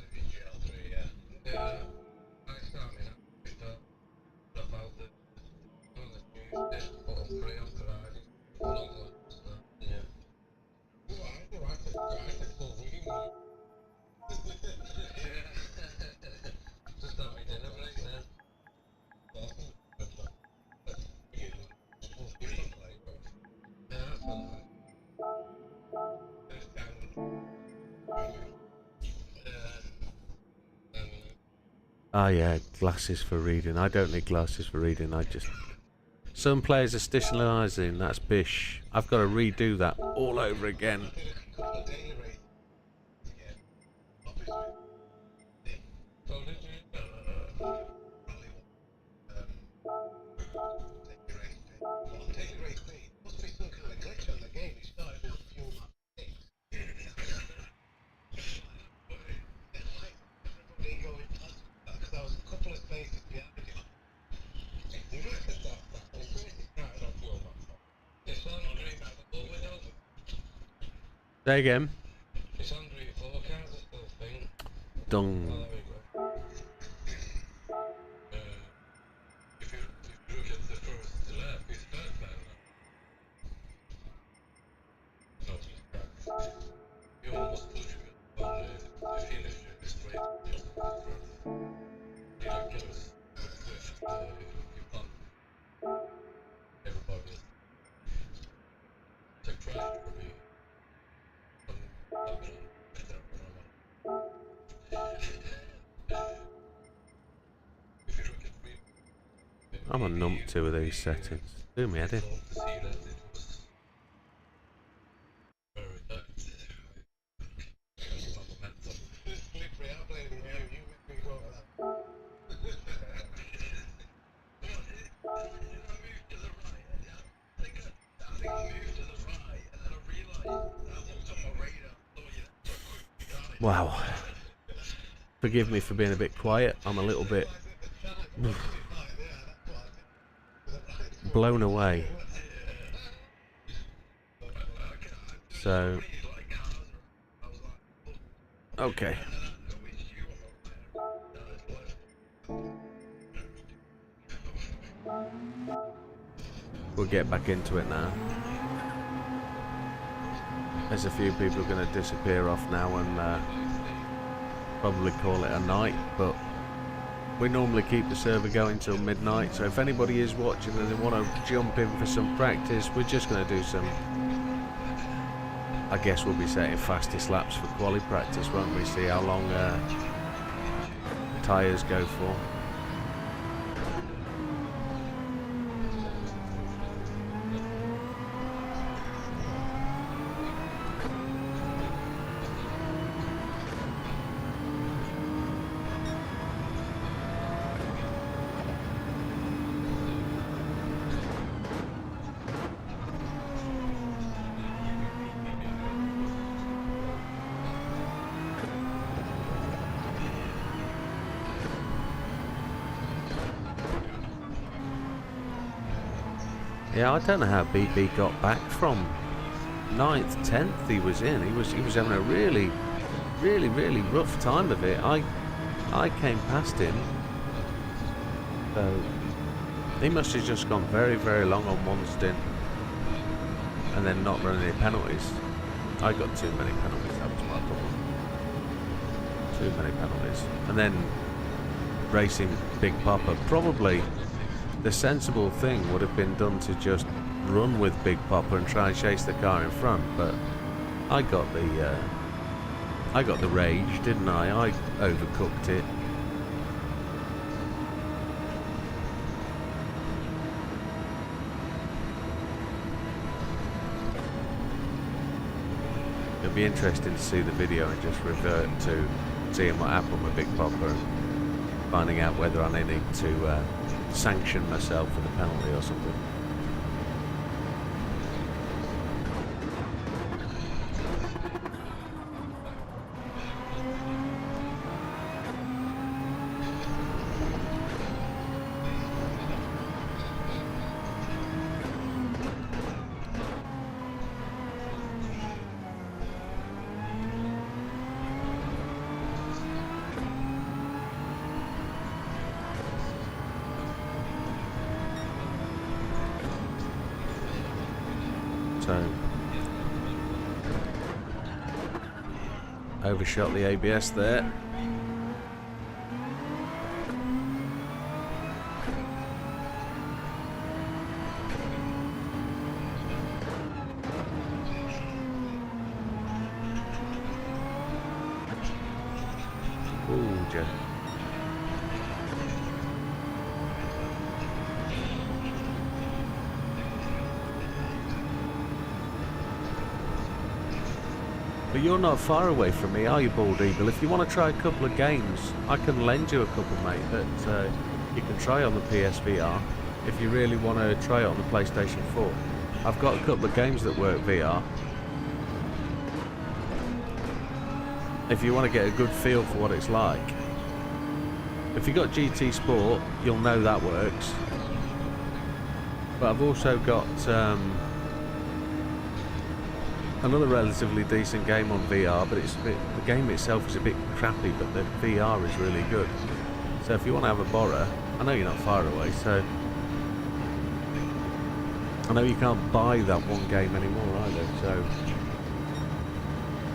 Ah yeah, glasses for reading. I don't need glasses for reading, I just... Some players are stationalising, that's bish. I've got to redo that all over again. Say again. It's under your forecast, this little thing. Dung. Oh, there we go. If you look at the first lap, it's first lap. Not just practice. You almost push it on the finish straight. You don't get us if you pump. Everybody is. It's a crash for me. I'm on numpty with these settings. Do me, Eddie. Wow. Forgive me for being a bit quiet. I'm a little bit blown away. So, okay. We'll get back into it now. There's a few people going to disappear off now and probably call it a night, but we normally keep the server going till midnight, so if anybody is watching and they want to jump in for some practice, we're just going to do some, I guess we'll be setting fastest laps for quali practice, won't we? See how long tyres go for. Yeah, I don't know how BB got back from 9th, 10th he was in. He was having a really rough time of it. I came past him. So he must have just gone very long on one stint and then not running any penalties. I got too many penalties, that was my problem. Too many penalties. And then racing Big Papa, probably the sensible thing would have been done to just run with Big Papa and try and chase the car in front, but I got the rage, didn't I? I overcooked it. It'll be interesting to see the video and just revert to seeing what happened with Big Papa and finding out whether I need to sanction myself for the penalty or something. So, overshot the ABS there. Ooh, Joe. But you're not far away from me, are you, Bald Eagle? If you want to try a couple of games, I can lend you a couple, mate, that you can try on the PSVR. If you really want to try it on the PlayStation 4. I've got a couple of games that work VR. If you want to get a good feel for what it's like. If you've got GT Sport, you'll know that works. But I've also got another relatively decent game on VR, but the game itself is a bit crappy, but the VR is really good. So if you want to have a borrow, I know you're not far away, so I know you can't buy that one game anymore either, so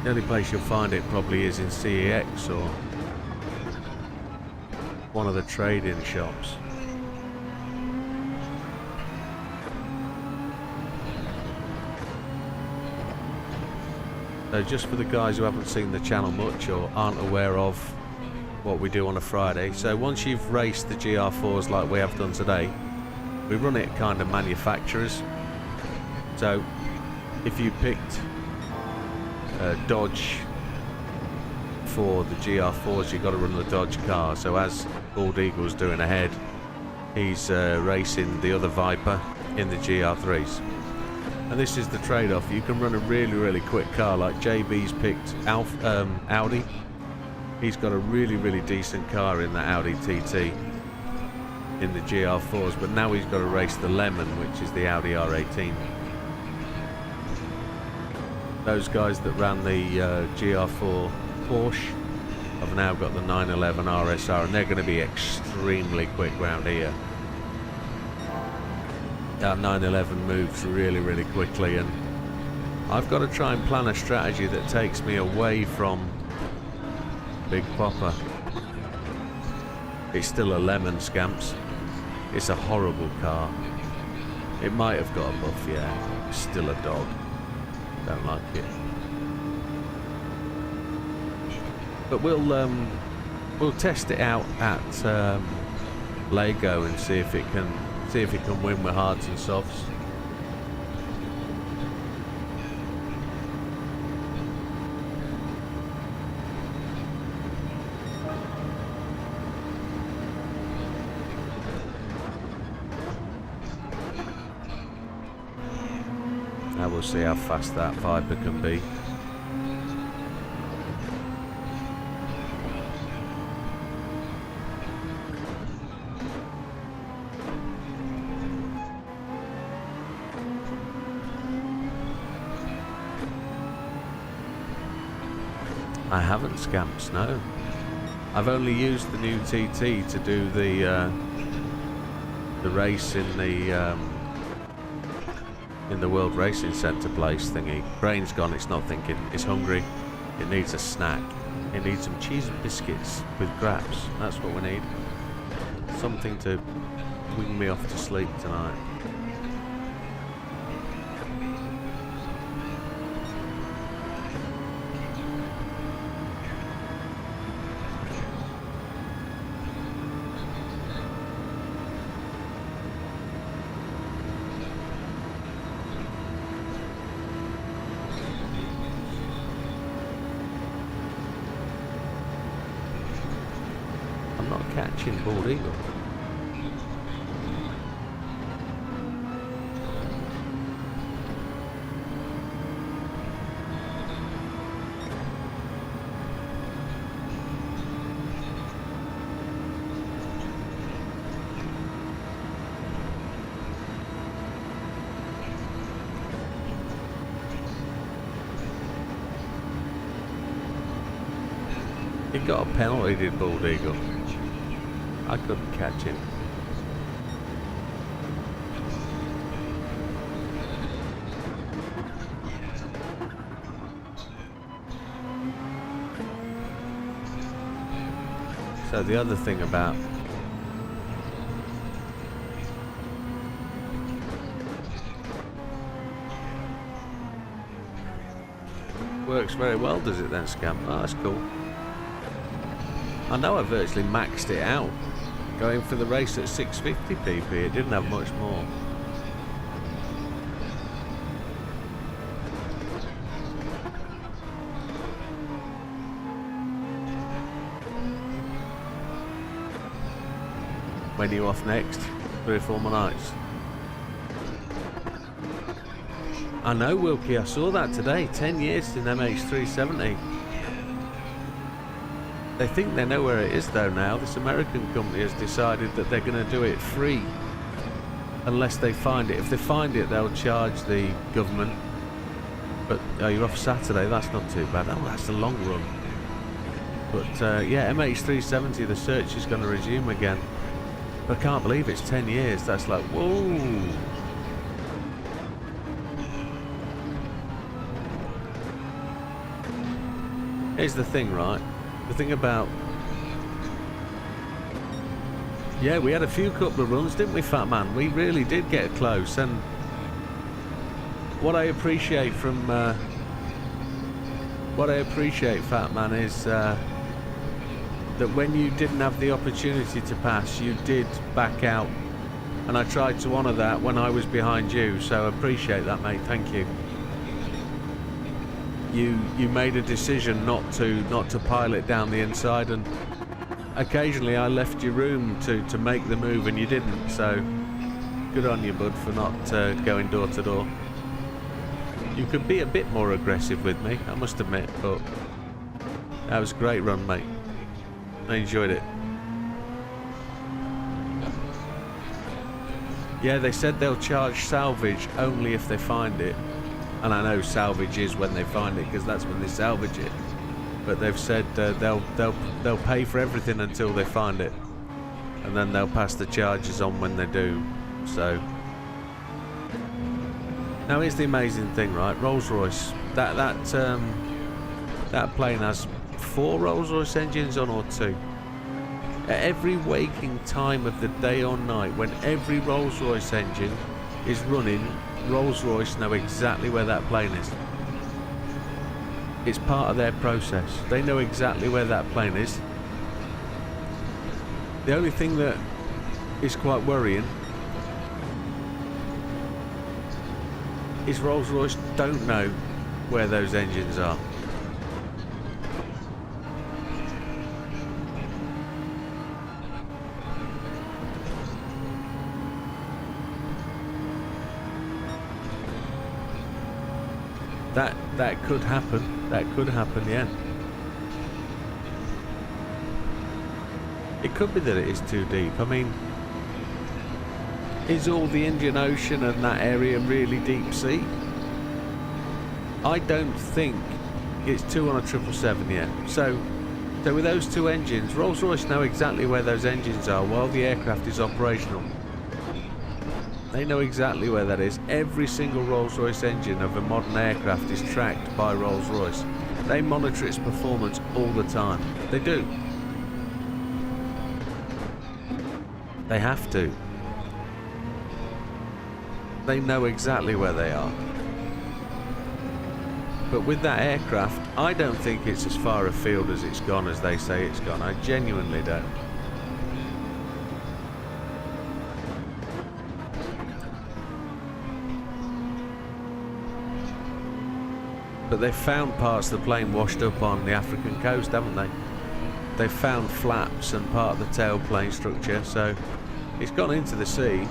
the only place you'll find it probably is in CEX or one of the trade-in shops. So just for the guys who haven't seen the channel much or aren't aware of what we do on a Friday, so once you've raced the GR4s like we have done today, we run it kind of manufacturers. So if you picked Dodge for the GR4s, you've got to run the Dodge car. So as Bald Eagle's doing ahead, he's racing the other Viper in the GR3s. And this is the trade-off. You can run a really, really quick car, like JB's picked Audi. He's got a really, really decent car in the Audi TT in the GR4s, but now he's got to race the Lemon, which is the Audi R18. Those guys that ran the GR4 Porsche have now got the 911 RSR, and they're going to be extremely quick round here. That 911 moves really, really quickly, and I've got to try and plan a strategy that takes me away from Big Popper. It's still a Lemon, Scamps. It's a horrible car. It might have got a buff, yeah. It's still a dog. Don't like it. But we'll test it out at Lego and see if it can win with hards and softs. Now we'll see how fast that Viper can be. I haven't, Scamps, no. I've only used the new TT to do the race in the World Racing Centre place thingy. Brain's gone, it's not thinking, it's hungry. It needs a snack. It needs some cheese and biscuits with grapes. That's what we need. Something to wing me off to sleep tonight. Catching bald eagle. He got a penalty, did bald eagle. I couldn't catch him. So the other thing about works very well, does it then, Scam? Oh, that's cool. I know I virtually maxed it out. Going for the race at 650 pp, it didn't have much more. When are you off next? 3 or 4 more nights. I know, Wilkie, I saw that today. 10 years in MH370. They think they know where it is though now. This American company has decided that they're going to do it free unless they find it. If they find it, they'll charge the government. But you're off Saturday, that's not too bad. Oh, that's a long run. But yeah, MH370, the search is going to resume again. But I can't believe it's 10 years. That's like, whoa. Here's the thing, right? The thing about... Yeah, we had a few couple of runs, didn't we, Fat Man? We really did get close, and what I appreciate from... what I appreciate, Fat Man, is that when you didn't have the opportunity to pass, you did back out. And I tried to honour that when I was behind you, so I appreciate that, mate. Thank you. You made a decision not to pile it down the inside, and occasionally I left you room to make the move and you didn't, so good on you, bud, for not going door to door. You could be a bit more aggressive with me, I must admit, but that was a great run, mate. I enjoyed it. Yeah, they said they'll charge salvage only if they find it. And I know salvage is when they find it, because that's when they salvage it. But they've said they'll pay for everything until they find it, and then they'll pass the charges on when they do. So now here's the amazing thing, right? Rolls-Royce. That plane has 4 Rolls-Royce engines on, or 2. At every waking time of the day or night, when every Rolls-Royce engine is running, Rolls-Royce know exactly where that plane is. It's part of their process. They know exactly where that plane is. The only thing that is quite worrying is Rolls-Royce don't know where those engines are. That could happen. That could happen, yeah. It could be that it is too deep. I mean, is all the Indian Ocean and that area really deep sea? I don't think it's 2 on a 777 yet. So with those 2 engines, Rolls-Royce know exactly where those engines are while the aircraft is operational. They know exactly where that is. Every single Rolls-Royce engine of a modern aircraft is tracked by Rolls-Royce. They monitor its performance all the time. They do. They have to. They know exactly where they are. But with that aircraft, I don't think it's as far afield as it's gone as they say it's gone. I genuinely don't. But they've found parts of the plane washed up on the African coast, haven't they? They've found flaps and part of the tailplane structure, so it's gone into the sea.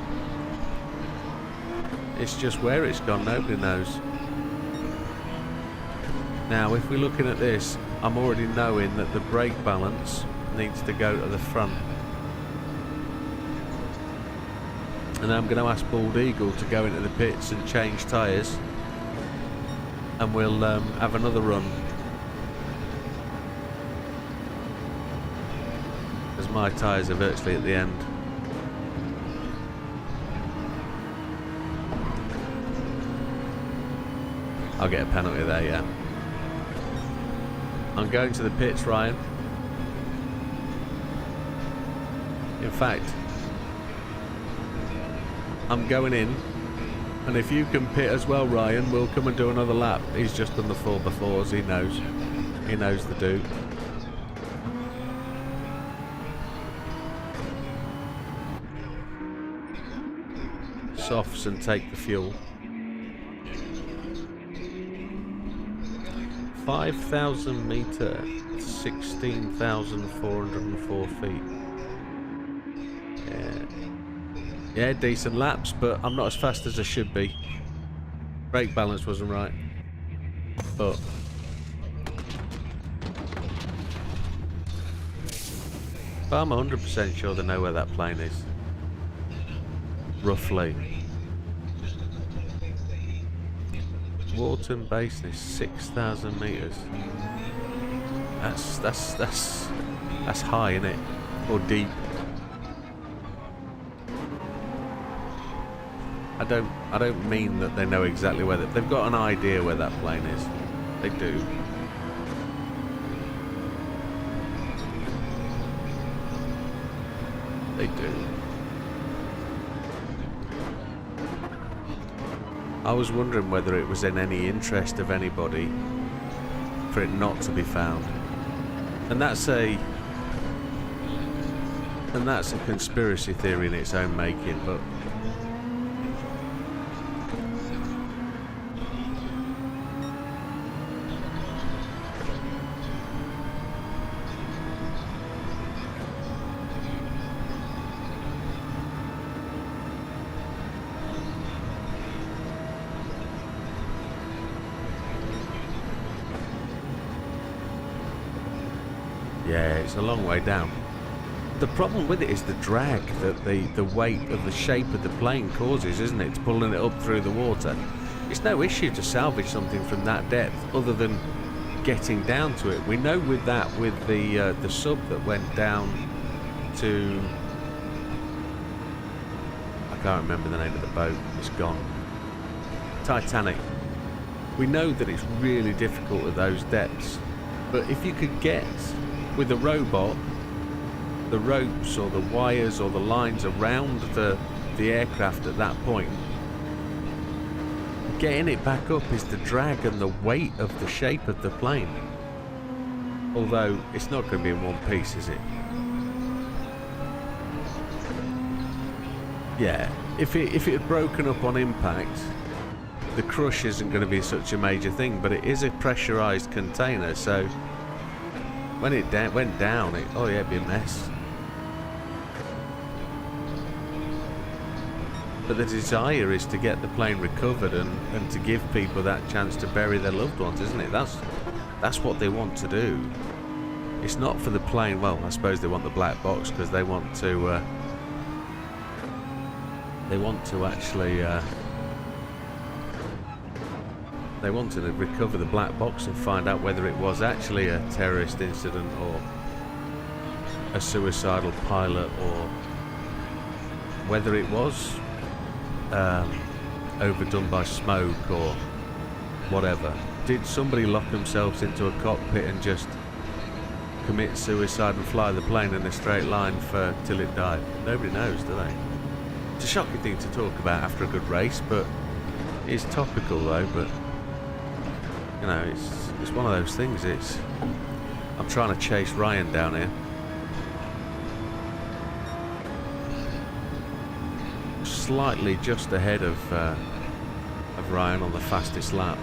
It's just where it's gone, nobody knows. Now, if we're looking at this, I'm already knowing that the brake balance needs to go to the front. And I'm going to ask Bald Eagle to go into the pits and change tyres. And we'll have another run, as my tyres are virtually at the end. I'll get a penalty there, yeah. I'm going to the pits, Ryan. In fact, I'm going in. And if you can pit as well, Ryan, we'll come and do another lap. He's just done the 4x4s, he knows. He knows the do. Softs and take the fuel. 5,000 metre, 16,404 feet. Yeah, decent laps, but I'm not as fast as I should be. Brake balance wasn't right. But I'm 100% sure they know where that plane is. Roughly. Warton Basin is 6,000 metres. That's high, isn't it? Or deep. I don't mean that they know exactly where they've got an idea where that plane is. They do. They do. I was wondering whether it was in any interest of anybody for it not to be found. And that's a conspiracy theory in its own making, but Yeah, it's a long way down. The problem with it is the drag that the weight of the shape of the plane causes, isn't it? It's pulling it up through the water. It's no issue to salvage something from that depth other than getting down to it. We know with that, with the sub that went down to... I can't remember the name of the boat. It's gone. Titanic. We know that it's really difficult at those depths. But if you could get, with a robot, the ropes or the wires or the lines around the aircraft at that point, getting it back up is the drag and the weight of the shape of the plane. Although it's not going to be in one piece, is it? Yeah, if it had broken up on impact, the crush isn't going to be such a major thing, but it is a pressurized container, so when it went down, oh yeah, it'd be a mess. But the desire is to get the plane recovered and to give people that chance to bury their loved ones, isn't it? That's what they want to do. It's not for the plane. Well, I suppose they want the black box because they want to actually they want to recover the black box and find out whether it was actually a terrorist incident or a suicidal pilot, or whether it was overdone by smoke or whatever. Did somebody lock themselves into a cockpit and just commit suicide and fly the plane in a straight line till it died? Nobody knows, do they? It's a shocking thing to talk about after a good race, but it's topical though. But you know, it's one of those things. I'm trying to chase Ryan down here. Slightly just ahead of Ryan on the fastest lap.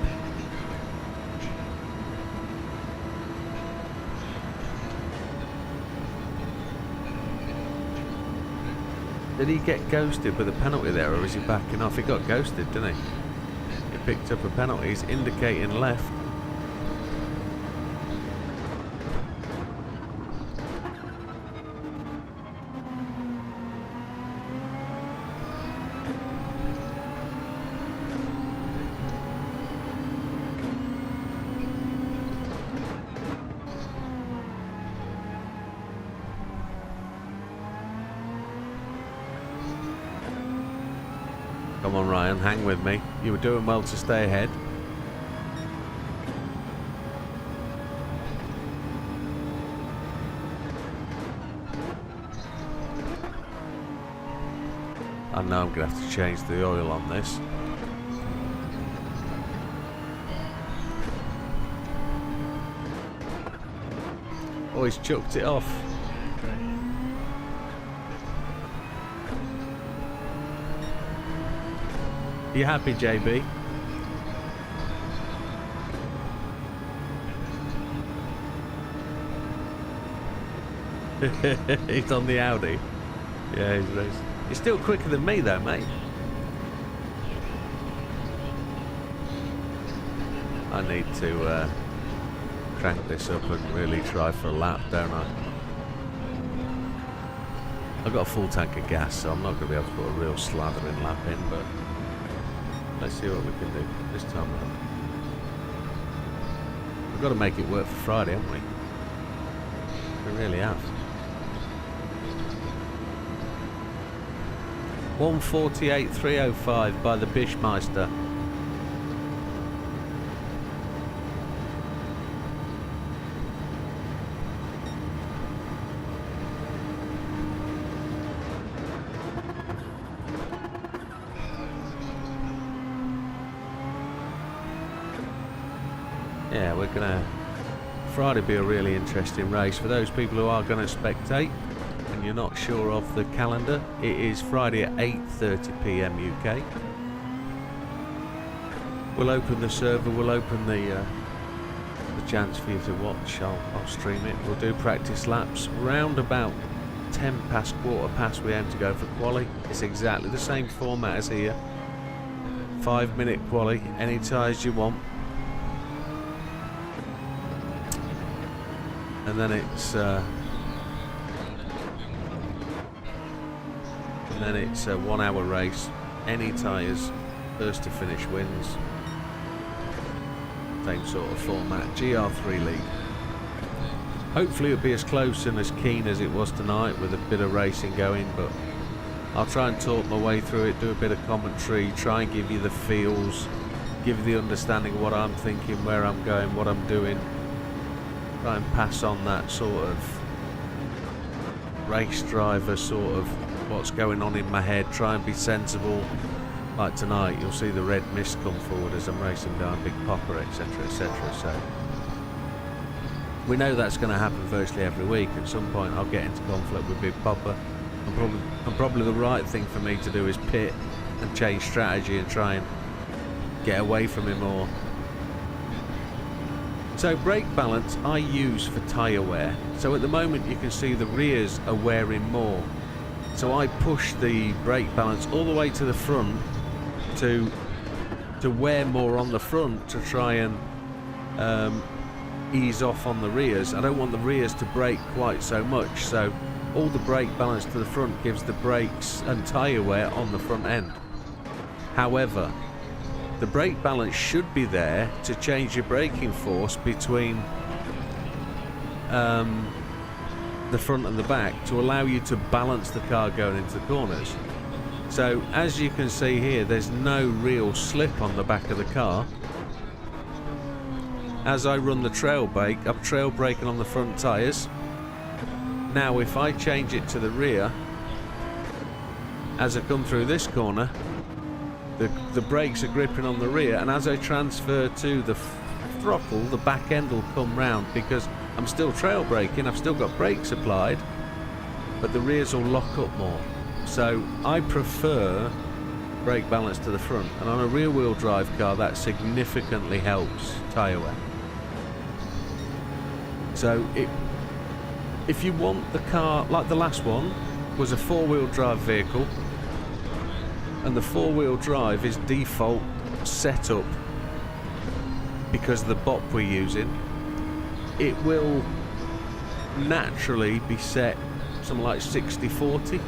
Did he get ghosted with a penalty there, or is he backing off? He got ghosted, didn't he? He picked up a penalty. He's indicating left. Come on, Ryan, hang with me. You were doing well to stay ahead. I know I'm going to have to change the oil on this. Oh, he's chucked it off. You happy, JB? He's on the Audi. Yeah, he's still quicker than me though, mate. I need to crank this up and really try for a lap, don't I? I've got a full tank of gas, so I'm not going to be able to put a real slathering lap in, but let's see what we can do this time around. We've got to make it work for Friday, haven't we? We really have. 1:48.305 by the Bishmeister. Yeah, we're gonna... Friday be a really interesting race. For those people who are going to spectate and you're not sure of the calendar, it is Friday at 8:30 PM UK. We'll open the server, we'll open the chance for you to watch. I'll stream it. We'll do practice laps round about 10 past, quarter past. We aim to go for quali. It's exactly the same format as here. 5-minute quali, any tyres you want. and then it's a 1 hour race. Any tyres, first to finish wins. Same sort of format, GR3 league. Hopefully it'll be as close and as keen as it was tonight with a bit of racing going, but I'll try and talk my way through it, do a bit of commentary, try and give you the feels, give you the understanding of what I'm thinking, where I'm going, what I'm doing. Try and pass on that sort of race driver sort of what's going on in my head, try and be sensible. Like tonight, you'll see the red mist come forward as I'm racing down Big Popper, etc, etc. So we know that's going to happen virtually every week. At some point I'll get into conflict with Big Popper, and probably the right thing for me to do is pit and change strategy and try and get away from him more. So brake balance I use for tyre wear. So at the moment you can see the rears are wearing more. So I push the brake balance all the way to the front to wear more on the front to try and ease off on the rears. I don't want the rears to brake quite so much, so all the brake balance to the front gives the brakes and tyre wear on the front end. However, the brake balance should be there to change your braking force between the front and the back to allow you to balance the car going into the corners. So as you can see here, there's no real slip on the back of the car. As I run the trail brake, I'm trail braking on the front tyres. Now if I change it to the rear, as I come through this corner, the brakes are gripping on the rear, and as I transfer to the throttle, the back end will come round because I'm still trail braking, I've still got brakes applied, but the rears will lock up more. So I prefer brake balance to the front, and on a rear wheel drive car that significantly helps tyre wear. So if you want the car, like the last one was a 4-wheel drive vehicle, and the 4-wheel drive is default setup because of the bop we're using, it will naturally be set something like 60-40.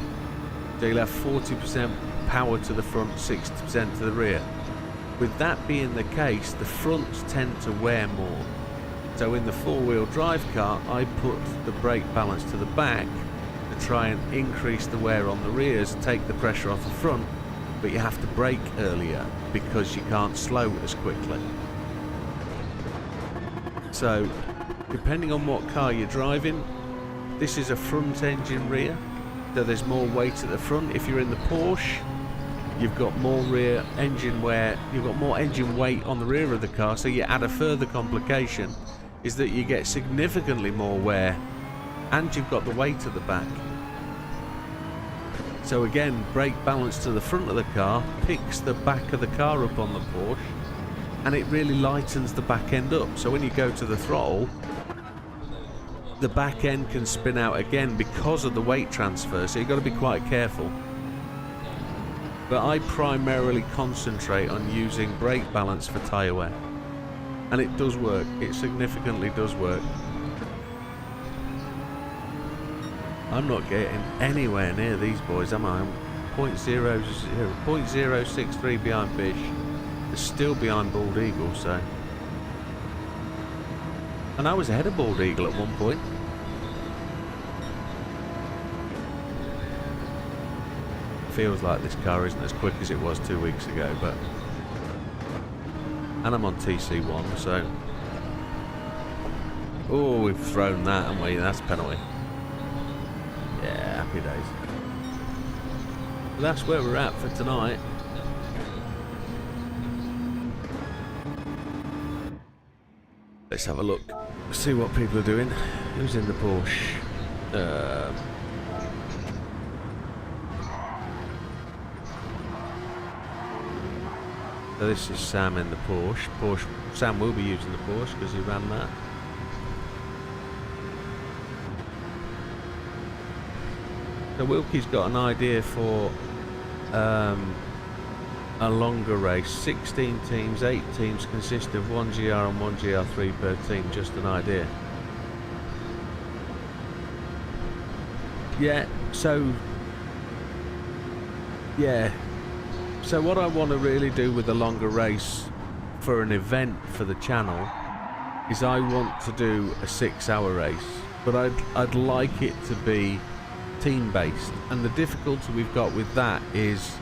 So you'll have 40% power to the front, 60% to the rear. With that being the case, the fronts tend to wear more. So in the 4-wheel drive car, I put the brake balance to the back to try and increase the wear on the rears, take the pressure off the front, but you have to brake earlier because you can't slow as quickly. So depending on what car you're driving, this is a front engine rear, so there's more weight at the front. If you're in the Porsche, you've got more rear engine wear, you've got more engine weight on the rear of the car, so you add a further complication is that you get significantly more wear, and you've got the weight at the back. So again, brake balance to the front of the car picks the back of the car up on the Porsche, and it really lightens the back end up. So when you go to the throttle, the back end can spin out again because of the weight transfer, so you've got to be quite careful. But I primarily concentrate on using brake balance for tyre wear, and it does work. It significantly does work. I'm not getting anywhere near these boys, am I? I'm 0.063 behind Bish. They're still behind Bald Eagle, so. And I was ahead of Bald Eagle at one point. Feels like this car isn't as quick as it was 2 weeks ago, but. And I'm on TC1, so. Oh, we've thrown that, haven't we? That's penalty. Yeah, happy days. But that's where we're at for tonight. Let's have a look, see what people are doing. Who's in the Porsche? So this is Sam in the Porsche. Sam will be using the Porsche because he ran that. So Wilkie's got an idea for a longer race. 16 teams, 8 teams consist of 1 GR and 1 GR3 per team, just an idea. Yeah, so what I want to really do with a longer race for an event for the channel is I want to do a 6-hour race, but I'd like it to be team based, and the difficulty we've got with that is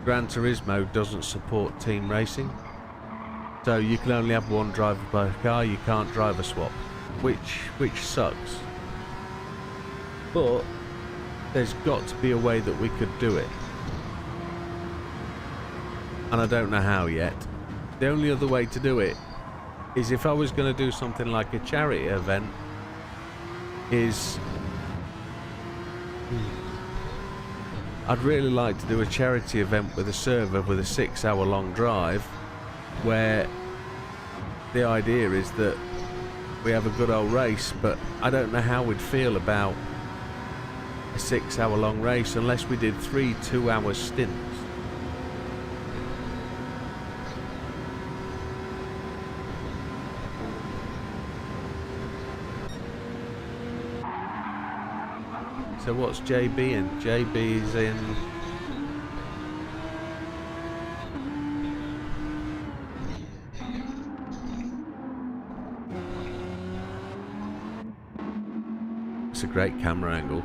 Gran Turismo doesn't support team racing, so you can only have one driver per car. You can't drive a swap, which sucks, but there's got to be a way that we could do it, and I don't know how yet. The only other way to do it is if I was going to do something like a charity event, is I'd really like to do a charity event with a server with a 6-hour long drive, where the idea is that we have a good old race, but I don't know how we'd feel about a 6-hour long race unless we did 3 2-hour stints. So what's JB in? JB's in... It's a great camera angle.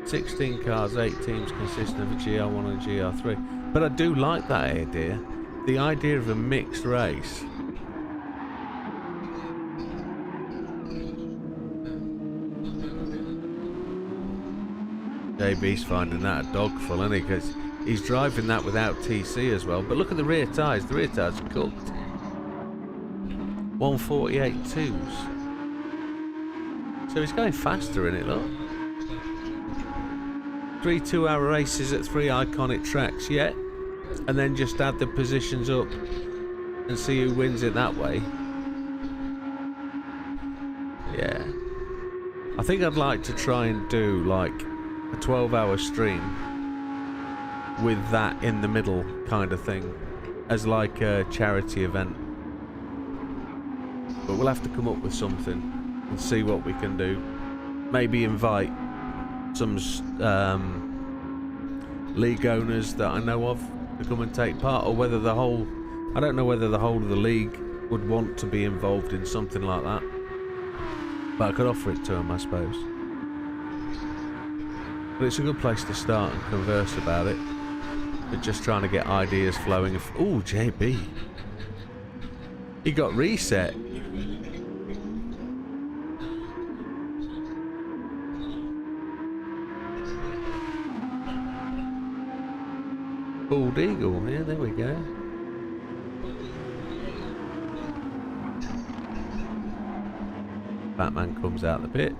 "16 cars, 8 teams consisting of a GR1 and a GR3. But I do like that idea. The idea of a mixed race. JB's finding that a dog full, isn't he? Because he's driving that without TC as well. But look at the rear tyres. The rear tyres are cooked. 148.2s. So he's going faster in it, look. 3 2-hour races at 3 iconic tracks, yeah. And then just add the positions up and see who wins it that way. Yeah. I think I'd like to try and do like a 12-hour stream with that in the middle kind of thing as like a charity event. But we'll have to come up with something and see what we can do. Maybe invite some league owners that I know of to come and take part, or whether the whole... I don't know whether the whole of the league would want to be involved in something like that. But I could offer it to them, I suppose. But it's a good place to start and converse about it. But just trying to get ideas flowing. Ooh, JB. He got reset. Bald eagle. Yeah, there we go. Batman comes out the pit.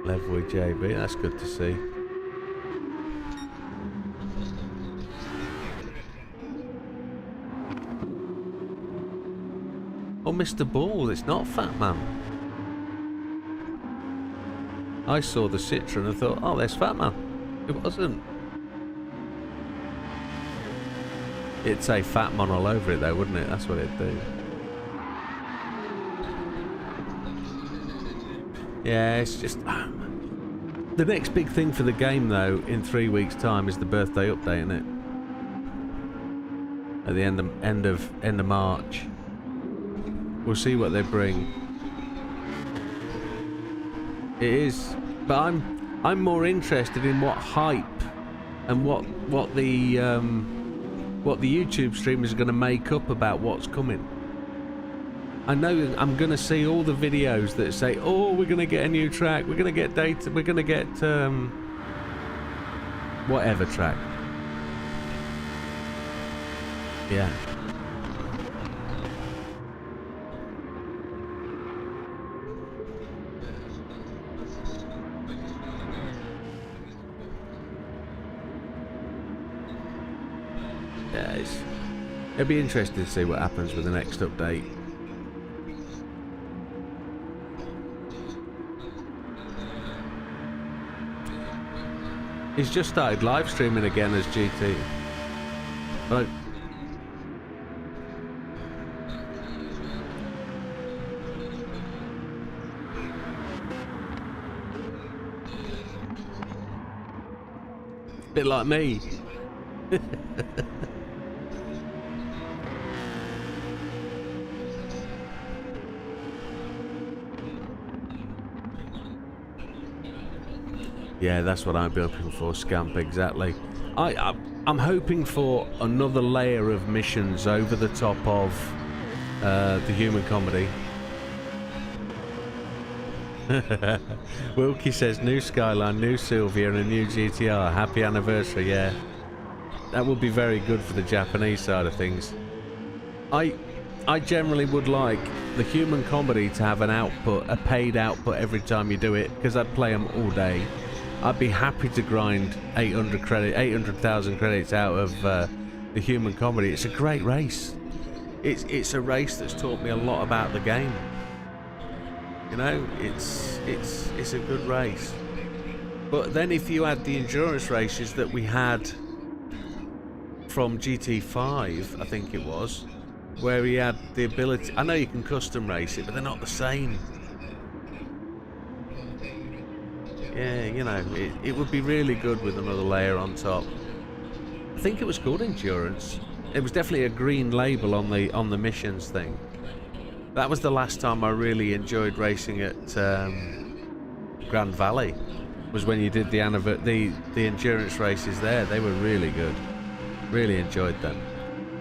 Level with JB, that's good to see. Oh, Mr. Ball, it's not Fat Man. I saw the Citroen and thought, oh, there's Fat Man. It wasn't. It'd say Fat Man all over it though, wouldn't it? That's what it'd do. Yeah, it's just... The next big thing for the game, though, in 3 weeks' time is the birthday update, isn't it? At the end of March. We'll see what they bring. It is... But I'm more interested in what hype and what the YouTube streamers are going to make up about what's coming. I know I'm going to see all the videos that say, oh, we're going to get a new track, we're going to get data, we're going to get whatever track. Yeah. Yeah, it'll be interesting to see what happens with the next update. He's just started live streaming again as GT. But Bit like me. Yeah, that's what I'm hoping for, Scamp, exactly. I'm hoping for another layer of missions over the top of the human comedy. Wilkie says, new Skyline, new Sylvia and a new GTR. Happy anniversary, yeah. That would be very good for the Japanese side of things. I generally would like the human comedy to have an output, a paid output every time you do it, because I'd play them all day. I'd be happy to grind 800,000 credits out of the human comedy. It's a great race. It's a race that's taught me a lot about the game. You know, it's a good race. But then if you add the endurance races that we had from GT5, I think it was, where he had the ability, I know you can custom race it, but they're not the same. Yeah, you know, it would be really good with another layer on top. I think it was called endurance. It was definitely a green label on the missions thing. That was the last time I really enjoyed racing at Grand Valley. Was when you did the endurance races there. They were really good. Really enjoyed them.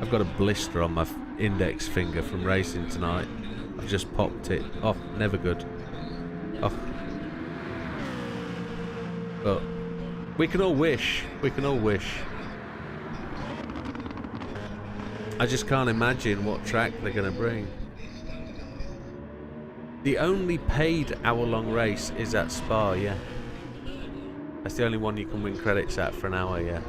I've got a blister on my index finger from racing tonight. I've just popped it. Oh, never good. Oh. But we can all wish. We can all wish. I just can't imagine what track they're going to bring. The only paid hour-long race is at Spa, yeah. That's the only one you can win credits at for an hour, yeah.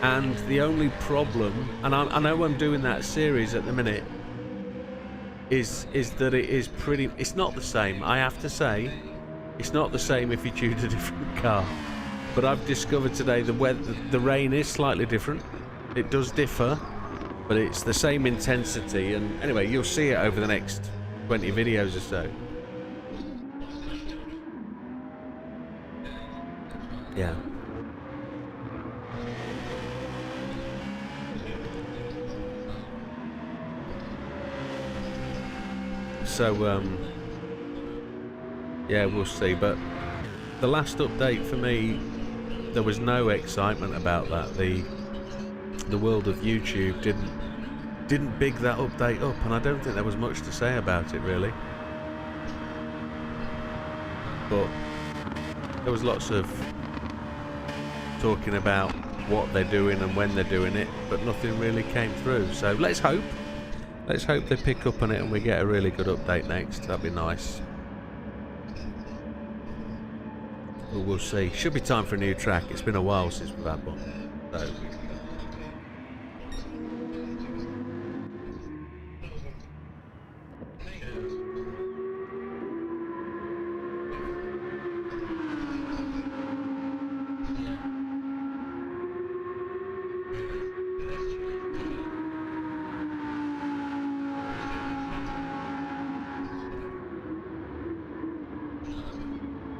And the only problem, and I know I'm doing that series at the minute, is that it is pretty... It's not the same, I have to say. It's not the same if you choose a different car. But I've discovered today the weather, the rain is slightly different. It does differ, but it's the same intensity. And anyway, you'll see it over the next 20 videos or so. Yeah. So, yeah, we'll see. But the last update for me, there was no excitement about that. The world of YouTube didn't big that update up, and I don't think there was much to say about it really. But there was lots of talking about what they're doing and when they're doing it, but nothing really came through. So let's hope they pick up on it and we get a really good update next. That'd be nice. But we'll see. Should be time for a new track. It's been a while since we've had one. So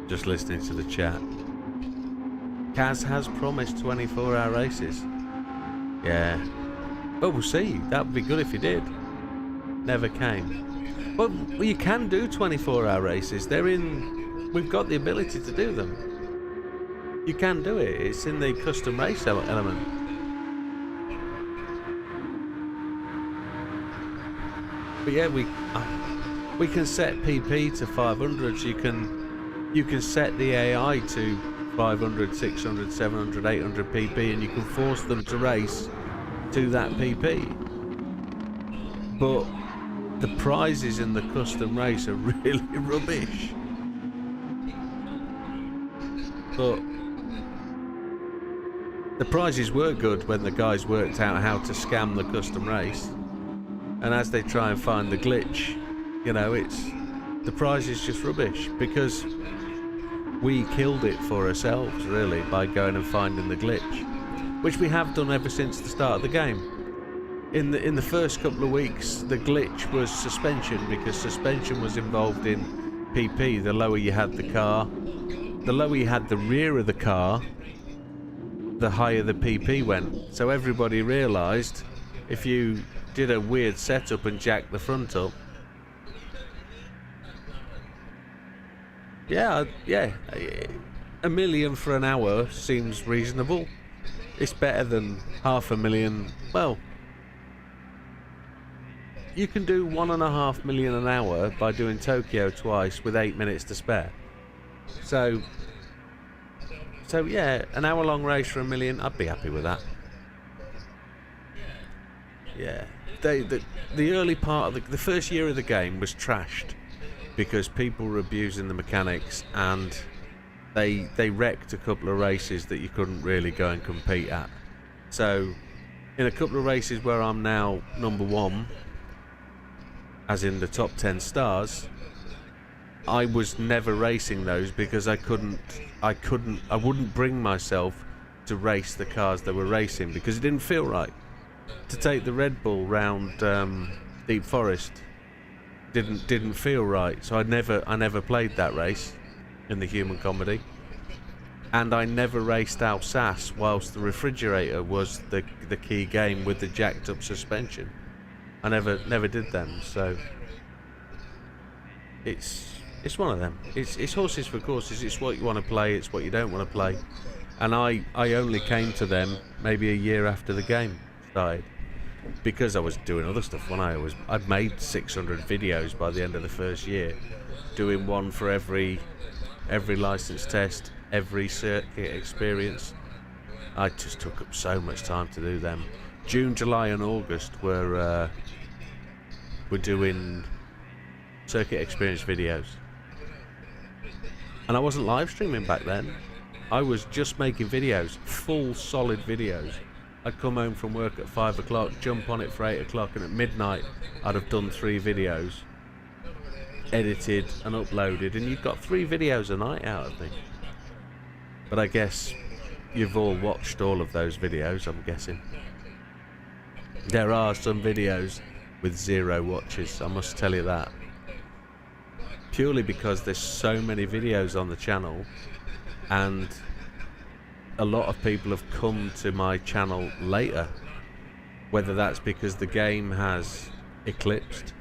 just listening to the chat. Kaz has promised 24-hour races. Yeah. Well, we'll see. That would be good if he did. Never came. Well, you can do 24-hour races. They're in... We've got the ability to do them. You can do it. It's in the custom race element. But yeah, we can set PP to 500. So you can set the AI to 500, 600, 700, 800 PP, and you can force them to race to that PP. But the prizes in the custom race are really rubbish. But the prizes were good when the guys worked out how to scam the custom race. And as they try and find the glitch, you know, the prize is just rubbish, because we killed it for ourselves, really, by going and finding the glitch, which we have done ever since the start of the game. In the first couple of weeks, the glitch was suspension, because suspension was involved in PP. The lower you had the car, the lower you had the rear of the car, the higher the PP went. So everybody realised if you did a weird setup and jacked the front up, yeah, $1 million for an hour seems reasonable. It's better than $500,000. Well, you can do $1.5 million an hour by doing Tokyo twice with 8 minutes to spare. So yeah, an hour-long race for $1 million, I'd be happy with that. Yeah, the early part of the first year of the game was trashed because people were abusing the mechanics, and they wrecked a couple of races that you couldn't really go and compete at. So in a couple of races where I'm now number 1, as in the top 10 stars, I was never racing those because I wouldn't bring myself to race the cars that were racing because it didn't feel right. To take the Red Bull round Deep Forest didn't feel right, so I never played that race in the Human Comedy, and I never raced Alsace whilst the refrigerator was the key game with the jacked up suspension. I never did them, so it's one of them. It's horses for courses. It's what you want to play, it's what you don't want to play, and I only came to them maybe a year after the game started, because I was doing other stuff when I'd made 600 videos by the end of the first year, doing one for every license test, every circuit experience. I just took up so much time to do them. June, July and August we're doing circuit experience videos, and I wasn't live streaming back then. I was just making videos, full solid videos. I'd come home from work at 5 o'clock, jump on it for 8 o'clock, and at midnight I'd have done 3 videos, edited and uploaded, and you've got 3 videos a night out of me. But I guess you've all watched all of those videos, I'm guessing. There are some videos with 0 watches, I must tell you that. Purely because there's so many videos on the channel, and a lot of people have come to my channel later, whether that's because the game has eclipsed,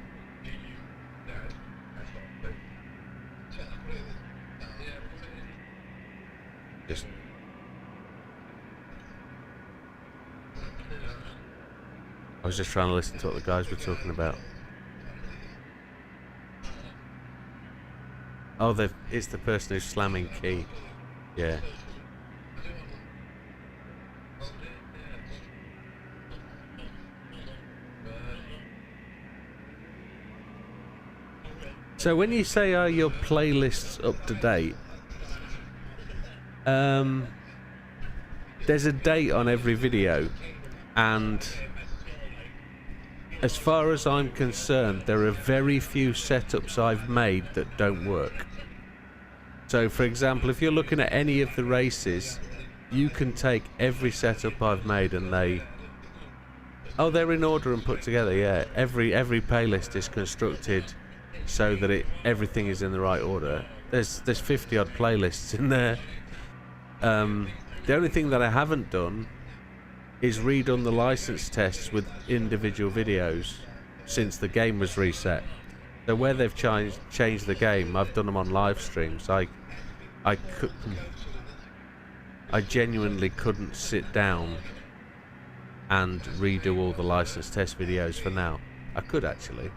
I was just trying to listen to what the guys were talking about. Oh, it's the person who's slamming key. Yeah. So when you say, are your playlists up to date? There's a date on every video, and as far as I'm concerned, there are very few setups I've made that don't work. So for example, if you're looking at any of the races, you can take every setup I've made and they're in order and put together, yeah. Every playlist is constructed so that everything is in the right order. There's 50 odd playlists in there. The only thing that I haven't done is redone the license tests with individual videos since the game was reset. So where they've changed the game, I've done them on live streams. I genuinely couldn't sit down and redo all the license test videos for now. I could actually,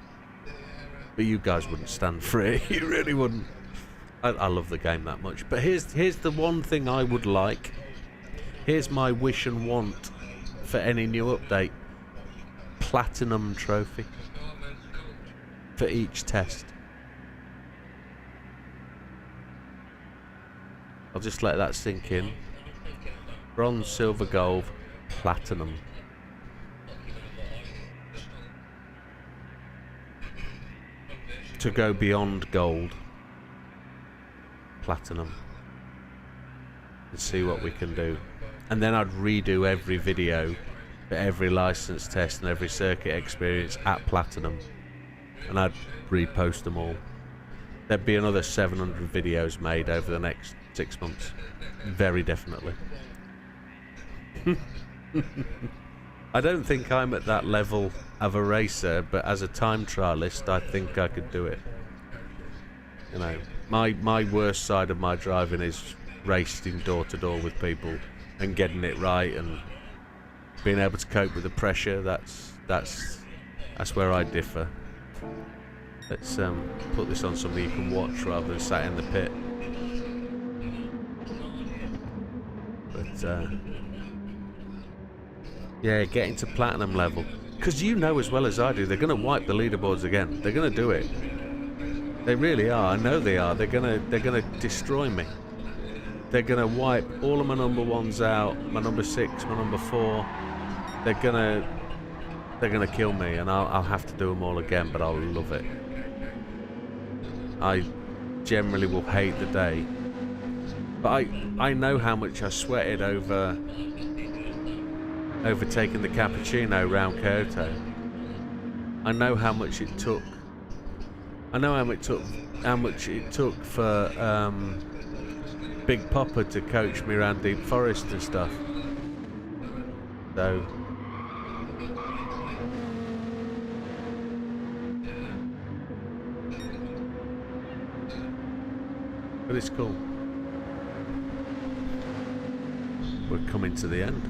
but you guys wouldn't stand for it. You really wouldn't. I love the game that much. But here's the one thing I would like. Here's my wish and want for any new update: platinum trophy for each test. I'll just let that sink in. Bronze, silver, gold, platinum. To go beyond gold, platinum, and see what we can do. And then I'd redo every video for every license test and every circuit experience at platinum, and I'd repost them all. There'd be another 700 videos made over the next 6 months, very definitely. I don't think I'm at that level of a racer, but as a time trialist, I think I could do it. You know, my worst side of my driving is racing door to door with people and getting it right and being able to cope with the pressure. That's where I differ. Let's put this on something you can watch rather than sat in the pit. But yeah, getting to platinum level, because you know as well as I do, they're going to wipe the leaderboards again. They're going to do it. They really are. I know they are. They're gonna destroy me. They're gonna wipe all of my number ones out, my number 6, my number 4. They're gonna kill me, and I'll have to do them all again. But I'll love it. I generally will hate the day, but I know how much I sweated over taking the cappuccino round Kyoto. I know how much it took. I know how much it took for Big Popper to coach me around Deep Forest and stuff. So but it's cool. We're coming to the end.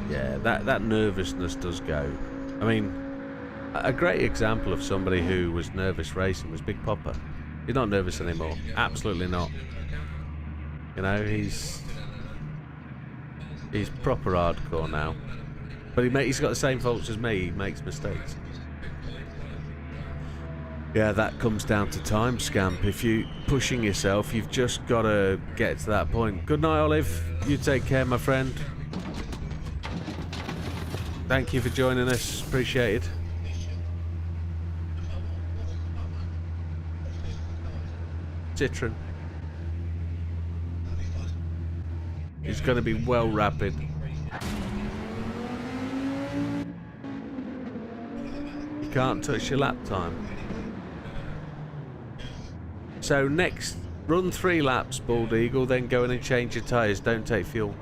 Yeah, that nervousness does go. I mean, a great example of somebody who was nervous racing was Big Popper. He's not nervous anymore. Absolutely not. You know, he's proper hardcore now. But he's got the same faults as me. He makes mistakes. Yeah, that comes down to time, Scamp. If you're pushing yourself, you've just got to get to that point. Good night, Olive. You take care, my friend. Thank you for joining us. Appreciate it. Citron. He's going to be well rapid. You can't touch your lap time. So next, run 3 laps, Bald Eagle, then go in and change your tyres. Don't take fuel.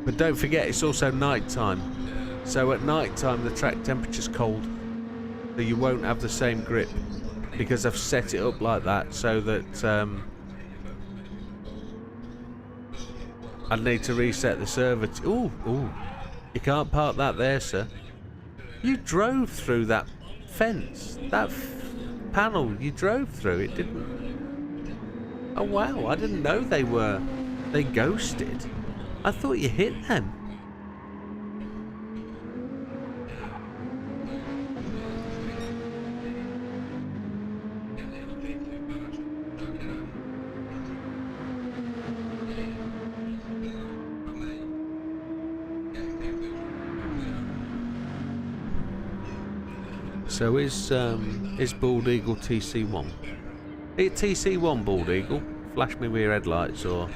But don't forget, it's also night time. So at night time, the track temperature's cold. So you won't have the same grip. Because I've set it up like that so that I'd need to reset the server. Ooh, you can't park that there, sir. You drove through that fence, that panel. You drove through it, didn't? Oh wow! I didn't know they ghosted. I thought you hit them. So is Bald Eagle TC1? TC1 Bald Eagle? Flash me with your headlights or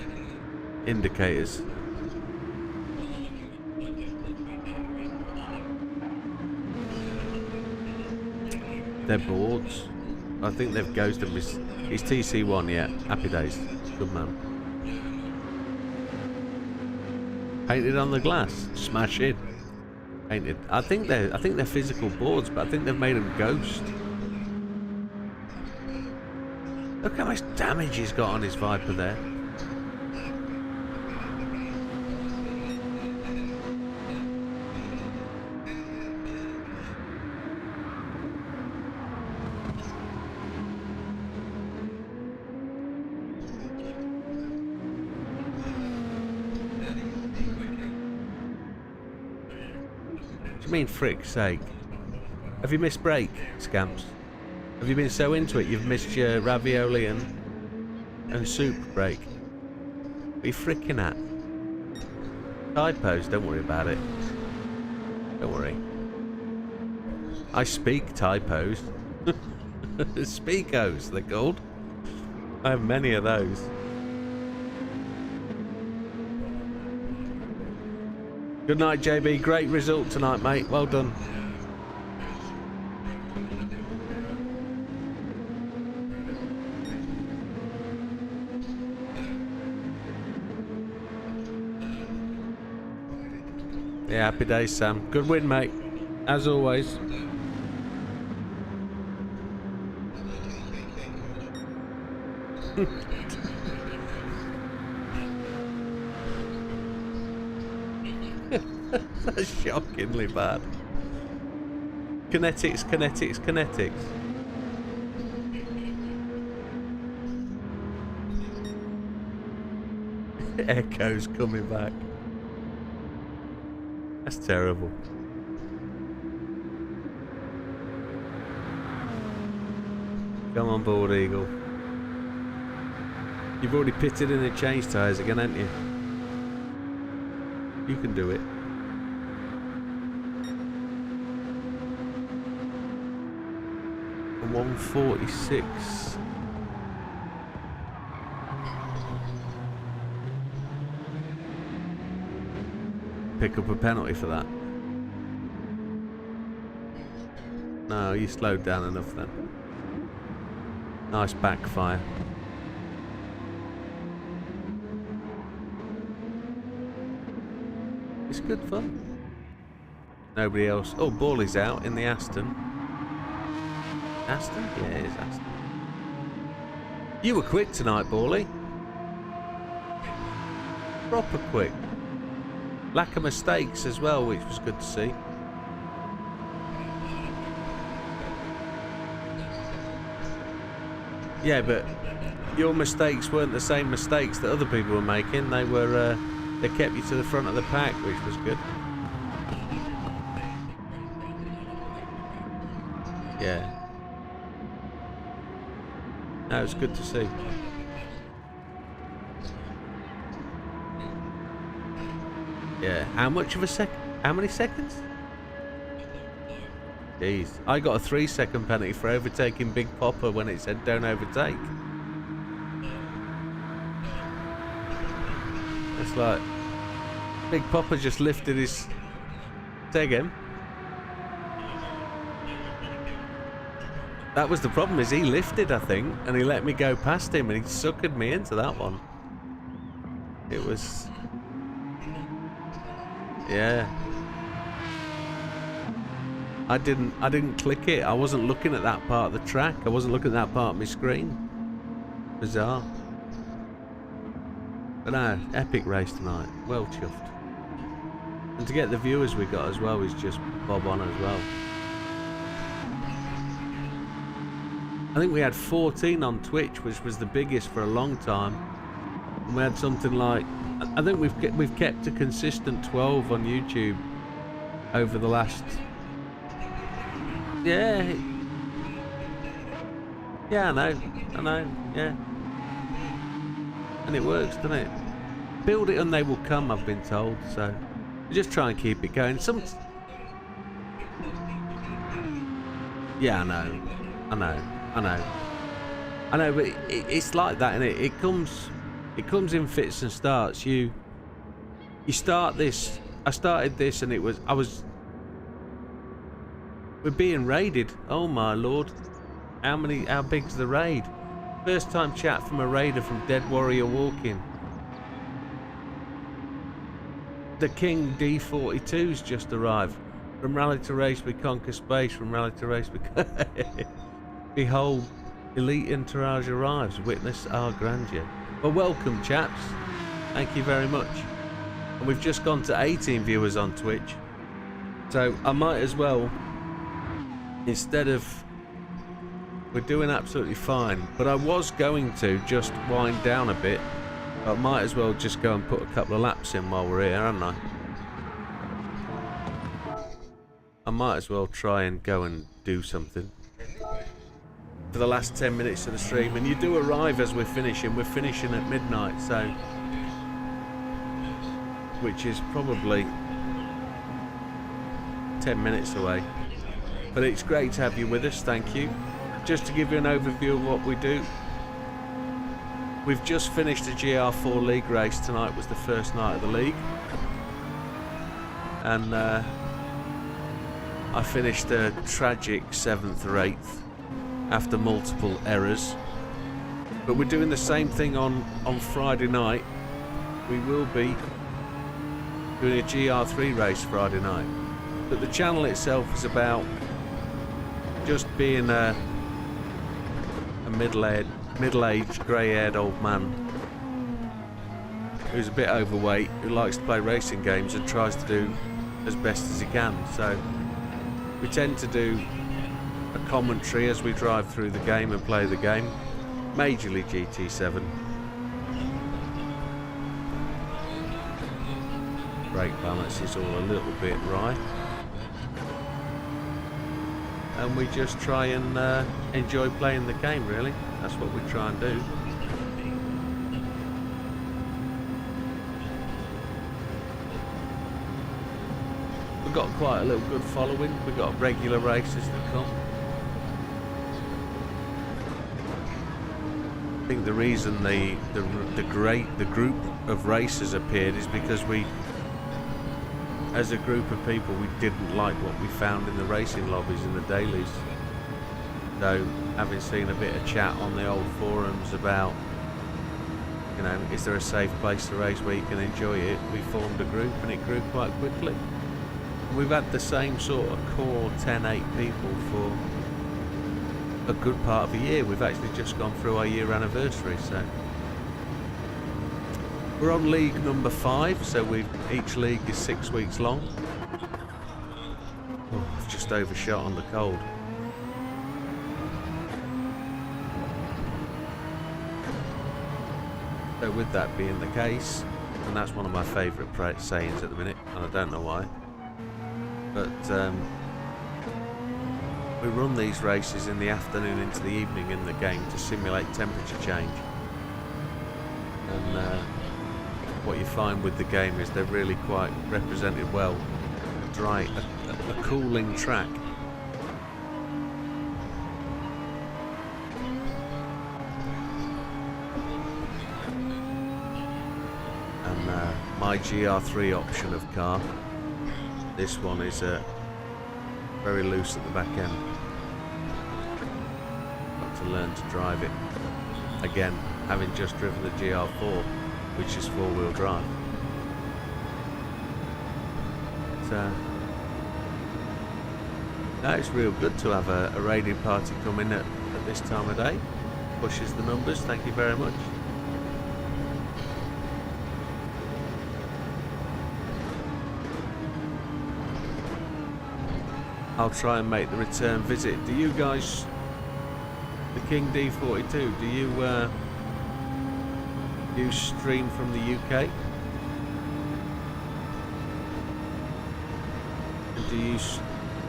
indicators. They're boards. I think they've ghosted me. He's TC1, yeah. Happy days. Good man. Painted on the glass. Smash it. Painted. I think they're physical boards, but I think they've made them ghost. Look how much damage he's got on his Viper there. I mean, frick's sake. Have you missed break, Scamps? Have you been so into it you've missed your ravioli and soup break? What are you fricking at? Typos, don't worry about it. Don't worry. I speak typos. Speakos, they're called. I have many of those. Good night, JB. Great result tonight, mate. Well done. Yeah, happy days, Sam. Good win, mate. As always. That's shockingly bad. Kinetics, kinetics, kinetics. Echo's coming back. That's terrible. Come on board, Eagle. You've already pitted in and changed tyres again, haven't you? You can do it. A 146. Pick up a penalty for that. No, you slowed down enough then. Nice backfire. It's good fun. Nobody else. Oh, Bawley's out in the Aston. Aston? Yeah, it is Aston. You were quick tonight, Bawley. Proper quick. Lack of mistakes as well, which was good to see. Yeah, but your mistakes weren't the same mistakes that other people were making. They were, they kept you to the front of the pack, which was good. Yeah. No, it was good to see. Yeah. How much of a second? How many seconds? Jeez. I got a 3-second penalty for overtaking Big Popper when it said don't overtake. It's like Big Popper just lifted his... Say again. That was the problem, is he lifted, I think, and he let me go past him, and he suckered me into that one. It was... Yeah. I didn't click it. I wasn't looking at that part of the track. I wasn't looking at that part of my screen. Bizarre. But no, epic race tonight. Well chuffed. And to get the viewers we got as well is just bob on as well. I think we had 14 on Twitch, which was the biggest for a long time. And we had something like, I think we've kept a consistent 12 on YouTube over the last... Yeah. Yeah, I know, yeah. And it works, doesn't it? Build it and they will come, I've been told, so we just try and keep it going. Yeah, I know, but it's like that, innit? It comes in fits and starts. You start this. I started this, and we're being raided. Oh my lord! How big's the raid? First time chat from a raider from Dead Warrior Walking. The King D42's just arrived. From rally to race we conquer space. From rally to race we... Behold, elite entourage arrives. Witness our grandeur. Well, welcome, chaps. Thank you very much. And we've just gone to 18 viewers on Twitch. So I might as well, instead of... We're doing absolutely fine. But I was going to just wind down a bit. But I might as well just go and put a couple of laps in while we're here, hadn't I? I might as well try and go and do something for the last 10 minutes of the stream. And you do arrive as we're finishing. We're finishing at midnight, so... Which is probably 10 minutes away. But it's great to have you with us, thank you. Just to give you an overview of what we do. We've just finished the GR4 league race. Tonight was the first night of the league. And I finished a tragic 7th or 8th after multiple errors. But we're doing the same thing on Friday night. We will be doing a GR3 race Friday night. But the channel itself is about just being a middle-aged, grey-haired old man who's a bit overweight, who likes to play racing games and tries to do as best as he can. So we tend to do a commentary as we drive through the game and play the game, majorly GT7. Brake balance is all a little bit right, and we just try and enjoy playing the game, really. That's what we try and do. We've got quite a little good following. We've got regular races that come. I think the reason the group of racers appeared is because we, as a group of people, we didn't like what we found in the racing lobbies in the dailies. So, having seen a bit of chat on the old forums about, you know, is there a safe place to race where you can enjoy it, we formed a group and it grew quite quickly. We've had the same sort of core 10-8 people for a good part of a year. We've actually just gone through our year anniversary, so we're on league number 5, so each league is 6 weeks long. Oh, I've just overshot on the cold. So with that being the case, and that's one of my favourite sayings at the minute, and I don't know why, but we run these races in the afternoon into the evening in the game to simulate temperature change. And what you find with the game is they're really quite represented well. A cooling track. And my GR3 option of car, this one is very loose at the back end. Got to learn to drive it. Again, having just driven the GR4, which is 4-wheel drive. So, no, it's real good to have a raiding party come in at this time of day. Pushes the numbers, thank you very much. I'll try and make the return visit. Do you guys, the King D42, do you stream from the UK? And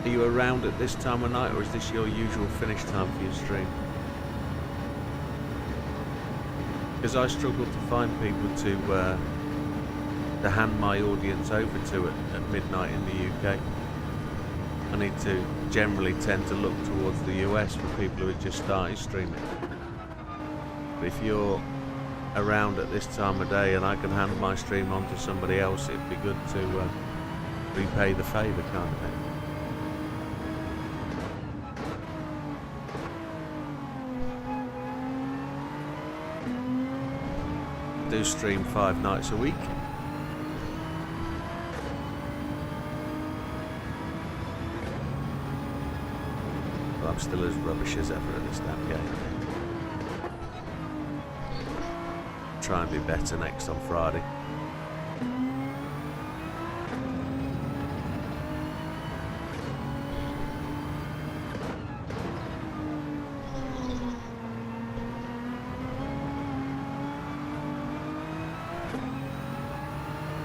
are you around at this time of night, or is this your usual finish time for your stream? Because I struggle to find people to hand my audience over to at midnight in the UK. I need to generally tend to look towards the US for people who are just starting streaming. But if you're around at this time of day and I can hand my stream on to somebody else, it'd be good to repay the favour, kind of thing. I do stream 5 nights a week. I'm still as rubbish as ever at this damn game. Try and be better next on Friday.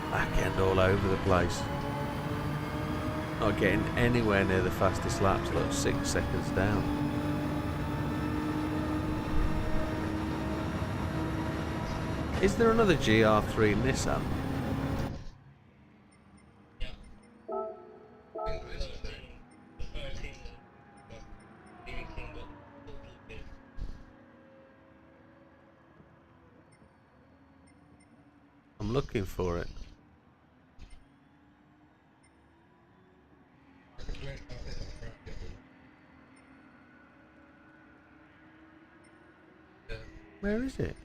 Back end all over the place. Not getting anywhere near the fastest laps, look, 6 seconds down. Is there another GR3 Nissan? I'm looking for it. Where is it?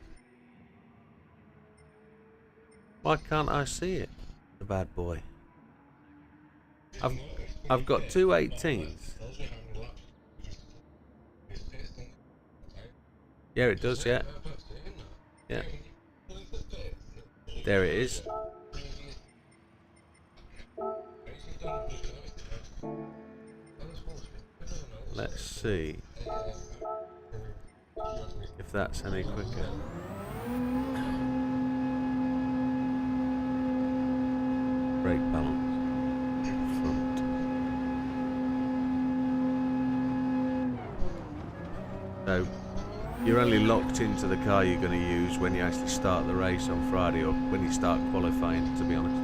Why can't I see it? The bad boy. I've got two 18s. Yeah, it does, yeah. Yeah. There it is. Let's see if that's any quicker. Brake balance. Front. So you're only locked into the car you're going to use when you actually start the race on Friday, or when you start qualifying, to be honest.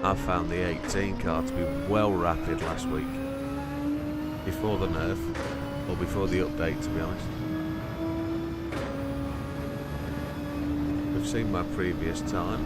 I found the 18 car to be well rapid last week, before the nerf, or before the update, to be honest. We've seen my previous time.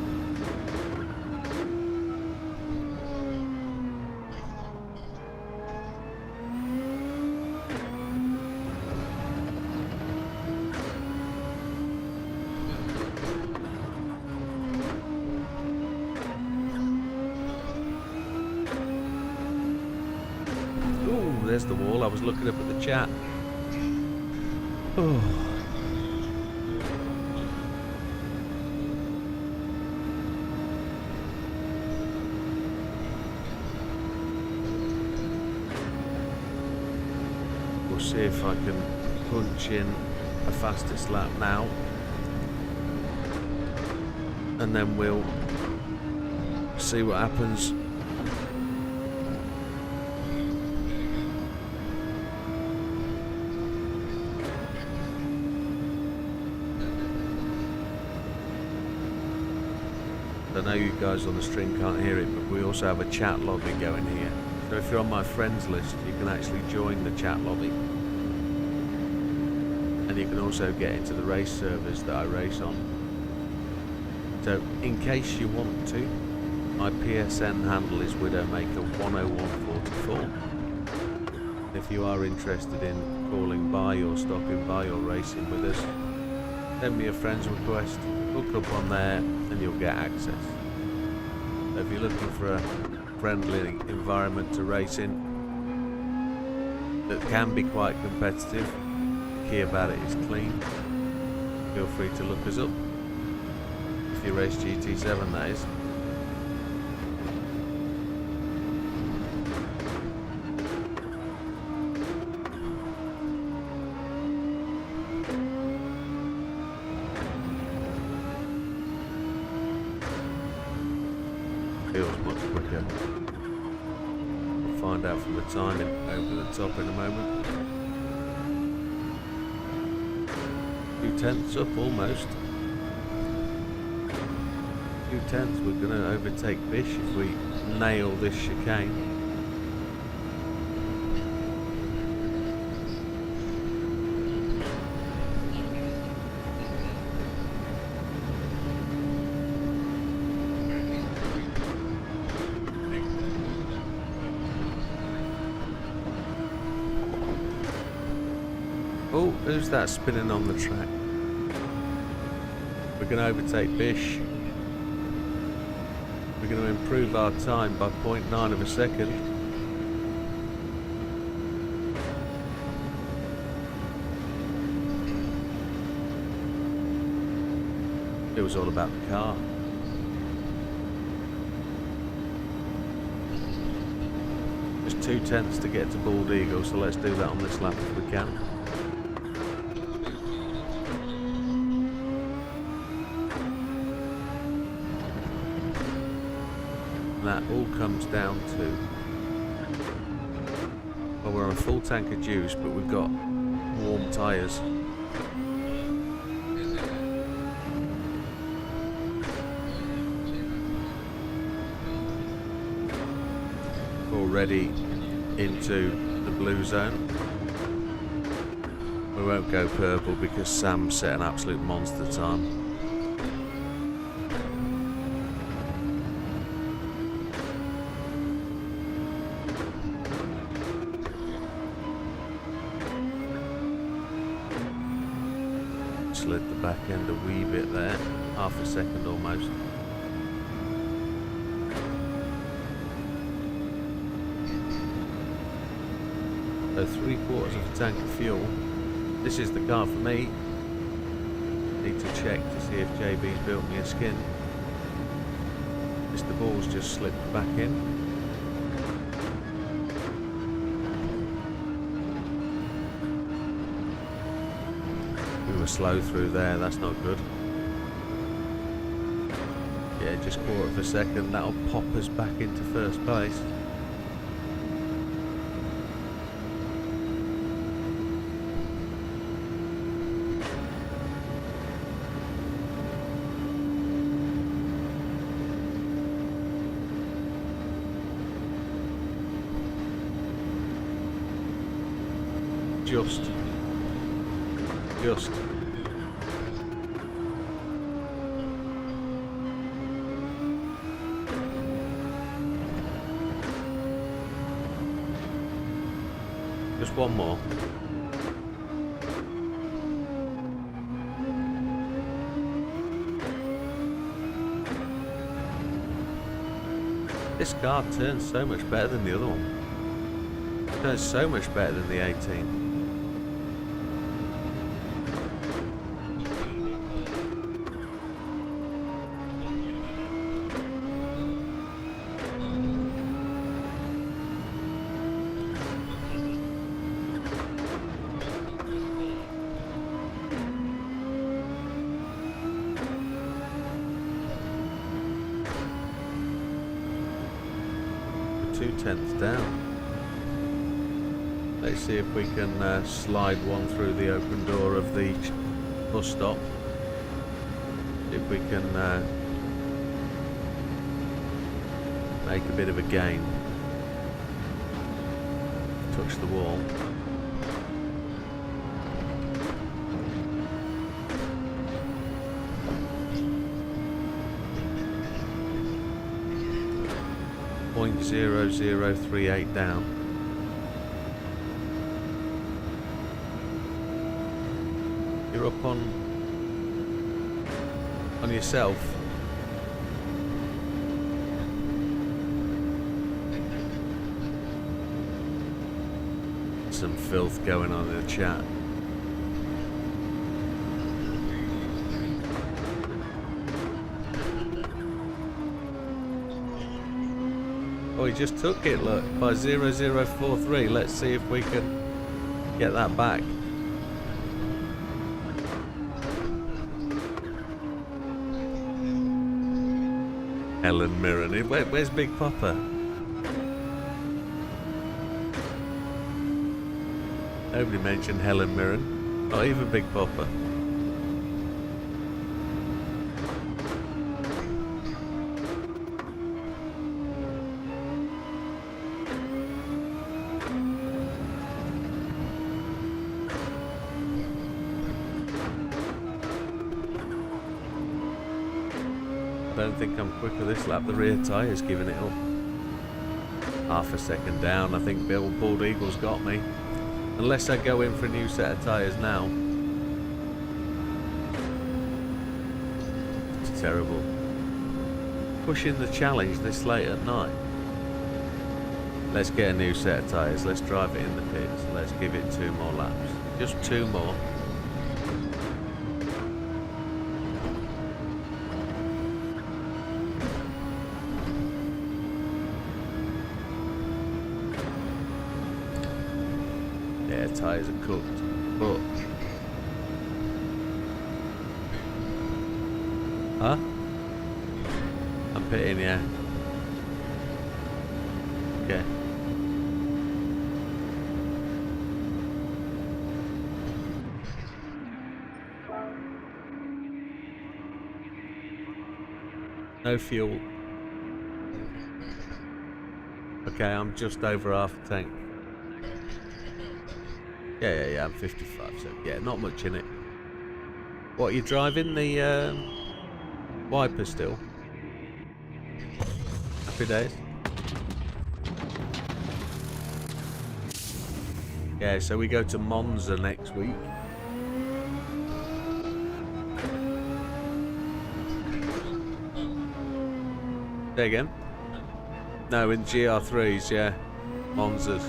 There's the wall. I was looking up at the chat. Oh. We'll see if I can punch in a fastest lap now, and then we'll see what happens. I know you guys on the stream can't hear it, but we also have a chat lobby going here. So if you're on my friends list, you can actually join the chat lobby. And you can also get into the race servers that I race on. So in case you want to, my PSN handle is Widdowmaker 10144. If you are interested in calling by or stopping by or racing with us, send me a friends request, hook up on there, and you'll get access. So if you're looking for a friendly environment to race in that can be quite competitive, the key about it is clean, feel free to look us up. If you race GT7, that is. Feels much quicker. We'll find out from the timing over the top in a moment. 2/10 up almost. 2/10, we're going to overtake Bish if we nail this chicane. Oh, who's that spinning on the track? We're going to overtake Bish. We're going to improve our time by 0.9 of a second. It was all about the car. Just 2/10 to get to Bald Eagle, so let's do that on this lap if we can. That all comes down to, well, we're on a full tank of juice, but we've got warm tyres. Already into the blue zone. We won't go purple because Sam set an absolute monster time. slid the back end a wee bit there, half a second almost. So 3/4 of a tank of fuel. This is the car for me. Need to check to see if JB's built me a skin. Mr. Ball's just slipped back in. We were slow through there, that's not good. Yeah, just 1/4 of a second, that'll pop us back into first place. Just. Just one more. This car turns so much better than the other one. It turns so much better than the 18. We're 2/10 down. Let's see if we can slide one through the open door of the bus stop. See if we can make a bit of a gain. Touch the wall. .0038 down. You're up on yourself. Some filth going on in the chat. Oh, he just took it, look, by 0043. Let's see if we can get that back. Helen Mirren. Where's Big Papa? Nobody mentioned Helen Mirren. Not even Big Papa. I don't think I'm quicker this lap. The rear tyre's giving it up. Half a second down. I think Bald Eagle's got me. Unless I go in for a new set of tyres now. It's terrible. Pushing the challenge this late at night. Let's get a new set of tyres. Let's drive it in the pits. Let's give it 2 more laps. Just 2 more. Yeah, tyres are cooked, but... Huh? I'm pitting, yeah. Okay. No fuel. Okay, I'm just over half a tank. Yeah, I'm 55, so yeah, not much in it. What, are you driving the wiper still? Happy days. Yeah, so we go to Monza next week. Say again? No, in GR3s, yeah. Monzas.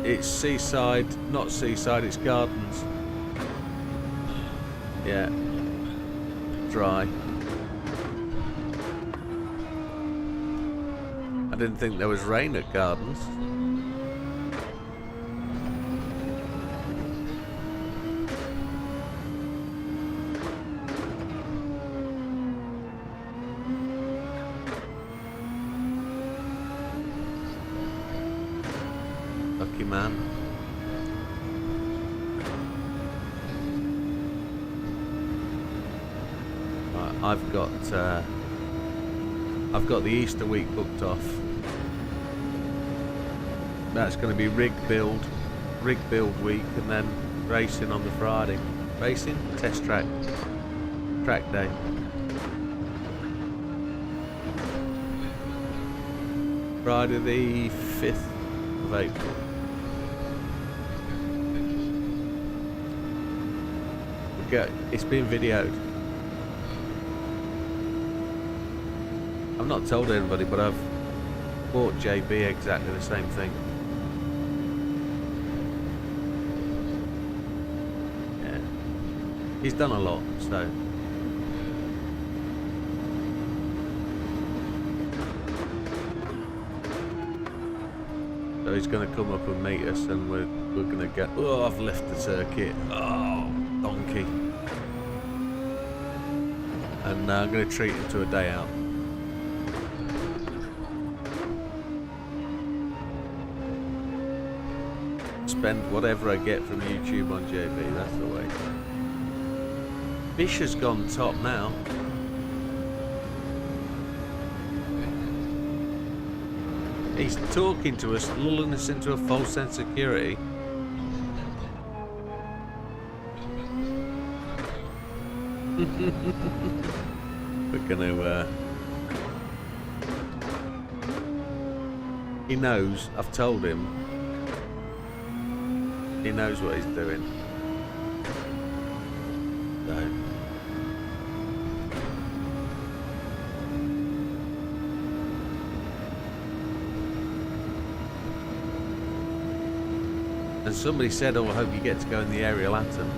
It's seaside, not seaside, it's gardens. Yeah. Dry. I didn't think there was rain at gardens. Lucky man. Right, I've got the Easter week booked off. That's going to be rig build week, and then racing on the Friday. Racing? Test track. Track day. Friday the 5th of April. It's been videoed. I've not told anybody, but I've bought JB exactly the same thing. Yeah. He's done a lot, so. So he's going to come up and meet us, and we're going to get. Oh, I've left the circuit. Oh, donkey. And I'm going to treat him to a day out. Spend whatever I get from YouTube on JB, that's the way. Bish has gone top now. He's talking to us, lulling us into a false sense of security. We're gonna, he knows, I've told him. He knows what he's doing. So. And somebody said, oh, I hope you get to go in the aerial atom.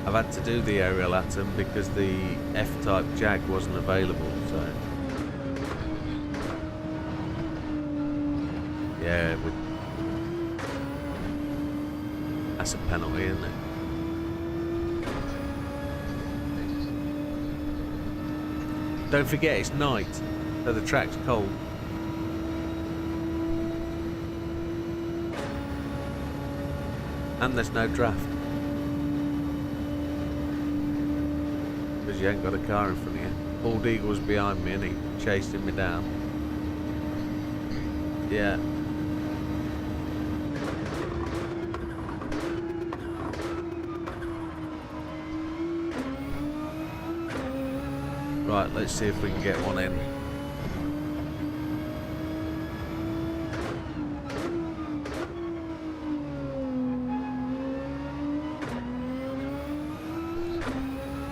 I've had to do the aerial atom because the F-type Jag wasn't available, so. Yeah, that's a penalty, isn't it? Don't forget it's night, so the track's cold. And there's no draft. Because you ain't got a car in front of you. Bald Eagle's behind me and he chasing me down. Yeah. Right, let's see if we can get one in.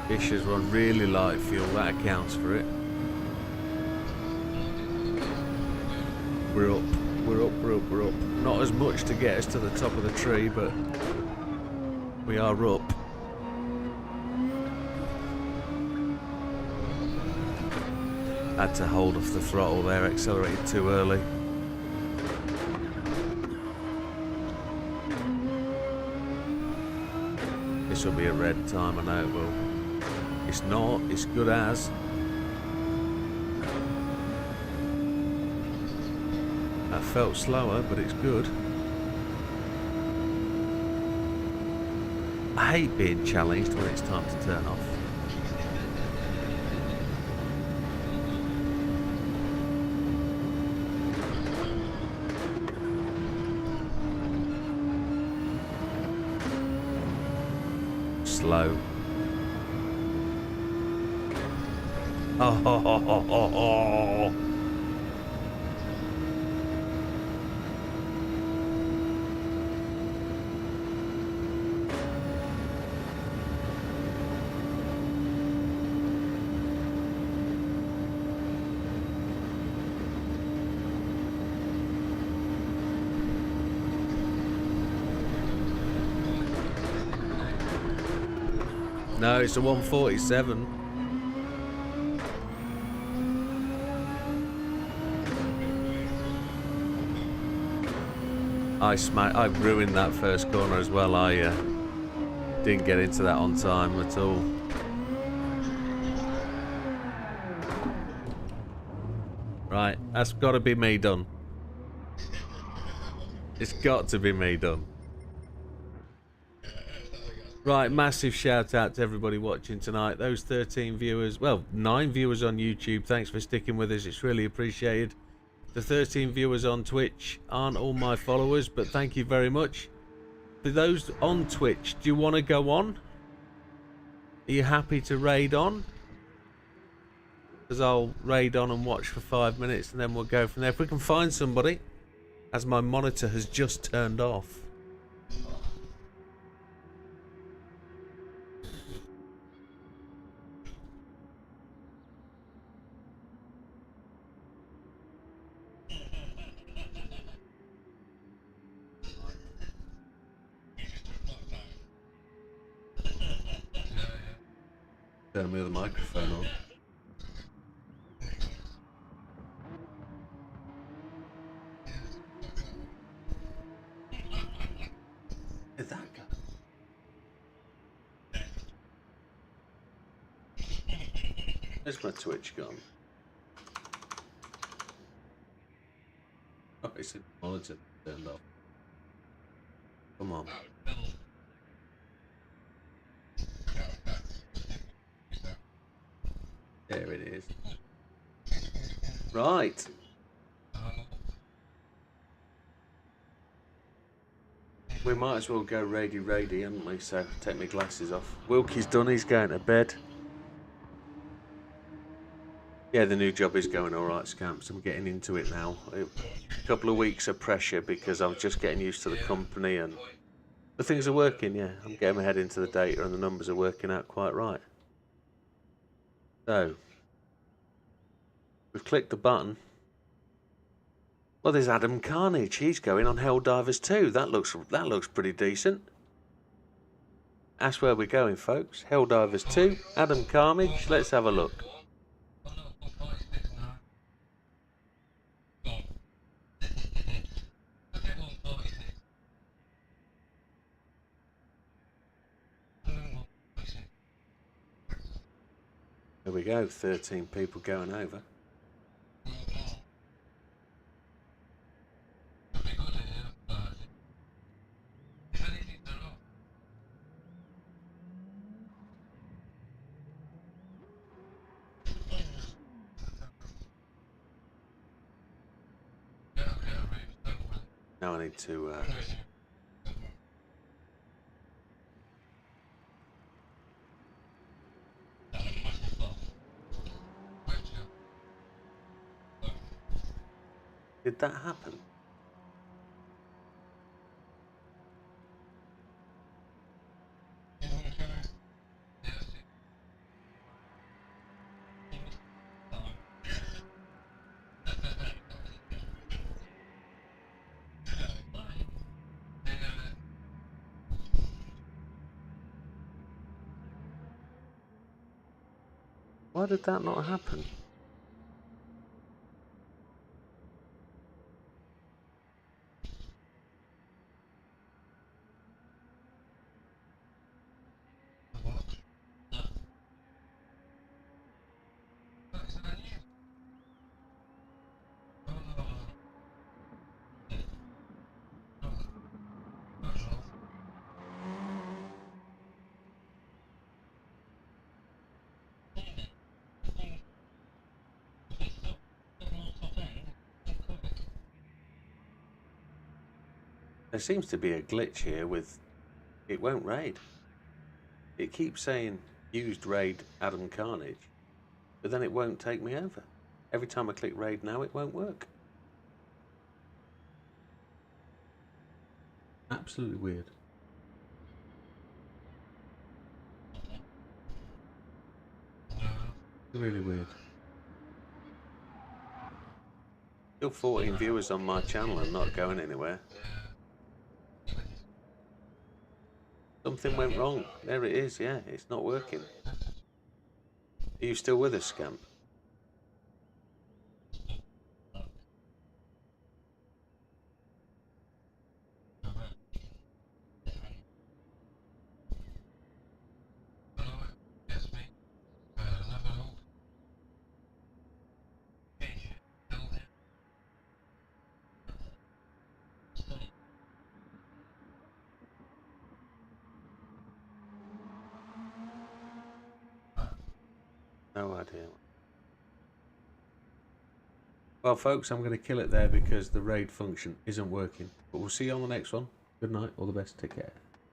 Fisher's run really light fuel, that accounts for it. We're up, we're up, we're up, we're up. Not as much to get us to the top of the tree, but we are up. Had to hold off the throttle there, accelerated too early. This will be a red time, I know it will. It's not, it's good as. I felt slower, but it's good. I hate being challenged when it's time to turn off. Slow. Oh. No, it's a 147. I ruined that first corner as well. I didn't get into that on time at all. Right, that's got to be me done. It's got to be me done. Right, massive shout out to everybody watching tonight. Those 13 viewers, well, 9 viewers on YouTube. Thanks for sticking with us. It's really appreciated. The 13 viewers on Twitch aren't all my followers, but thank you very much. For those on Twitch, do you want to go on? Are you happy to raid on? Because I'll raid on and watch for 5 minutes and then we'll go from there. If we can find somebody, as my monitor has just turned off. Turn me the microphone on. Is that guy? Where's my Twitch gone? Oh, it's a monitor turned off. Come on. There it is. Right. We might as well go raidy, haven't we? So take my glasses off. Wilkie's done, he's going to bed. Yeah, the new job is going alright, Scamps. I'm getting into it now. A couple of weeks of pressure because I'm just getting used to the company and the things are working, yeah. I'm getting my head into the data and the numbers are working out quite right. So, we've clicked the button. Well, there's Adam Carnage. He's going on Helldivers 2. That looks pretty decent. That's where we're going, folks. Helldivers 2. Adam Carnage. Let's have a look. There we go. 13 people going over. Now I need to... Did that happen? Why did that not happen? There seems to be a glitch here with it won't raid. It keeps saying used raid Adam Carnage, but then it won't take me over. Every time I click raid now, it won't work. Absolutely weird. Really weird. Still 14 viewers on my channel and not going anywhere. Something went wrong. There it is, yeah. It's not working. Are you still with us, Scamp? No idea. Well, folks, I'm going to kill it there because the raid function isn't working. But we'll see you on the next one. Good night. All the best. Take care.